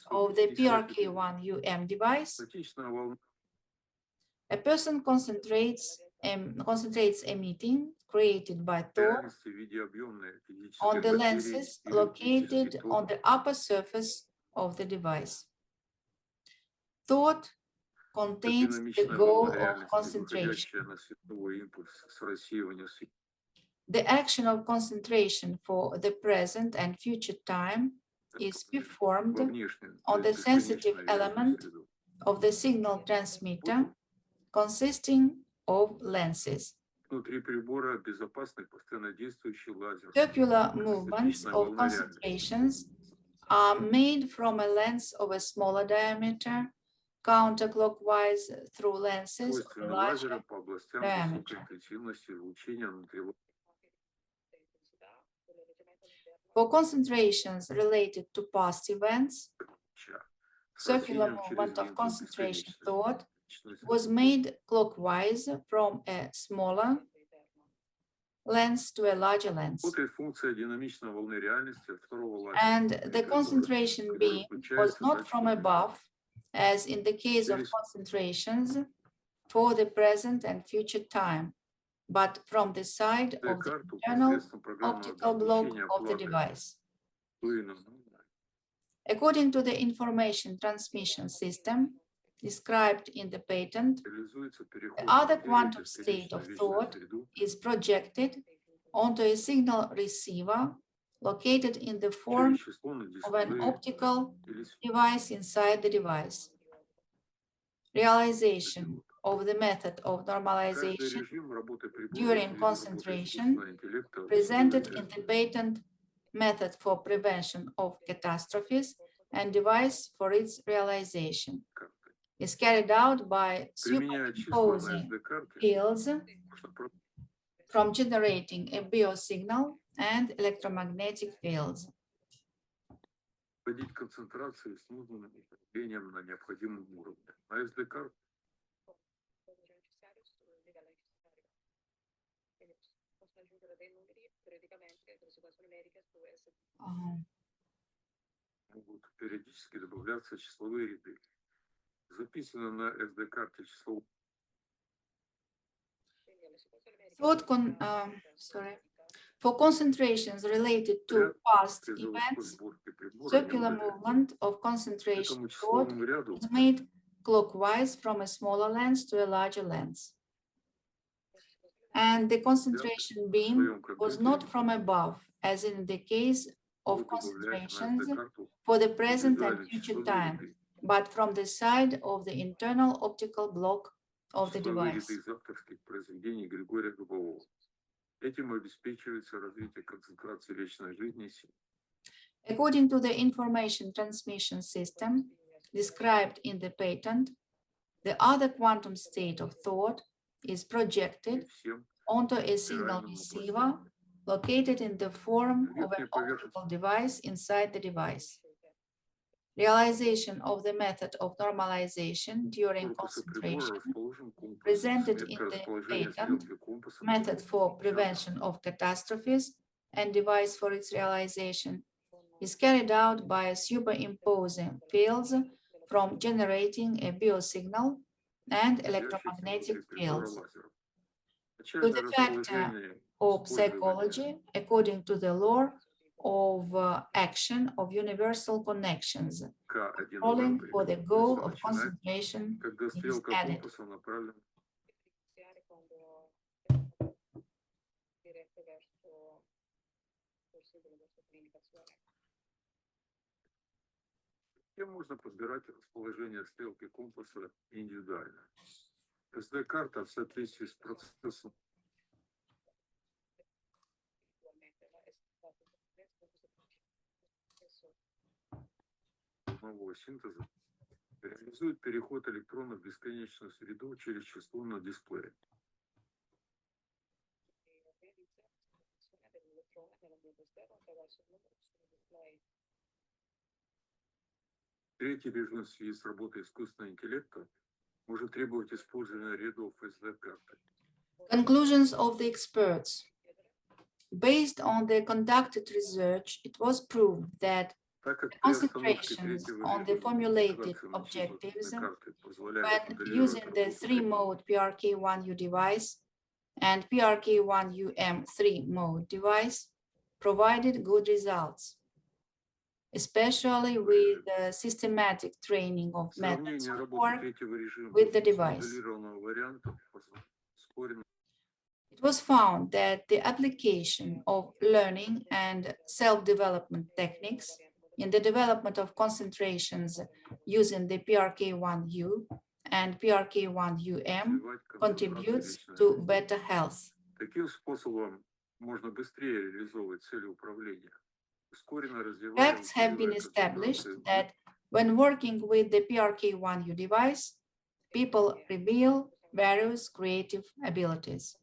S5: of the PRK1UM device, a person concentrates emitting created by thought on the lenses located on the upper surface of the device. Thought contains the goal of concentration. The action of concentration for the present and future time is performed on the sensitive element of the signal transmitter consisting of lenses. Circular movements of concentrations are made from a lens of a smaller diameter counterclockwise through lenses of a larger diameter. For concentrations related to past events, circular movement of concentration thought was made clockwise from a smaller lens to a larger lens. And the concentration beam was not from above, as in the case of concentrations for the present and future time, but from the side of the internal optical block of the device. According to the information transmission system described in the patent, the other quantum state of thought is projected onto a signal receiver located in the form of an optical device inside the device. Realization of the method of normalization during concentration presented in the patent method for prevention of catastrophes and device for its realization is carried out by superimposing fields from generating a biosignal and electromagnetic fields. For concentrations related to past events, circular movement of concentration thought is made clockwise from a smaller lens to a larger lens. And the concentration beam was not from above, as in the case of
S4: Вы добавляете на
S5: concentrations
S4: SD-карту
S5: for the present and
S4: индивидуально
S5: future
S4: часовые
S5: time,
S4: ряды.
S5: but from the side of the internal optical block of the
S4: Часовые
S5: device.
S4: ряды из авторских произведений Григория Грабового. Этим обеспечивается развитие концентрации личной жизни и сил.
S5: According to the information transmission system described in the patent, the other quantum state of thought is
S4: И
S5: projected
S4: всем
S5: onto a single
S4: спиральным
S5: receiver located in the form of an
S4: Верхняя поверхность
S5: optical device inside the device. Realization of the method of normalization during
S4: корпуса прибора
S5: concentration,
S4: расположен компас.
S5: presented
S4: Сметка
S5: in the
S4: расположения
S5: patent,
S4: стрелки компаса
S5: method for prevention of catastrophes, and device for its realization, is carried out by superimposing fields from generating a biosignal and
S4: находящийся
S5: electromagnetic
S4: внутри прибора
S5: fields.
S4: лазером.
S5: To
S4: Начальное
S5: the factor
S4: расположение
S5: of
S4: использования
S5: psychology, according to the law of action of universal connections,
S4: К1
S5: calling for the goal of
S4: начинает,
S5: concentration
S4: когда
S5: is
S4: стрелка
S5: added.
S4: компаса направлена Кем можно подбирать расположение стрелки компаса индивидуально. SD-карта в соответствии с процессом нового синтеза реализует переход электрона в бесконечную среду через число на дисплее. Третий режим в связи с работой искусственного интеллекта может требовать использования рядов SD-карты.
S5: Conclusions of the experts. Based on the conducted research, it was proved that
S4: Так как
S5: the
S4: при остановке
S5: concentrations
S4: третьего
S5: on the
S4: режима
S5: formulated
S4: концентрация на
S5: objectives
S4: числах карты позволяет
S5: when
S4: моделировать
S5: using the
S4: работу
S5: three-mode PRK1U device and PRK1UM3 mode device provided good results, especially with the systematic training of methods
S4: Сравнение
S5: of
S4: работы
S5: work.
S4: третьего режима
S5: with the
S4: с
S5: device.
S4: моделированного варианта позволяет ускоренно
S5: It was found that the application of learning and self-development techniques in the development of concentrations using the PRK1U and PRK1UM
S4: развивать концентрацию
S5: contributes
S4: личной
S5: to
S4: жизни.
S5: better health.
S4: Таким способом можно быстрее реализовывать цели управления. Ускоренно развивая
S5: Facts have been
S4: усиливая
S5: established
S4: концентрацию
S5: that when working with the PRK1U device, people reveal various creative abilities.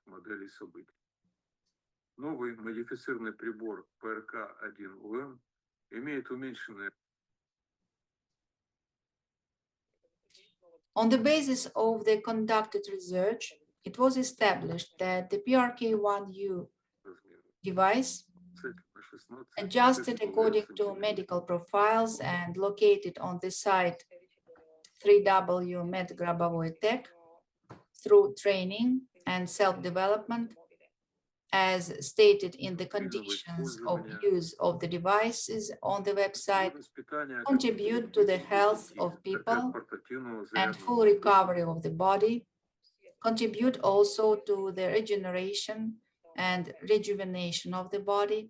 S4: моделей событий. Новый модифицированный прибор ПРК-1УМ имеет уменьшенное
S5: On the basis of the conducted research, it was established that the PRK1U
S4: размеры.
S5: device,
S4: Цель на 16
S5: adjusted according to medical profiles and located on the site 3W Med Grabovoi Tech, through training and self-development, as stated in the conditions of use of the devices on the website, contribute to the health of people and full recovery of the body, contribute also to the regeneration and rejuvenation of the body,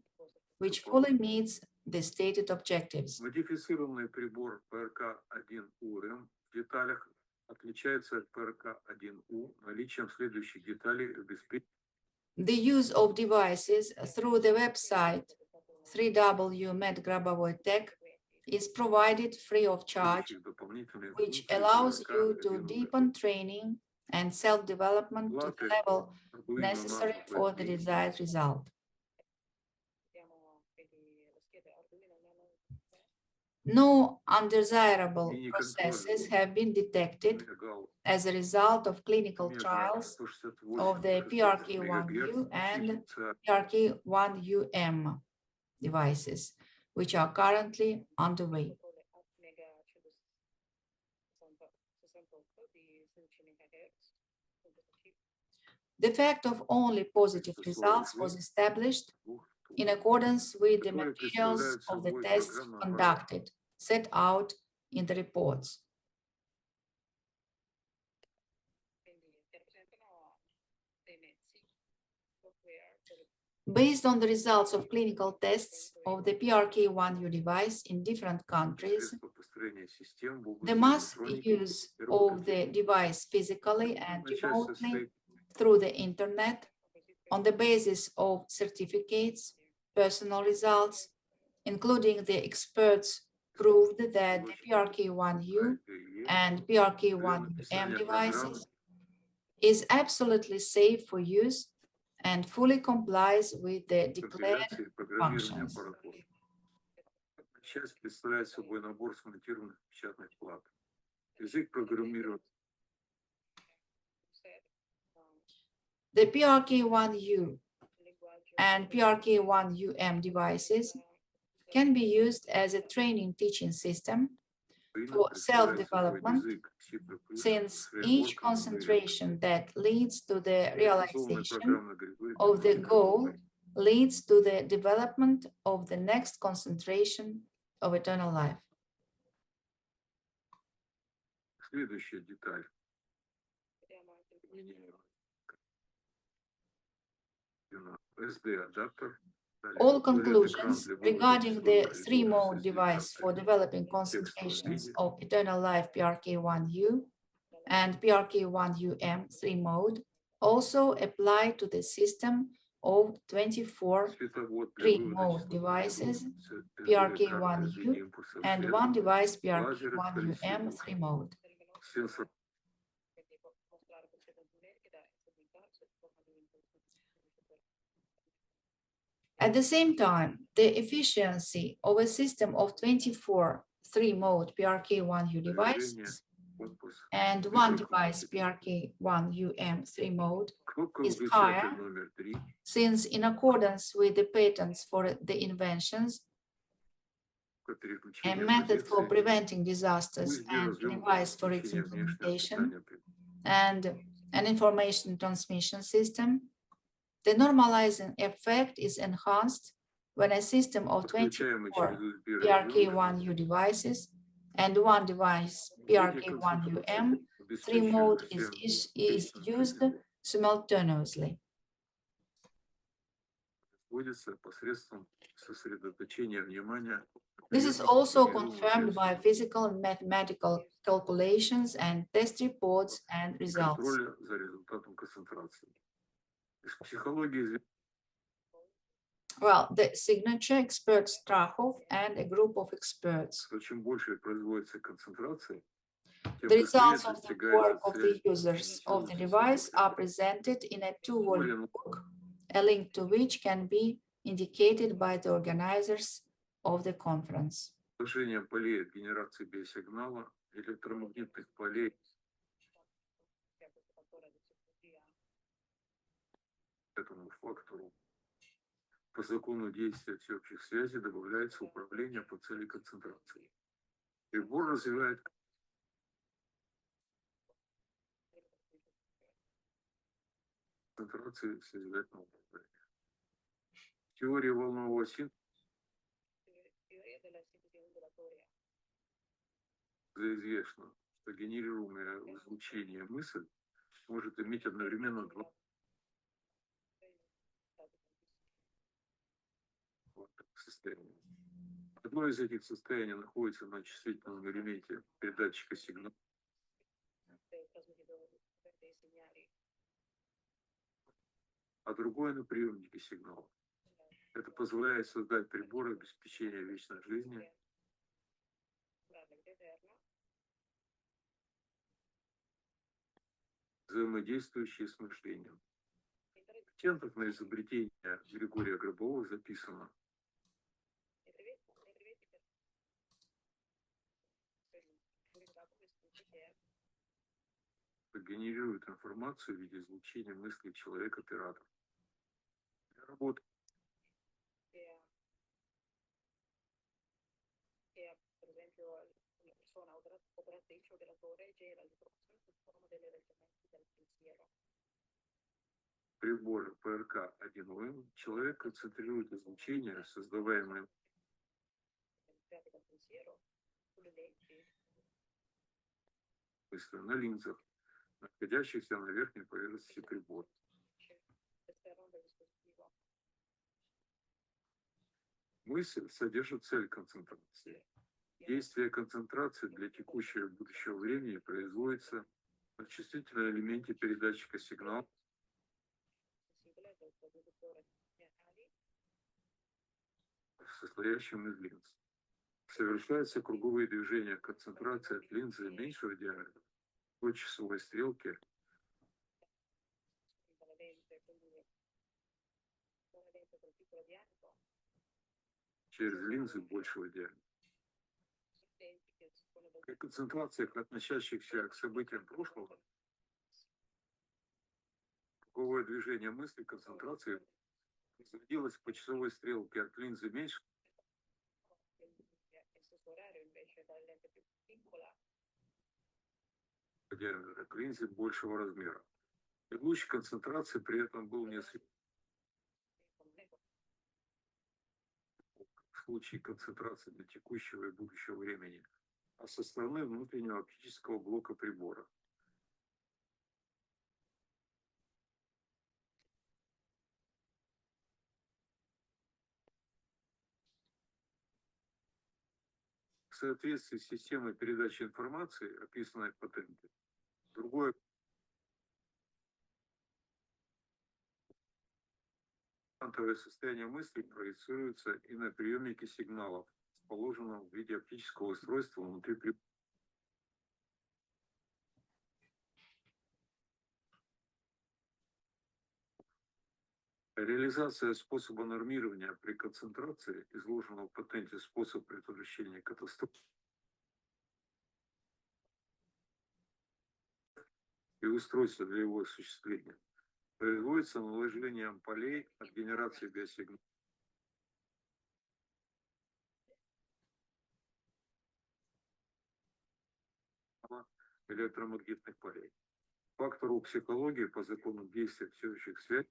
S5: which fully meets the stated objectives.
S4: Модифицированный прибор ПРК-1УМ в деталях отличается от ПРК-1У наличием следующих деталей обеспечения.
S5: The use of devices through the website 3W Med Grabovoi Tech is provided free of charge, which allows you to deepen training and self-development to the level necessary for the desired result. No undesirable processes have been detected as a result of clinical trials of the PRK1U and PRK1UM devices, which are currently underway. The fact of only positive results was established in accordance with the materials of the tests conducted, set out in the reports. Based on the results of clinical tests of the PRK1U device in different countries, the mass use of the device physically and remotely through the internet on the basis of certificates, personal results, including the experts proved that the PRK1U and PRK1UM devices is absolutely safe for use and fully complies with the declared functions.
S4: Часть представляет собой набор смонтированных печатных плат. Язык программирования.
S5: The PRK1U and PRK1UM devices can be used as a training teaching system for self-development, since each concentration that leads to the realization of the goal leads to the development of the next concentration of eternal life.
S4: Следующая деталь. SD-адаптер.
S5: All conclusions regarding the three-mode device for developing concentrations of eternal life PRK1U and PRK1UM three-mode also apply to the system of 24 three-mode devices PRK1U and one device PRK1UM three-mode. At the same time, the efficiency of a system of 24 three-mode PRK1U devices and one device PRK1UM three-mode is higher, since in accordance with the patents for the inventions, a method for preventing disasters and a device for its implementation, and an information transmission system, the normalizing effect is enhanced when a system of 24 PRK1U devices and one device PRK1UM three-mode is used simultaneously. This is also confirmed by physical and mathematical calculations and test reports and results. Well, the signature expert Strahov and a group of experts. The results of the work of the users of the device are presented in a 2-volume book, a link to which can be indicated by the organizers of the conference.
S4: Этому фактору по закону действия всеобщих связей добавляется управление по цели концентрации. Прибор развивает концентрации созидательного управления. Теория волнового синтеза известно, что генерируемое в излучении мысль может иметь одновременно два состояния. Одно из этих состояний находится на чувствительном элементе передатчика сигнала, а другое на приемнике сигнала. Это позволяет создать приборы обеспечения вечной жизни, взаимодействующие с мышлением. В патентах на изобретение Григория Грабовой записано: генерирует информацию в виде излучения мысли человек-оператор. Для работы прибора ПРК-1ОМ человек концентрирует излучение, создаваемое на линзах, находящихся на верхней поверхности прибора. Мысль содержит цель концентрации. Действие концентрации для текущего и будущего времени производится на чувствительном элементе передатчика сигнала, состоящем из линз. Совершаются круговые движения концентрации от линзы меньшего диаметра по часовой стрелке через линзы большего диаметра. При концентрациях, относящихся к событиям прошлого, круговое движение мысли концентрации производилось по часовой стрелке от линзы меньшего диаметра к линзе большего размера. И луч концентрации при этом был не освещен. В случае концентрации для текущего и будущего времени, а со стороны внутреннего оптического блока прибора. В соответствии с системой передачи информации, описанной в патенте, другое квантовое состояние мысли проецируется и на приемнике сигналов, расположенном в виде оптического устройства внутри прибора. Реализация способа нормирования при концентрации, изложенного в патенте способ предотвращения катастроф и устройства для его осуществления, производится наложением полей от генерации биосигнала электромагнитных полей. Фактору психологии по закону действия всеобщих связей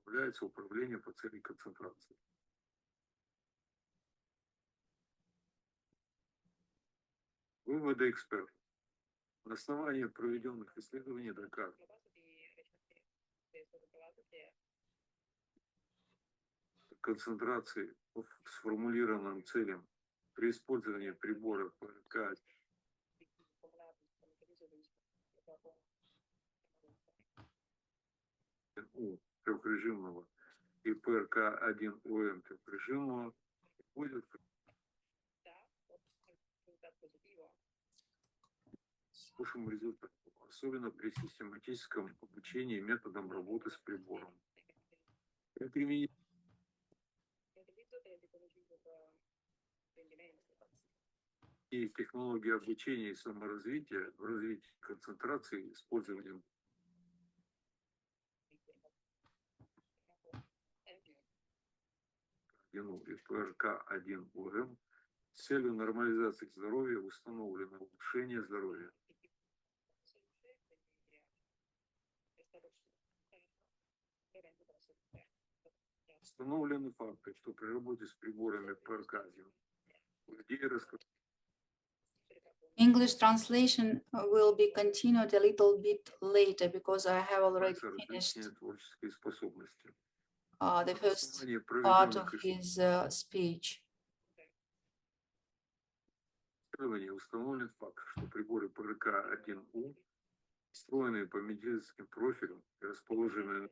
S4: является управление по цели концентрации. Выводы экспертов. На основании проведенных исследований доказано, концентрации по сформулированным целям при использовании прибора ПРК трехрежимного и ПРК-1ОМ трехрежимного будет хорошему результату, особенно при систематическом обучении методам работы с прибором. При применении и технологии обучения и саморазвития в развитии концентрации использованием и ПРК-1ОМ с целью нормализации здоровья установлено улучшение здоровья. Установлены факты, что при работе с приборами ПРК-1 у людей
S5: English translation will be continued a little bit later because I have already finished
S4: творческие способности.
S5: The first part of his speech.
S4: Установлен факт, что приборы ПРК-1У, встроенные по медицинским профилям и расположенные на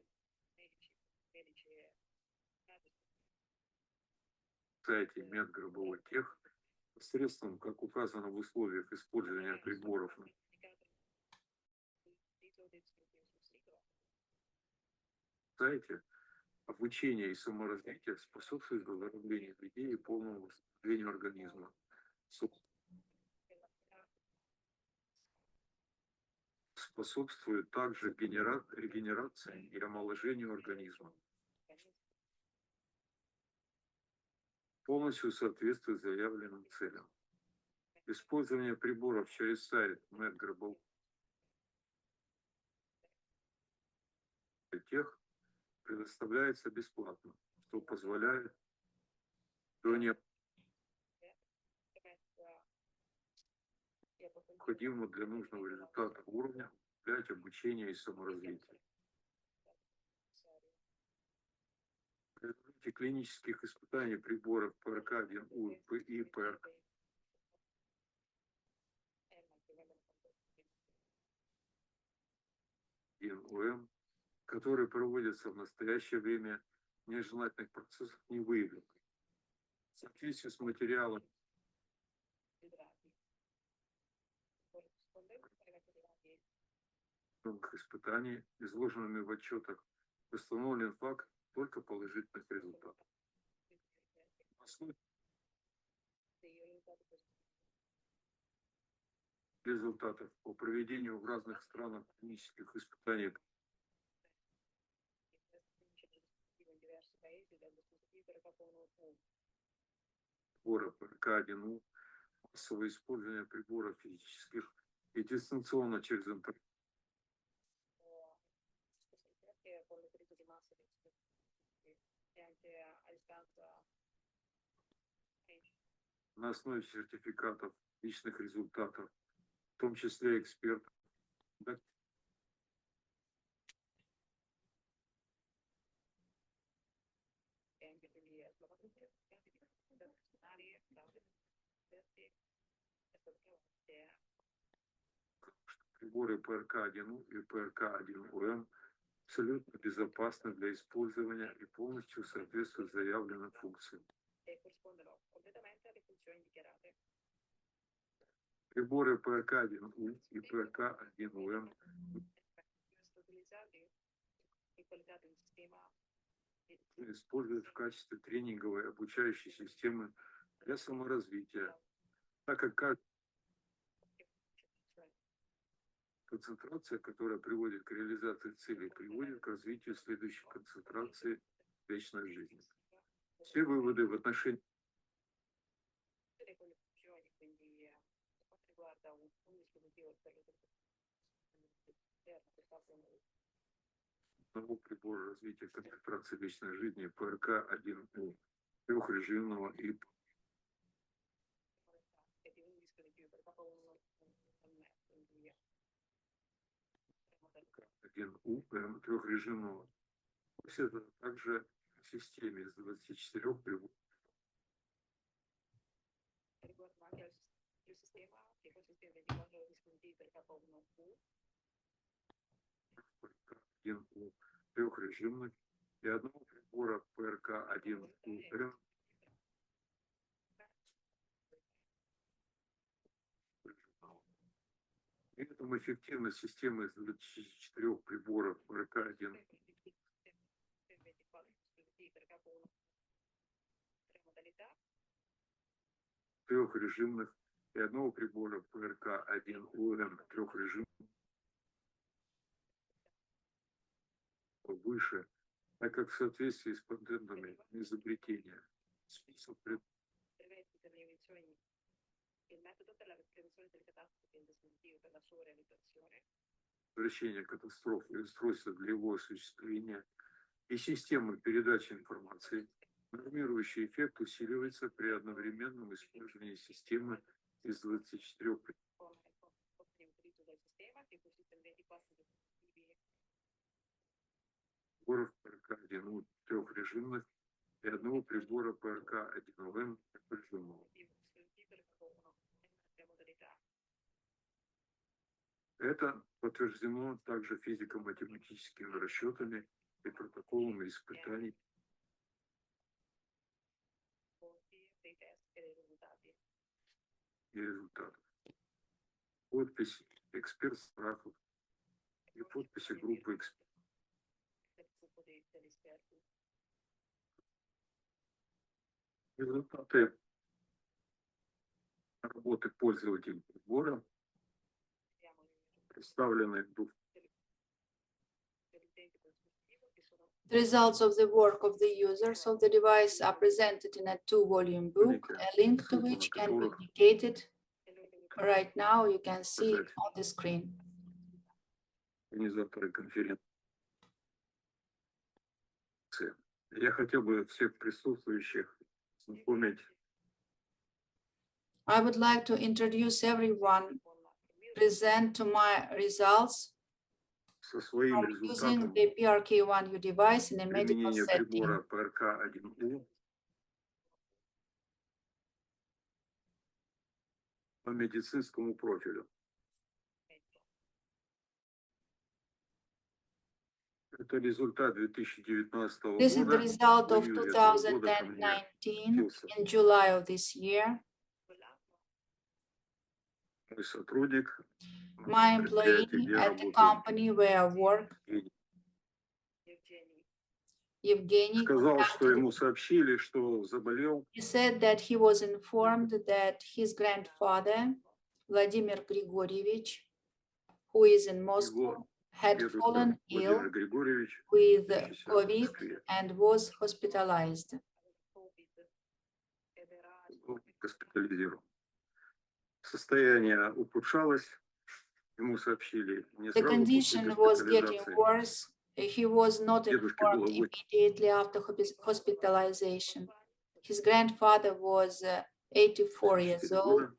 S4: сайте Grabovoi Тех, посредством, как указано в условиях использования приборов на сайте, обучение и саморазвитие способствует выздоровлению людей и полному восстановлению организма. Способствует также регенерации и омоложению организма. Полностью соответствует заявленным целям. Использование приборов через сайт Grabovoi тех предоставляется бесплатно, что позволяет до необходимого для нужного результата уровня управлять обучение и саморазвитие. В результате клинических испытаний приборов ПРК-1У и ПРК-1УМ, которые проводятся в настоящее время, нежелательных процессов не выявлено. В соответствии с материалом испытаний, изложенными в отчетах, установлен факт только положительных результатов. Результатов по проведению в разных странах клинических испытаний прибора ПРК-1У, массовое использование приборов физических и дистанционно через интернет. На основе сертификатов, личных результатов, в том числе экспертов, приборы ПРК-1У и ПРК-1УМ абсолютно безопасны для использования и полностью соответствуют заявленным функциям. Приборы ПРК-1У и ПРК-1УМ используют в качестве тренинговой обучающей системы для саморазвития, так как концентрация, которая приводит к реализации целей, приводит к развитию следующей концентрации вечной жизни. Все выводы в отношении одного прибора развития концентрации вечной жизни ПРК-1У, трехрежимного и 1У трехрежимного. Это также в системе из 24 приборов. ПРК-1У трехрежимных и одного прибора ПРК-1УМ. При этом эффективность системы из 24 приборов ПРК-1 трехрежимных и одного прибора ПРК-1УМ трехрежимных выше, так как в соответствии с патентами изобретения список предотвращения катастроф и устройства для его осуществления и системы передачи информации, нормирующий эффект усиливается при одновременном использовании системы из 24 приборов ПРК-1У трехрежимных и одного прибора ПРК-1УМ трехрежимного. Это подтверждено также физико-математическими расчетами и протоколами испытаний и результатов. Подпись эксперт-страхов и подписи группы экспертов. Результаты работы пользователей прибора представлены в двух.
S5: The results of the work of the users of the device are presented in a 2-volume book, a link to which can be indicated Right now, you can see it on the screen.
S4: Организаторы конференции. Я хотел бы всех присутствующих знакомить
S5: I would like to introduce everyone present to my results
S4: со своим
S5: from using
S4: результатом
S5: the PRK1U device in a medical
S4: применения
S5: setting.
S4: прибора ПРК-1У по медицинскому профилю. Это результат 2019
S5: This is the
S4: года.
S5: result
S4: В
S5: of
S4: июле этого года ко мне
S5: 2019 in July of this year.
S4: мой сотрудник,
S5: My employee
S4: предприятие, где я
S5: at the
S4: работаю,
S5: company where I work, Evgeny,
S4: сказал, что
S5: contacted.
S4: ему сообщили, что заболел
S5: He said that he was informed that his grandfather, Vladimir Grigorievich, who is in Moscow, had
S4: дедушка
S5: fallen ill
S4: Владимир Григорьевич,
S5: with
S4: лечащийся в
S5: COVID
S4: Москве.
S5: and was hospitalized.
S4: Был госпитализирован. Состояние ухудшалось, ему сообщили не
S5: The
S4: сразу после
S5: condition was getting
S4: госпитализации.
S5: worse. He was not
S4: Дедушке было
S5: informed immediately after hospitalization. His grandfather was 84 years
S4: 84
S5: old,
S4: года.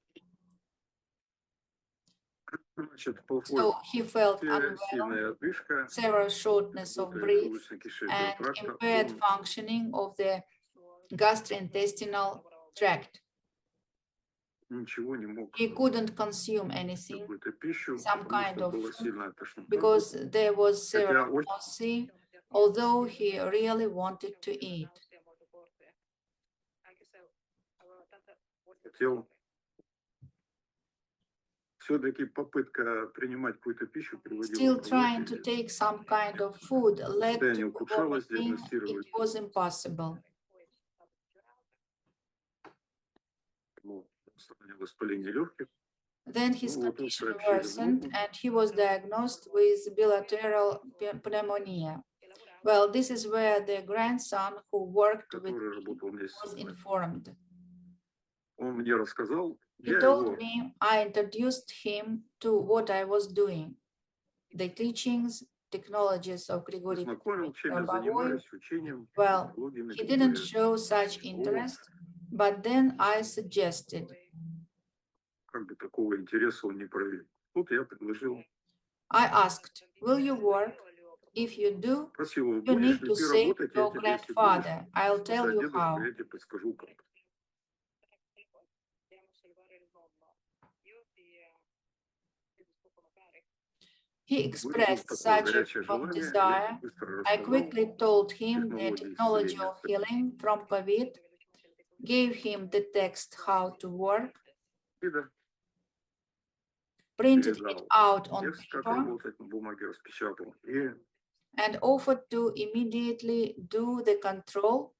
S4: Значит,
S5: so he felt unwell,
S4: сильная одышка,
S5: severe shortness of breath,
S4: желудочно-кишечного
S5: and
S4: тракта,
S5: impaired
S4: он
S5: functioning of the gastrointestinal tract.
S4: ничего не мог
S5: He couldn't consume anything,
S4: какую-то пищу,
S5: some
S4: потому
S5: kind
S4: что
S5: of
S4: была
S5: food,
S4: сильная тошнота.
S5: because there was
S4: Хотя
S5: severe
S4: очень
S5: nausea, although he really wanted to eat.
S4: хотел. Все-таки попытка принимать какую-то пищу приводила
S5: Still
S4: к
S5: trying to
S4: рвоте.
S5: take some kind of food led
S4: Состояние
S5: to
S4: ухудшалось,
S5: vomiting. It
S4: диагностировали
S5: was impossible.
S4: воспаление легких.
S5: Then his
S4: Ну, вот он
S5: condition
S4: сообщили
S5: worsened
S4: внуку.
S5: and he was diagnosed with bilateral pneumonia. Well, this is where the grandson who worked with
S4: Который
S5: me
S4: работал вместе
S5: was
S4: со мной.
S5: informed.
S4: Он мне рассказал,
S5: He
S4: я
S5: told
S4: его
S5: me, I introduced him to what I was doing, the teachings, technologies of Grigori
S4: познакомил, чем я
S5: Grabovoi.
S4: занимаюсь, учением,
S5: Well,
S4: технологиями
S5: he didn't
S4: Григория.
S5: show such interest, but then I suggested.
S4: Как бы такого интереса он не проявил. Тут я предложил,
S5: I asked, will you work? If you do,
S4: просил его,
S5: you
S4: будешь
S5: need
S4: ли
S5: to
S4: ты
S5: save
S4: работать, я
S5: your
S4: тебе, если будешь
S5: grandfather. I'll tell
S4: спасать
S5: you
S4: дедушку,
S5: how.
S4: я тебе подскажу как.
S5: He expressed such a strong desire. I quickly told him the technology of healing from COVID, gave him the text how to work, printed it out on paper, and offered to immediately do the control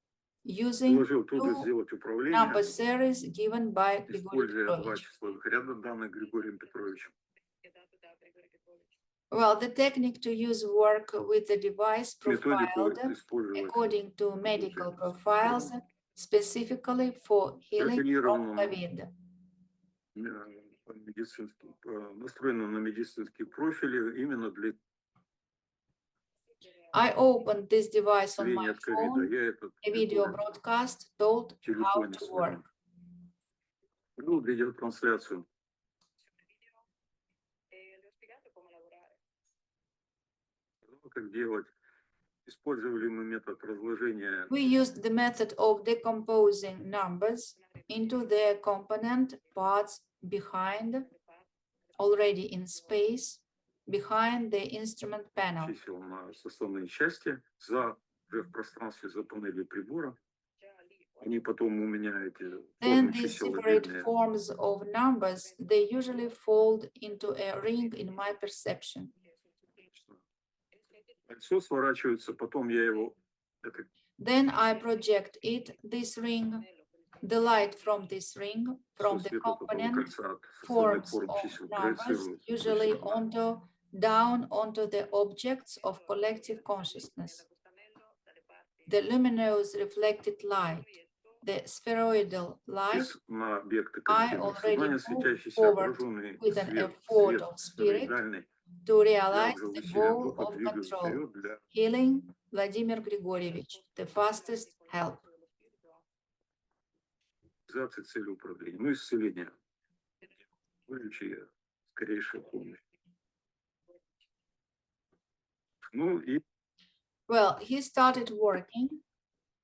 S5: using two number series given by Grigori Grabovoi. Well, the technique to use work with the device profiled according to medical profiles, specifically for healing from COVID.
S4: Настроена на медицинские профили именно для
S5: I opened this device on my
S4: лечения от ковида.
S5: phone.
S4: Я этот
S5: A video broadcast told how to work.
S4: провел видеотрансляцию. Как делать? Использовали мы метод разложения.
S5: We used the method of decomposing numbers into their component parts behind, already in space, behind the instrument panel.
S4: Чисел на составные части уже в пространстве за панелью прибора. Они потом у меня эти
S5: Then
S4: формы
S5: these
S4: чисел
S5: separate
S4: отдельные.
S5: forms of numbers, they usually fold into a ring in my perception.
S4: Кольцо сворачивается, потом я его
S5: Then I project it, this ring, the light from this ring, from the component forms of numbers, usually down onto the objects of collective consciousness. The luminous reflected light, the spheroidal light,
S4: Из на объекты
S5: I
S4: коллективного
S5: already
S4: сознания,
S5: moved
S4: светящийся
S5: forward
S4: отраженный
S5: with an
S4: свет,
S5: effort
S4: свет
S5: of spirit
S4: сфероидальный,
S5: to
S4: я
S5: realize
S4: уже
S5: the
S4: усилием
S5: goal
S4: духа
S5: of
S4: двигаю
S5: control.
S4: вперед для
S5: Healing Vladimir Grigorievich, the fastest help.
S4: реализации цели управления, ну, исцеления, скорейшая помощь. Ну и
S5: Well, he started working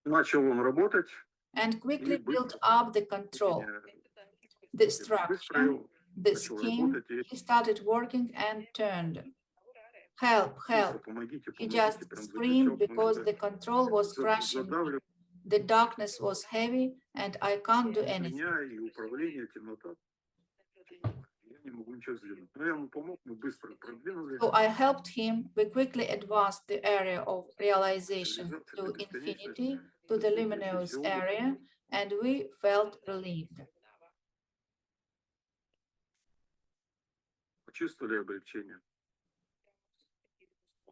S4: начал он работать,
S5: and quickly
S4: и
S5: built
S4: быстро
S5: up the control, the structure,
S4: выстроил,
S5: the
S4: начал
S5: scheme.
S4: работать, и
S5: He started working and turned. Help,
S4: быстро
S5: help.
S4: помогите,
S5: He
S4: помогите,
S5: just
S4: прям
S5: screamed
S4: закричал, потому
S5: because
S4: что
S5: the control was crushing me.
S4: задавливал
S5: The darkness was heavy and I can't do anything.
S4: меня и управление, темнота. Я не могу ничего сделать. Но я ему помог, мы быстро продвинули.
S5: So I helped him. We quickly advanced the area of realization to infinity, to the luminous area, and we felt relieved.
S4: Почувствовали облегчение.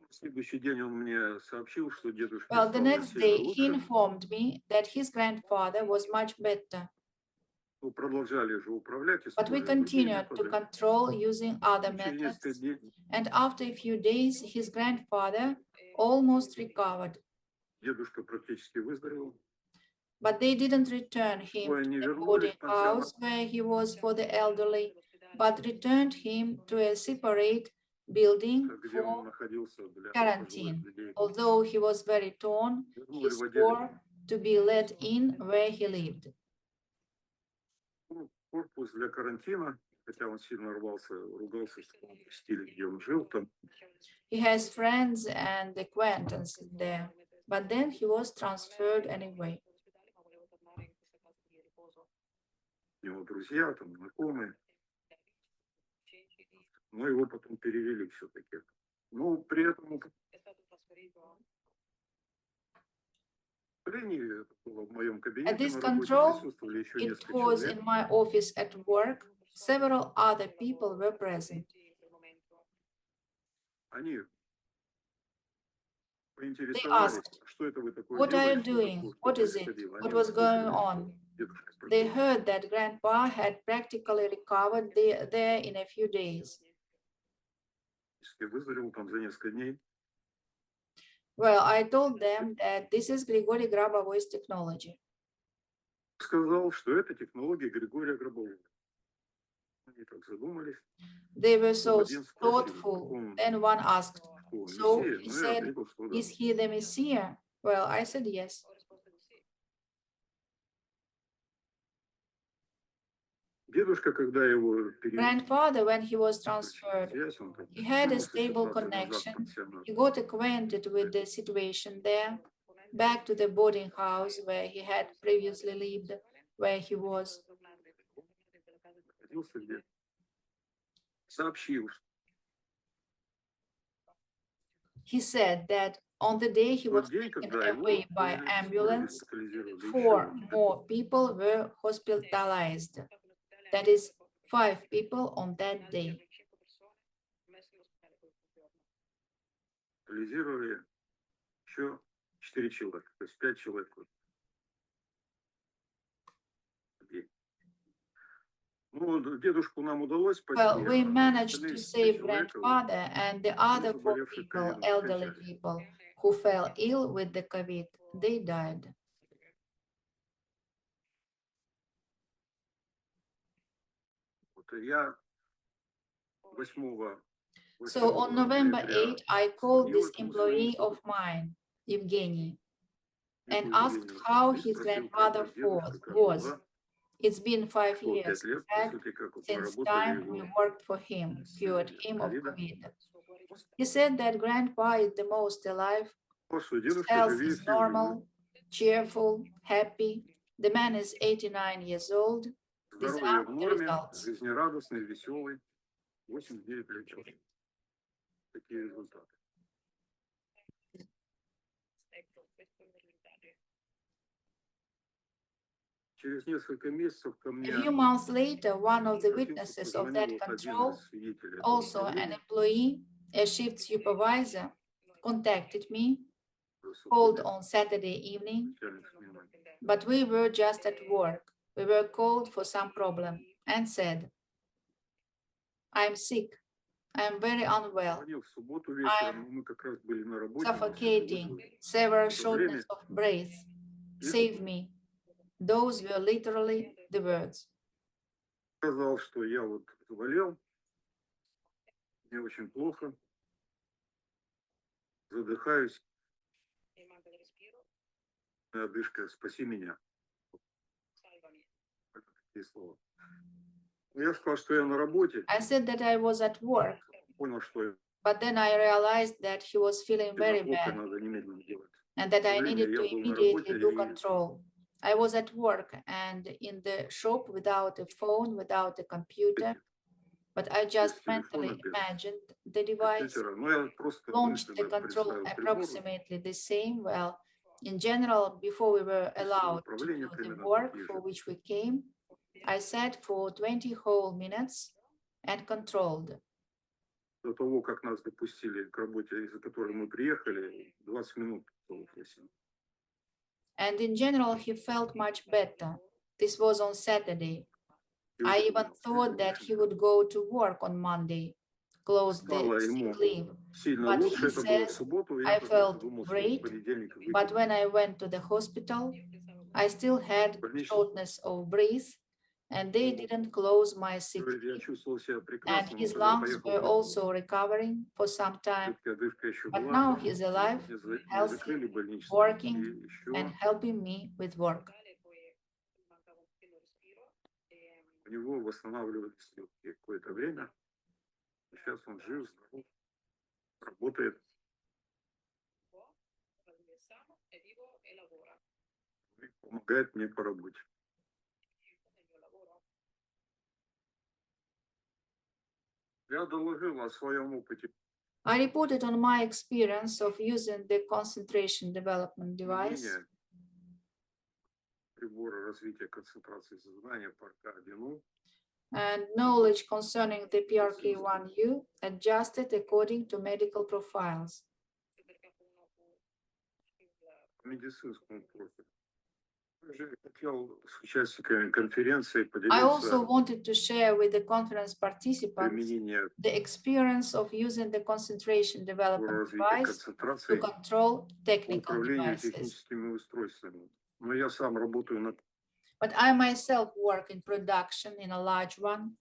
S4: В следующий день он мне сообщил, что дедушка
S5: Well, the
S4: стал
S5: next
S4: сильно
S5: day he
S4: лучше.
S5: informed me that his grandfather was much better,
S4: Мы продолжали же управлять,
S5: but we
S4: используя другие
S5: continued to
S4: методы.
S5: control using other
S4: Через несколько
S5: methods.
S4: дней
S5: And after a few days, his grandfather almost recovered,
S4: дедушка практически выздоровел.
S5: but they didn't return him
S4: Ой,
S5: to
S4: не
S5: the
S4: вернулись
S5: boarding
S4: в пансионат,
S5: house where he was for the elderly, but returned him to a separate building
S4: где он
S5: for
S4: находился для
S5: quarantine.
S4: пожилых людей.
S5: Although he was very torn, he
S4: Вернули в
S5: swore
S4: отделение.
S5: to be let in where he lived.
S4: Ну, корпус для карантина, хотя он сильно рвался, ругался, что он в стиле, где он жил, там
S5: He has friends and acquaintances there, but then he was transferred anyway.
S4: у него друзья, там знакомые. Но его потом перевели все-таки. Ну, при этом в моем
S5: At
S4: кабинете
S5: this
S4: на работе
S5: control,
S4: присутствовали еще
S5: it
S4: несколько
S5: was
S4: человек.
S5: in my office at work. Several other people were present.
S4: Они
S5: They
S4: поинтересовались,
S5: asked,
S4: что это вы такое
S5: "What are you
S4: делаете,
S5: doing?
S4: что
S5: What is it?
S4: происходило.
S5: What
S4: Они
S5: was going
S4: услышали,
S5: on?"
S4: что дедушка
S5: They
S4: практически
S5: heard that Grandpa had practically recovered there in a few days.
S4: выздоровел там за несколько дней.
S5: Well, I told them that this is Grigori Grabovoi's technology.
S4: Сказал, что это технология Григория Грабового. Они так задумались.
S5: They were so
S4: Один спросил,
S5: thoughtful.
S4: он
S5: Then one asked,
S4: что,
S5: "So
S4: мессия?
S5: he
S4: Ну, я
S5: said,
S4: ответил, что да.
S5: is he the Messiah?" Well, I said yes.
S4: Дедушка, когда его
S5: Grandfather, when he was transferred,
S4: связь, он так
S5: he had a
S4: вернулся
S5: stable
S4: ситуацию назад в
S5: connection.
S4: пансионат.
S5: He got acquainted with the situation there, back to the boarding house where he had previously lived, where he was.
S4: Находился где? Сообщил,
S5: He said that on the day he
S4: что
S5: was
S4: в день,
S5: taken
S4: когда его
S5: away by ambulance, 4 more people were hospitalized. That is 5 people on that day.
S4: Госпитализировали еще 4 человека, то есть 5 человек. Ну, дедушку нам удалось спасти.
S5: Well, we managed
S4: Остальные
S5: to
S4: 10
S5: save
S4: человек,
S5: grandfather and the other 4
S4: заболевших
S5: people,
S4: ковидом,
S5: elderly
S4: скончались.
S5: people who fell ill with the COVID, they died.
S4: Вот я 8
S5: So on November 8, I called this
S4: этому
S5: employee
S4: своему
S5: of mine, Evgeny, and
S4: Евгению
S5: asked
S4: Евгеньевичу
S5: how
S4: и
S5: his
S4: спросил, как
S5: grandfather
S4: ваш дедушка, как
S5: was.
S4: дела?
S5: It's been 5
S4: Прошло
S5: years
S4: 5 лет,
S5: back
S4: после как вы
S5: since
S4: проработали
S5: time we
S4: его
S5: worked for him, cured
S4: исцеление
S5: him of
S4: ковида.
S5: COVID. He said that grandpa is the most alive,
S4: Что
S5: his
S4: дедушка
S5: health
S4: живее
S5: is
S4: всех живых,
S5: normal, cheerful, happy. The man is 89 years old. These
S4: здоровье
S5: are
S4: в
S5: the
S4: норме,
S5: results.
S4: жизнерадостный, веселый, 89 лет. Такие результаты. Через несколько месяцев ко
S5: A
S4: мне
S5: few months later, one of the
S4: обратился,
S5: witnesses of
S4: позвонил
S5: that
S4: вот один
S5: control,
S4: из свидетелей
S5: also an
S4: управления,
S5: employee, a shift supervisor, contacted me called on Saturday evening, but we were just at work. We were called for some problem and said, I'm sick. I'm very unwell. I'm suffocating, severe shortness of breath. Save me. Those were literally the words.
S4: Сказал, что я вот заболел, мне очень плохо, задыхаюсь, одышка, спаси меня. Такие слова. Я сказал, что я на работе.
S5: I said that I was at work,
S4: Понял, что
S5: but then I realized that he was feeling very bad
S4: надо немедленно делать.
S5: and that I needed to immediately do control. I was at work and in the shop without a phone, without a computer, but I just mentally imagined the device, launched the control approximately the same. Well, in general, before we were allowed to do the work for which we came, I sat for 20 whole minutes and controlled.
S4: До того, как нас допустили к работе, из-за которой мы приехали, 20 минут.
S5: And in general, he felt much better. This was on Saturday. I even thought that he would go to work on Monday, close the sick leave. But he says, I felt great, but when I went to the hospital, I still had shortness of breath, and they didn't close my sick leave. And his lungs were also recovering for some time, but now he's alive, healthy, working, and helping me with work.
S4: У него восстанавливались легкие какое-то время. Сейчас он жив, здоров, работает. Помогает мне по работе. Я доложил о своем опыте.
S5: I reported on my experience of using the concentration development device
S4: Прибора развития концентрации сознания ПРК-1У.
S5: And knowledge concerning the PRK1U adjusted according to medical profiles.
S4: Медицинскому профилю. Также хотел с участниками конференции
S5: I
S4: поделиться
S5: also wanted to share with the conference participants
S4: применением
S5: the experience of using the concentration development
S4: развития
S5: device to
S4: концентрации
S5: control technical
S4: управлению
S5: devices.
S4: техническими устройствами. Но я сам работаю над
S5: But I myself work in production in a large one.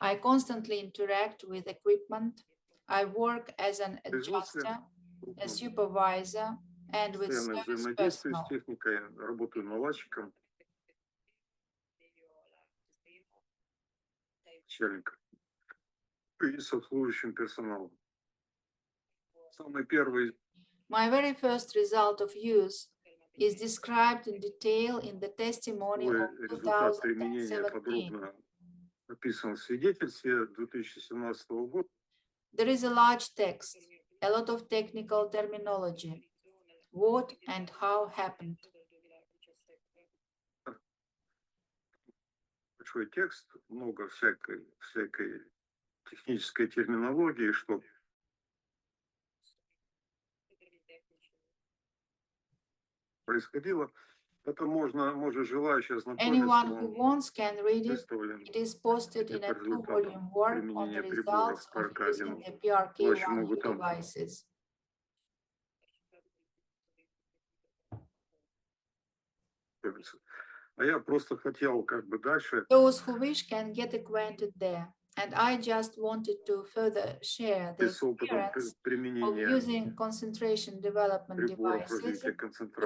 S5: I constantly interact with equipment. I work as an adjuster, a supervisor, and with service
S4: взаимодействию
S5: personnel.
S4: с техникой, работаю наладчиком, начальником и с обслуживающим персоналом. Самый первый
S5: My very first result of use is described in detail in the testimony of
S4: результат применения
S5: 2017.
S4: подробно описан в свидетельстве 2017 года.
S5: There is a large text, a lot of technical terminology, what and how happened.
S4: Большой текст, много всякой технической терминологии, что происходило. Это может желающий
S5: Anyone who
S4: ознакомиться.
S5: wants can read it.
S4: Выставлен
S5: It is posted in a two-volume work on the results of using the PRK1U devices.
S4: А я просто хотел как бы дальше.
S5: Those who wish can get acquainted there. And I just wanted to further share the experience of using concentration development devices to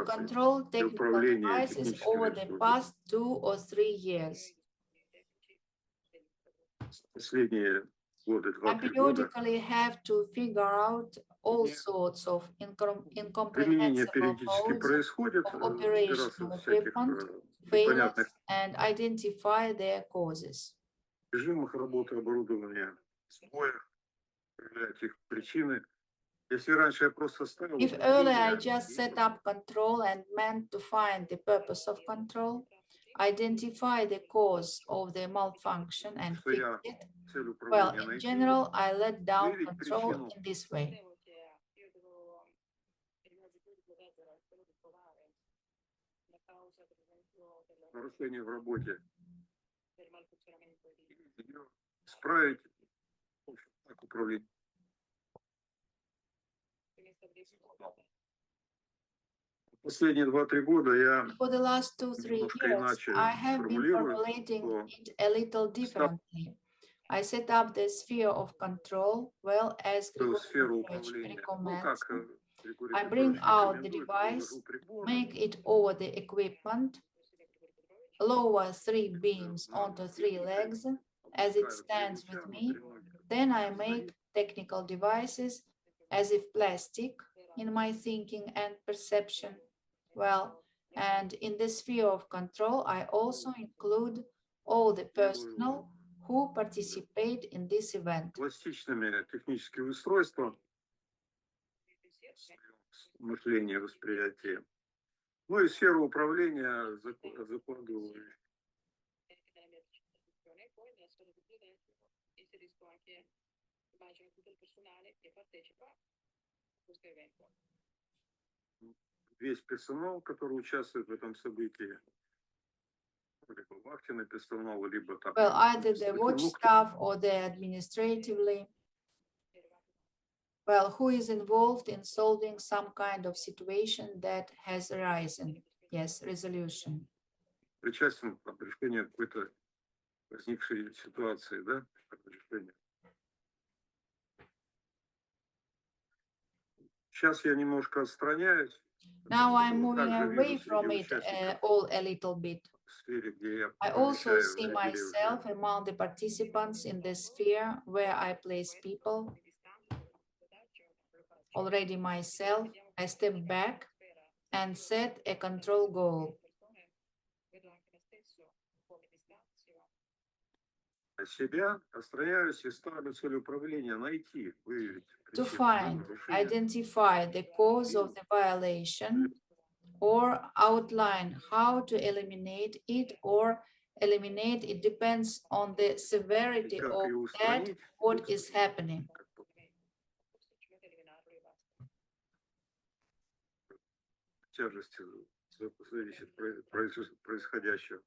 S5: control technical devices over the past 2 or 3 years. I periodically have to figure out all sorts of incomprehensible modes of operational equipment, failures, and identify their causes.
S4: Режимах работы оборудования, сбоях, их причины. Если раньше я просто ставил...
S5: If earlier I just set up control and meant to find the purpose of control, identify the cause of the malfunction and fix it, well, in general, I let down control in this way.
S4: Нарушение в работе. Ее исправить, в общем, так управление. Последние 2-3 года я
S5: For the last 2-3
S4: немножко
S5: years,
S4: иначе
S5: I have been
S4: формулирую,
S5: formulating
S4: что
S5: it a little differently. I set up the sphere of control, well, as
S4: эту
S5: Grigori
S4: сферу
S5: Grabovoi
S4: управления,
S5: recommends.
S4: Григорий
S5: I bring
S4: Петрович
S5: out the
S4: рекомендует,
S5: device,
S4: выложу прибор,
S5: make it over the equipment, lower 3 beams
S4: на
S5: onto 3
S4: линейкой,
S5: legs as it
S4: опускаю
S5: stands
S4: плеча,
S5: with me.
S4: внутри ноги.
S5: Then I make technical devices as if plastic in my thinking and perception. Well, and in the sphere of control, I also include all the personnel who participate in this event.
S4: Пластичными технические устройства, мышление, восприятие. Ну и сферу управления закладываю. Весь персонал, который участвует в этом событии, либо вахтенный персонал, либо там.
S5: Well, either the watch staff or the administratively. Well, who is involved in solving some kind of situation that has arisen? Yes, resolution.
S4: Причастен к решению какой-то возникшей ситуации, да? Решение. Сейчас я немножко отстраняюсь.
S5: Now I'm moving away from it all a little bit. I also see myself among the participants in the sphere where I place people. Already myself, I step back and set a control goal.
S4: Себя отстраняюсь и ставлю цель управления найти, выявить
S5: To
S4: причину
S5: find,
S4: нарушения.
S5: identify the cause of the violation or outline how to eliminate it or eliminate it depends on the severity
S4: Как
S5: of
S4: ее
S5: that
S4: устранить,
S5: what is happening.
S4: Тяжести зависит происходящего.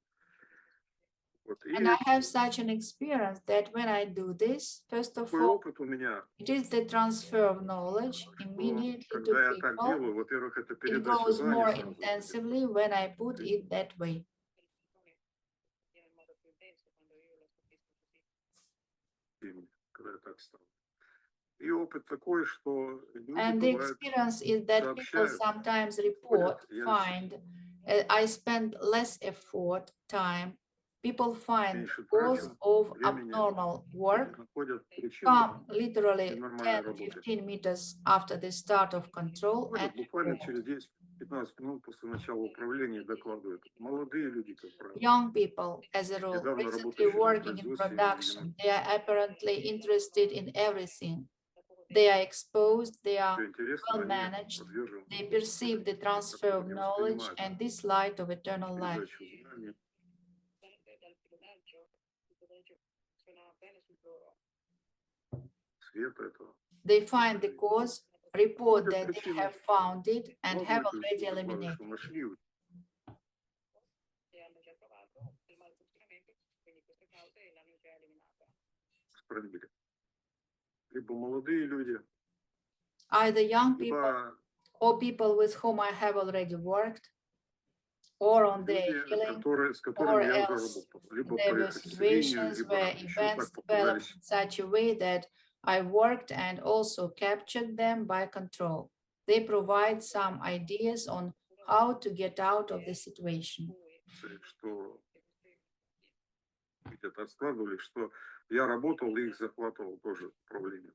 S4: Вот.
S5: And I have such an experience that when I do this, first of
S4: Такой
S5: all,
S4: опыт у меня,
S5: it is the transfer of knowledge
S4: что
S5: immediately
S4: когда
S5: to
S4: я так
S5: people.
S4: делаю, во-первых, это
S5: It
S4: передача
S5: goes
S4: знаний
S5: more
S4: сразу идет.
S5: intensively when I put it that way.
S4: Когда я так стал. И опыт такой, что люди
S5: And the
S4: бывают
S5: experience is that people
S4: сообщают,
S5: sometimes report, find, I spend less effort, time. People find
S4: меньше
S5: cause
S4: трачу
S5: of
S4: времени,
S5: abnormal work,
S4: находят причину
S5: come literally
S4: ненормальной
S5: 10-15
S4: работы.
S5: meters after the start of control and
S4: Ходят буквально
S5: report.
S4: через 10-15 минут после начала управления и докладывают. Молодые люди, как правило.
S5: Young people, as a rule,
S4: Недавно
S5: recently
S4: работающие на
S5: working in
S4: производстве,
S5: production, they are apparently interested in everything. They are exposed, they are
S4: Все интересно,
S5: well
S4: они
S5: managed,
S4: подвержены
S5: they perceive the transfer of knowledge and this light of eternal life.
S4: передаче знаний. Свет этого.
S5: They find the cause, report
S4: Находят
S5: that they
S4: причину.
S5: have found it and have
S4: Главное
S5: already
S4: ключевое,
S5: eliminated.
S4: что нашли. Устранили. Либо молодые люди,
S5: Either young people
S4: либо
S5: or people with whom I have already worked, or on their
S4: люди,
S5: healing,
S4: с которыми
S5: or
S4: я уже
S5: else
S4: работал. Либо
S5: there
S4: по
S5: were
S4: их исцелению,
S5: situations
S4: либо
S5: where
S4: еще
S5: events
S4: так
S5: developed
S4: попадались.
S5: in such a way that I worked and also captured them by control. They provide some ideas on how to get out of the situation.
S4: Что где-то складывали, что я работал и их захватывал тоже управление.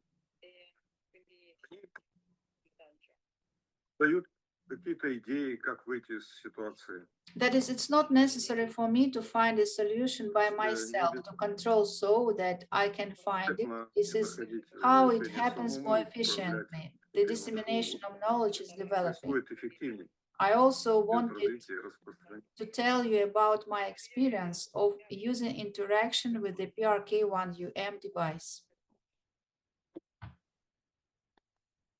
S4: Они дают какие-то идеи, как выйти из ситуации.
S5: That is, it's not necessary for me to find a solution by myself to control so that I can find it. This is how it happens more efficiently. The dissemination of knowledge is developing. I also wanted to tell you about my experience of using interaction with the PRK1UM device.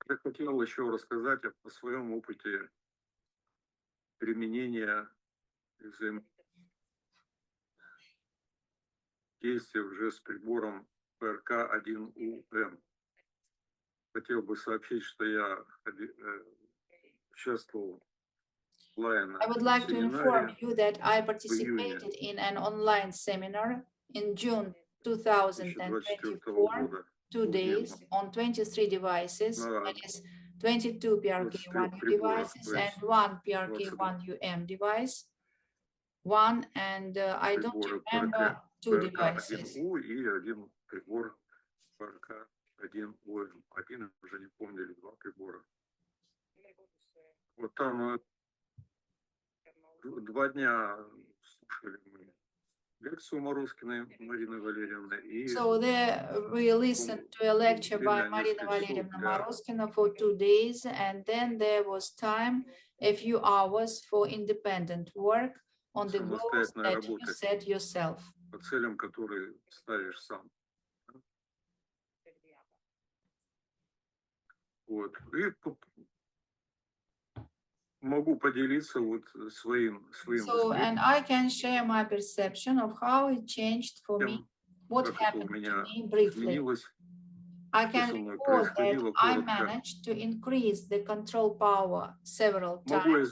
S4: Я хотел еще рассказать о своем опыте применения взаимодействия уже с прибором ПРК-1УМ. Хотел бы сообщить, что я участвовал
S5: I would like to inform you that I participated in an online seminar in June 2024, 2 days on 23 devices, that is 22 PRK1U devices and 1 PRK1UM device, one and I don't remember 2 devices.
S4: И один прибор ПРК-1УМ. Один, уже не помню, или 2 прибора. Вот там 2 дня слушали мы лекцию Морозкиной Марины Валерьевны.
S5: So there we listened to a lecture by Marina Valerievna Moroskina for 2 days, and then there was time, a few hours for independent work on the goals that you set yourself.
S4: По целям, которые ставишь сам. Вот. И могу поделиться вот своим
S5: So, and I can share my perception of how it changed for me, what happened to me briefly. I can report that I managed to increase the control power several times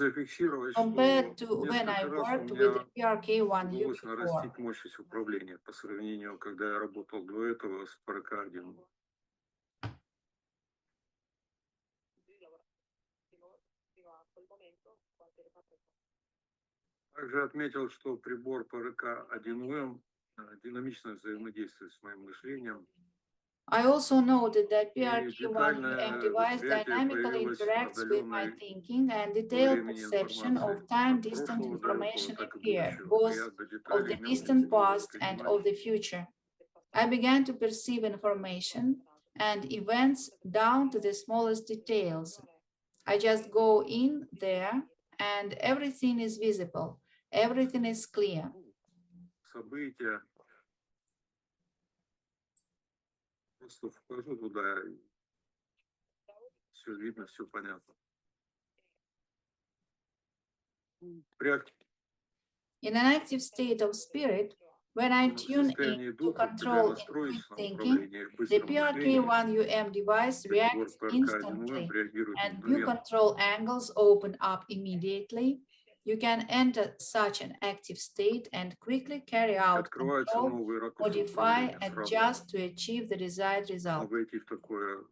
S5: compared to when I worked with the PRK1U before.
S4: Мощность управления по сравнению, когда я работал до этого с ПРК-1. Также отметил, что прибор ПРК-1УМ динамично взаимодействует с моим мышлением.
S5: I also noted that PRK1UM device dynamically interacts with my thinking, and detailed perception of time-distant information appeared, both of the distant past and of the future. I began to perceive information and events down to the smallest details. I just go in there and everything is visible, everything is clear.
S4: События. Просто вхожу туда, все видно, все понятно.
S5: In an active state of spirit, when I tune in to control in quick thinking, the PRK1UM device reacts instantly, and new control angles open up immediately. You can enter such an active state and quickly carry out control, modify, adjust to achieve the desired result.
S4: Войти в такое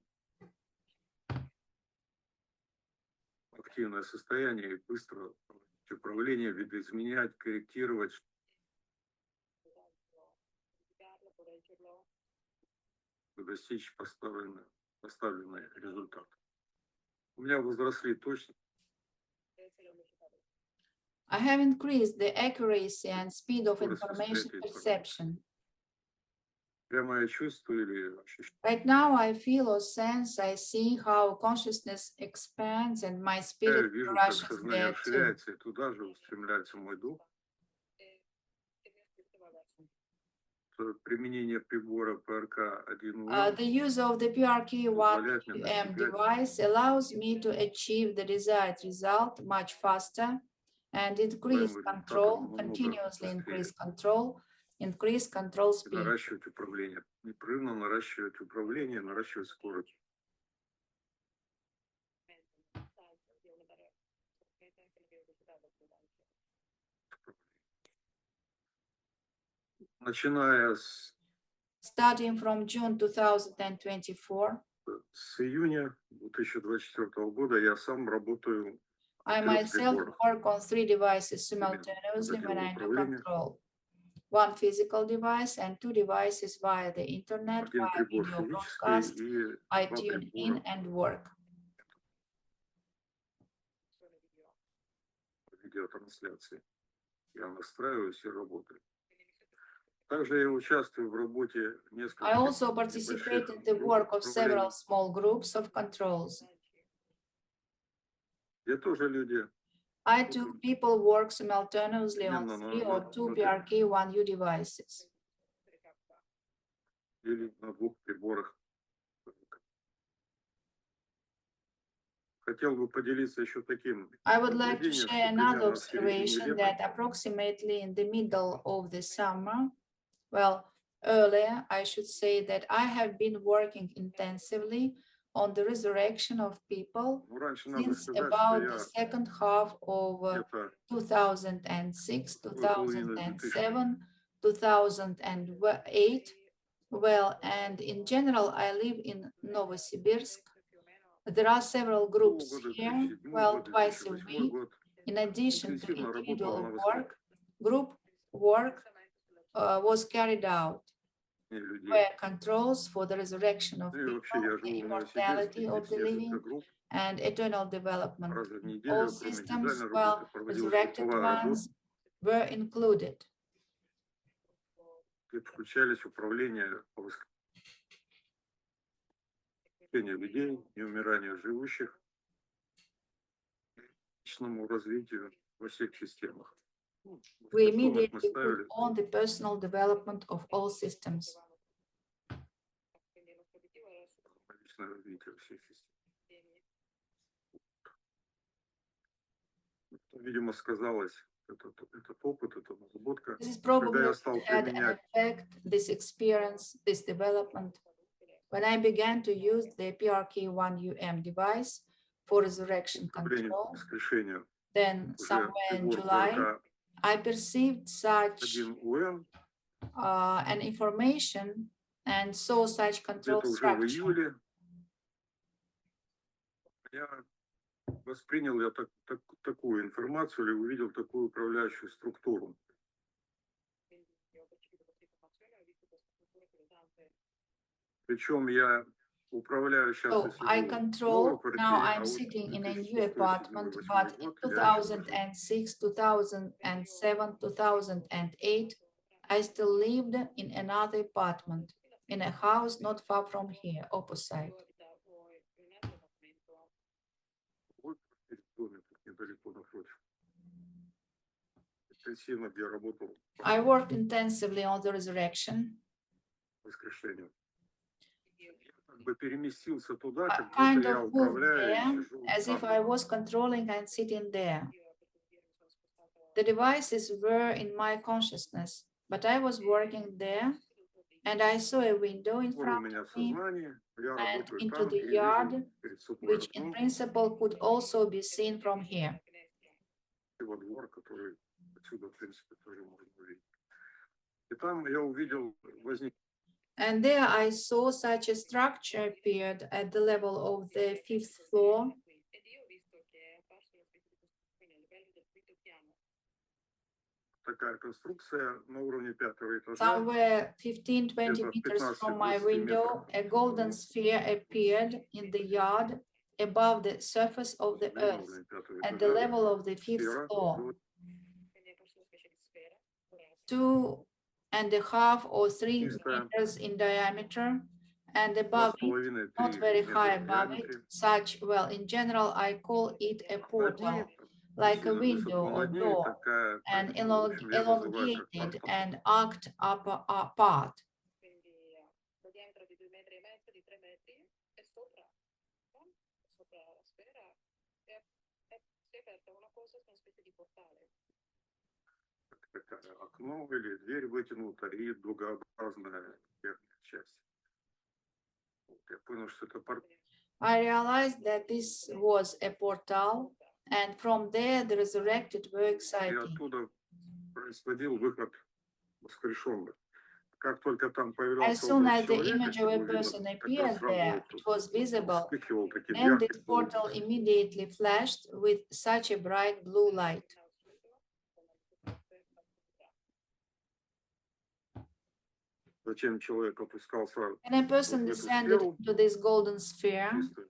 S4: активное состояние и быстро управление, видоизменять, корректировать, достичь поставленный результат. У меня возросли точно.
S5: I have increased the accuracy and speed of information perception. Right now, I feel or sense, I see how consciousness expands and my spirit rushes there too. The use of the PRK1UM device allows me to achieve the desired result much faster and increase control, continuously increase control speed.
S4: Наращивать управление, непрерывно наращивать управление, наращивать скорость. Начиная с
S5: Starting from June 2024,
S4: с июня 2024 года я сам работаю.
S5: I myself work on 3 devices simultaneously when I do control. 1 physical device and 2 devices via the internet, via video broadcast. I tune in and work.
S4: Видеотрансляции. Я настраиваюсь и работаю. Также я участвую в работе нескольких.
S5: I also participate in the work of several small groups of controls.
S4: Где тоже люди.
S5: I do people work simultaneously on 3 or 2 PRK1U devices.
S4: Или на 2 приборах. хотел бы поделиться еще таким
S5: I would like to
S4: наблюдением,
S5: share
S4: что
S5: another
S4: примерно в середине
S5: observation
S4: лета
S5: that approximately in the middle of the summer, well, earlier, I should say that I have been working intensively on the resurrection of people
S4: ну, раньше надо
S5: since
S4: сказать, что
S5: about the
S4: я
S5: second half of
S4: где-то
S5: 2006,
S4: вторую половину
S5: 2007, 2008. Well, and in general, I live in Novosibirsk. There are several groups
S4: года,
S5: here,
S4: 2007
S5: well,
S4: год,
S5: twice a
S4: 2008
S5: week.
S4: год
S5: In addition to
S4: интенсивно работал
S5: individual
S4: на
S5: work, group work was carried out,
S4: воспитании людей.
S5: where controls for the resurrection of
S4: Ну и вообще
S5: people,
S4: я
S5: the
S4: живу в Новосибирске,
S5: immortality of
S4: здесь
S5: the
S4: несколько
S5: living,
S4: групп
S5: and eternal development.
S4: раз в
S5: All
S4: неделю, кроме
S5: systems,
S4: индивидуальной
S5: well,
S4: работы, проводилась
S5: resurrected
S4: групповая работа,
S5: ones were included.
S4: где включались управления по воскрешению людей, неумиранию живущих, личному развитию во всех системах.
S5: We
S4: Основах мы
S5: immediately put
S4: ставили
S5: on the personal development of all systems.
S4: личное развитие всех систем. Видимо, сказалось этот опыт, эта наработка,
S5: This is
S4: когда
S5: probably
S4: я стал
S5: had an
S4: применять
S5: effect, this experience, this development, when I began to use the PRK1UM device for resurrection
S4: управление
S5: control.
S4: воскрешению.
S5: Then
S4: Уже
S5: somewhere in
S4: прибор
S5: July,
S4: ПРК
S5: I perceived such
S4: 1УМ,
S5: an information and saw such control
S4: где-то уже в
S5: structure.
S4: июле я воспринял такую информацию или увидел такую управляющую структуру. Причем я управляю сейчас,
S5: So
S4: если
S5: I
S4: в новой
S5: control,
S4: квартире,
S5: now
S4: а
S5: I'm
S4: вот
S5: sitting in a new
S4: 2006,
S5: apartment,
S4: 2007,
S5: but in
S4: 2008 год я еще даже
S5: 2006, 2007, 2008, I still lived in another apartment, in a house not far from here, opposite.
S4: вот перед домом, тут недалеко напротив. Интенсивно я работал
S5: I worked intensively on the resurrection.
S4: по воскрешению. Я как бы переместился туда,
S5: I
S4: как будто
S5: kind
S4: я
S5: of moved
S4: управляю и
S5: there
S4: сижу
S5: as if
S4: там.
S5: I was controlling and sitting there. The devices were in my consciousness, but I was working there and I saw a window in
S4: Прибор у
S5: front
S4: меня
S5: of
S4: в
S5: me
S4: сознании, я
S5: and
S4: работаю
S5: into
S4: там
S5: the
S4: и
S5: yard,
S4: вижу перед собой
S5: which in
S4: окно
S5: principle could also be seen from here.
S4: и во двор, который отсюда, в принципе, тоже можно увидеть. И там я увидел, возник
S5: And there I saw such a structure appeared at the level of the 5th floor.
S4: такая конструкция на уровне 5-го этажа.
S5: Somewhere 15-20
S4: где-то
S5: meters from my
S4: 15-20
S5: window, a golden sphere appeared in the yard above the surface of the
S4: на
S5: earth
S4: уровне 5-го
S5: at the
S4: этажа.
S5: level of the 5th
S4: Сфера,
S5: floor. 2.5 or 3
S4: чистая,
S5: meters in diameter, and above it,
S4: 2,5-3
S5: not very high
S4: метра в
S5: above it,
S4: диаметре.
S5: such, well, in general, I call it a
S4: Над
S5: portal,
S4: ней,
S5: like a
S4: сильно высоко
S5: window or
S4: над ней,
S5: door,
S4: такая,
S5: and
S4: ну, в общем, я называю как
S5: elongated
S4: портал.
S5: and arced upper part.
S4: Такое окно или дверь вытянута и дугообразная верхняя часть. Вот, я понял, что это портал.
S5: I realized that this was a portal, and from there the resurrected were
S4: И
S5: exciting.
S4: оттуда происходил выход воскрешенных. Как только там
S5: As
S4: появлялся
S5: soon
S4: образ
S5: as the
S4: человека,
S5: image of a
S4: его видно,
S5: person
S4: как раз
S5: appeared
S4: сразу
S5: there,
S4: вот
S5: it was visible,
S4: вспыхивал таким
S5: then this
S4: ярким
S5: portal
S4: голубым.
S5: immediately flashed with such a bright blue light.
S4: Затем человек опускался
S5: And a person
S4: в эту
S5: descended
S4: сферу
S5: into this golden sphere,
S4: чистую.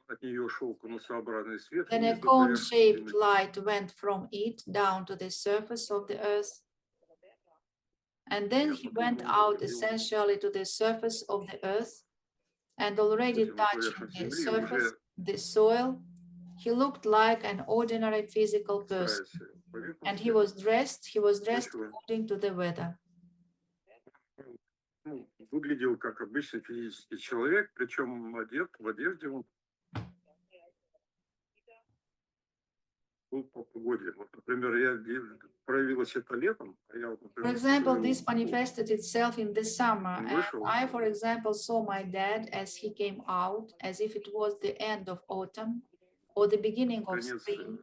S4: От нее шел конусообразный свет
S5: then a
S4: вниз до поверхности
S5: cone-shaped
S4: земли.
S5: light went from it down to the surface of the earth. And then he went out essentially to the surface of the earth, and already
S4: Этим на
S5: touching
S4: поверхность
S5: the
S4: земли
S5: surface,
S4: уже
S5: the soil, he looked like an ordinary physical person.
S4: стараясь
S5: And he
S4: поверхности,
S5: was dressed
S4: почвы,
S5: according to the weather.
S4: ну, выглядел как обычный физический человек, причем одет в одежде он Тут по погоде. Вот, например, проявилось это летом, а я вот,
S5: For
S4: например,
S5: example,
S4: свою
S5: this manifested itself in the summer,
S4: Он
S5: and
S4: вышел,
S5: I, for example, saw my dad as he came out, as if it was the end of autumn or the beginning of
S4: конец
S5: spring,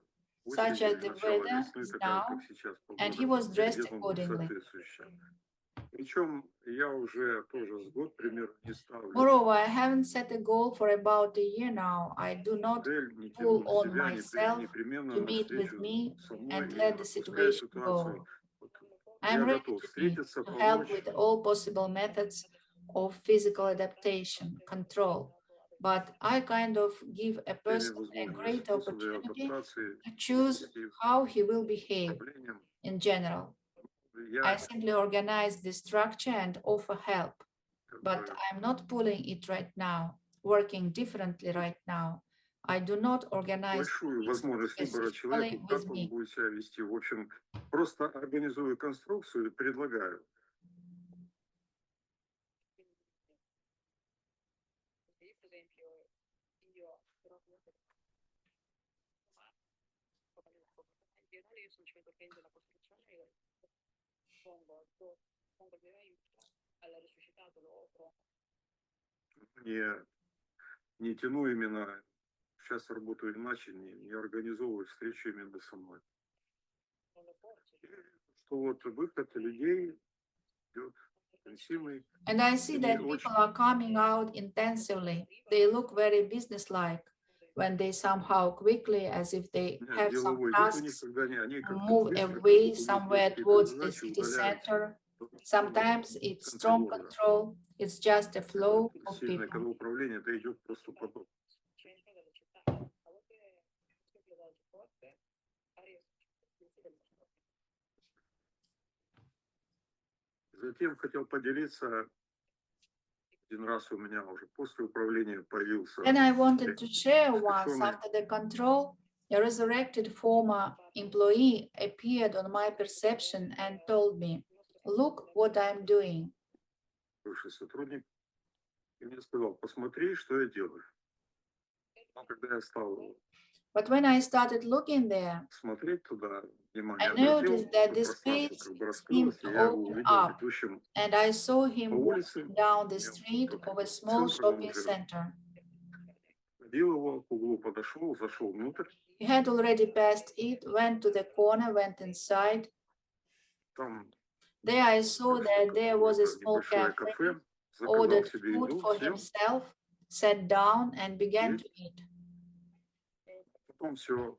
S4: осени
S5: such as
S4: или
S5: the
S4: начало
S5: weather
S4: весны,
S5: is
S4: такая,
S5: now,
S4: как сейчас
S5: and he
S4: погода,
S5: was dressed
S4: где-то он был
S5: accordingly.
S4: соответствующая. Причем я уже тоже с год примерно не ставлю
S5: Moreover, I haven't set a goal for about a year now. I do not
S4: цель, не
S5: pull
S4: тяну
S5: on
S4: себя
S5: myself
S4: непременно
S5: to meet with
S4: навстречу
S5: me
S4: со мной
S5: and
S4: и
S5: let the
S4: отпуская
S5: situation
S4: ситуацию.
S5: go.
S4: Вот,
S5: I'm
S4: я
S5: ready
S4: готов
S5: to
S4: встретиться,
S5: help
S4: помочь.
S5: with all possible methods of physical adaptation, control. But I kind of give a
S4: Всеми
S5: person a
S4: возможными
S5: great
S4: способами
S5: opportunity
S4: адаптации
S5: to choose
S4: и
S5: how he will behave
S4: управлением.
S5: in general.
S4: Я
S5: I simply organize the structure and offer help,
S4: как
S5: but
S4: бы
S5: I'm not pulling it right now, working differently right now. I do not organize
S4: большую
S5: it
S4: возможность выбора
S5: specifically
S4: человеку,
S5: with
S4: как он
S5: me.
S4: будет себя вести. В общем, просто организую конструкцию и предлагаю. Не тяну именно, сейчас работаю иначе, не организовываю встречи именно со мной. Что вот выход людей идет интенсивный.
S5: And I see that people are coming out intensively. They look very businesslike when they somehow quickly, as if they have some
S4: Деловой вид у них,
S5: tasks,
S4: когда они как-то
S5: move
S4: быстро,
S5: away
S4: у них
S5: somewhere
S4: есть какие-то
S5: towards the
S4: задачи,
S5: city
S4: удаляются.
S5: center. Sometimes it's strong control, it's just a flow of
S4: Сильное,
S5: people.
S4: когда управление, это идет просто поток. Затем хотел поделиться, один раз у меня уже после управления появился
S5: And I wanted to share once
S4: искушенный
S5: after the control, a resurrected former employee appeared on my perception and told me, look what I'm doing.
S4: бывший сотрудник, и мне сказал, посмотри, что я делаю. Но когда я стал
S5: But when I started looking there,
S4: смотреть туда,
S5: I
S4: внимание обратил,
S5: noticed that
S4: то
S5: the
S4: пространство
S5: space
S4: как бы
S5: seemed
S4: раскрылось, и
S5: to
S4: я его
S5: open
S4: увидел
S5: up,
S4: идущим
S5: and I saw
S4: по
S5: him
S4: улице.
S5: walking down the
S4: Я
S5: street
S4: тут
S5: of a small
S4: центр, он
S5: shopping
S4: уже
S5: center.
S4: ходил его, к углу подошел, зашел внутрь.
S5: He had already passed it, went to the corner, went inside.
S4: Там
S5: There I saw that there was a small
S4: небольшое
S5: cafe,
S4: кафе, заказал
S5: ordered
S4: себе
S5: food
S4: еду,
S5: for
S4: сел,
S5: himself, sat down and began to eat.
S4: потом все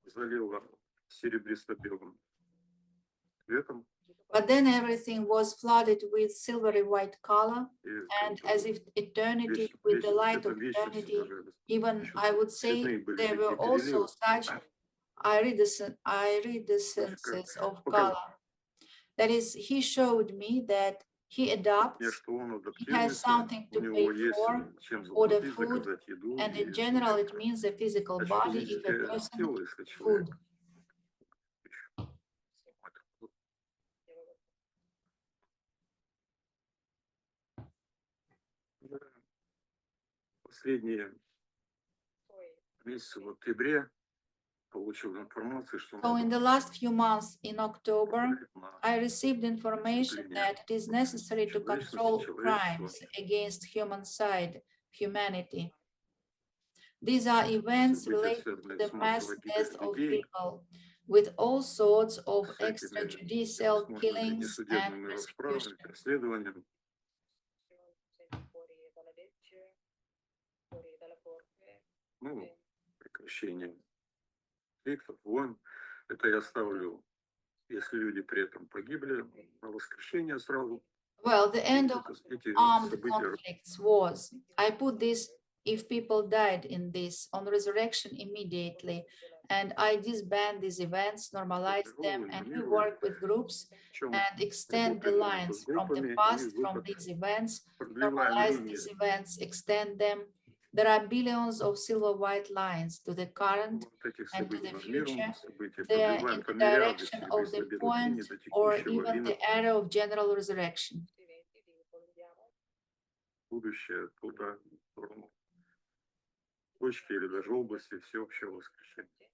S4: залило серебристо-белым цветом.
S5: But then everything was flooded with silvery white color,
S4: И
S5: and
S4: как бы
S5: as if eternity,
S4: весь,
S5: with the light
S4: цветом
S5: of
S4: вечности
S5: eternity,
S4: даже.
S5: even
S4: Еще
S5: I would say
S4: цветные были
S5: there were
S4: такие
S5: also
S4: переливы.
S5: such iridescences of
S4: Показал
S5: color. That is, he showed me that he
S4: мне,
S5: adopts,
S4: что он
S5: he has
S4: адаптируется,
S5: something
S4: у
S5: to
S4: него
S5: pay
S4: есть
S5: for,
S4: чем
S5: order
S4: заплатить,
S5: food,
S4: заказать еду.
S5: and
S4: И,
S5: in
S4: в
S5: general
S4: общем,
S5: it means a physical
S4: значит,
S5: body if a
S4: физическое
S5: person
S4: тело, если
S5: food.
S4: человек. Последние месяцы в октябре получил информацию, что
S5: So in the last few months in October,
S4: на
S5: I received information that it is necessary to control crimes against humanity. These are events
S4: события,
S5: related to
S4: связанные
S5: the
S4: с
S5: mass
S4: массовой
S5: death
S4: гибелью
S5: of
S4: людей,
S5: people, with all sorts of
S4: с этими
S5: extrajudicial
S4: всевозможными
S5: killings and
S4: несудебными
S5: persecution.
S4: расправами, преследованием. Ну, прекращение конфликтов, войн. Это я ставлю, если люди при этом погибли, на воскрешение сразу.
S5: Well, the end of
S4: Эти
S5: armed
S4: события
S5: conflicts was, I put this, if people died in this, on resurrection immediately, and I disband these events, normalize them, and we work with groups
S4: причем
S5: and extend the
S4: работаем
S5: lines
S4: с
S5: from the
S4: группами и
S5: past, from
S4: выход
S5: these events,
S4: продлеваем
S5: normalize
S4: линии.
S5: these events, extend them. There are billions of silver white lines to the current
S4: Вот этих
S5: and to
S4: событий
S5: the
S4: нормируем,
S5: future.
S4: события
S5: They are
S4: продлеваем
S5: in
S4: по
S5: the
S4: мириаде
S5: direction of the
S4: серебристо-белых линий
S5: point
S4: до
S5: or
S4: текущего
S5: even
S4: и
S5: the era of general resurrection.
S4: будущее туда, в сторону точки или даже области всеобщего воскрешения.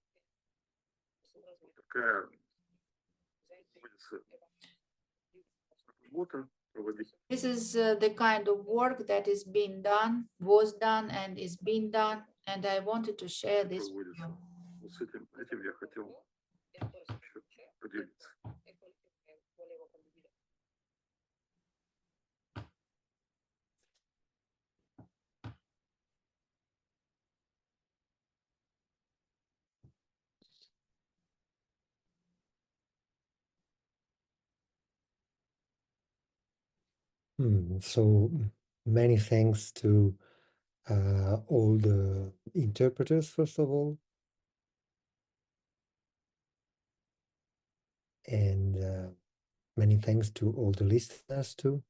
S4: Такая работа проводить.
S5: This is the kind of work that is being done, was done, and is being done, and I wanted to share this with you.
S4: Вот с этим я хотел еще поделиться.
S1: So many thanks to all the interpreters, first of all, and many thanks to all the listeners too.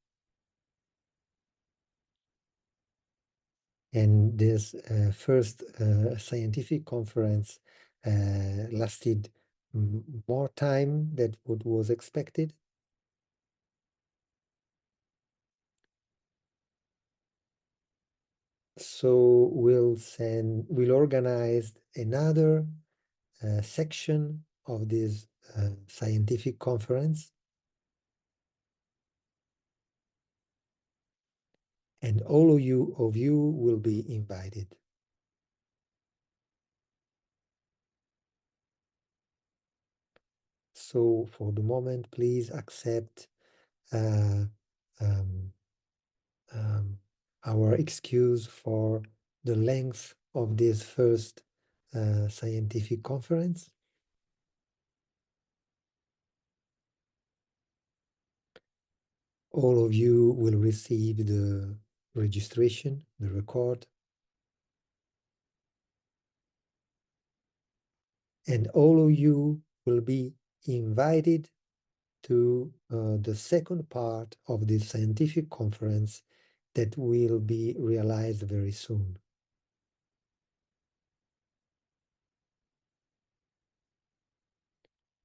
S1: And this first scientific conference lasted more time than what was expected. So we'll organize another section of this scientific conference, and all of you will be invited. So for the moment, please accept our excuse for the length of this first scientific conference. All of you will receive the registration, the record, and all of you will be invited to the second part of this scientific conference that will be realized very soon.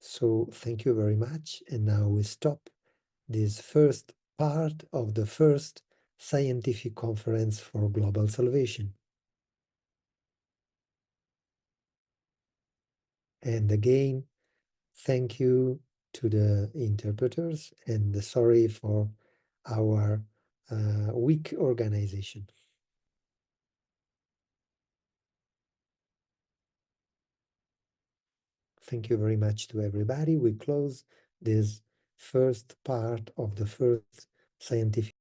S1: So thank you very much, and now we stop this first part of the first scientific conference for global salvation. And again, thank you to the interpreters, and sorry for our weak organization. Thank you very much to everybody. We close this first part of the first scientific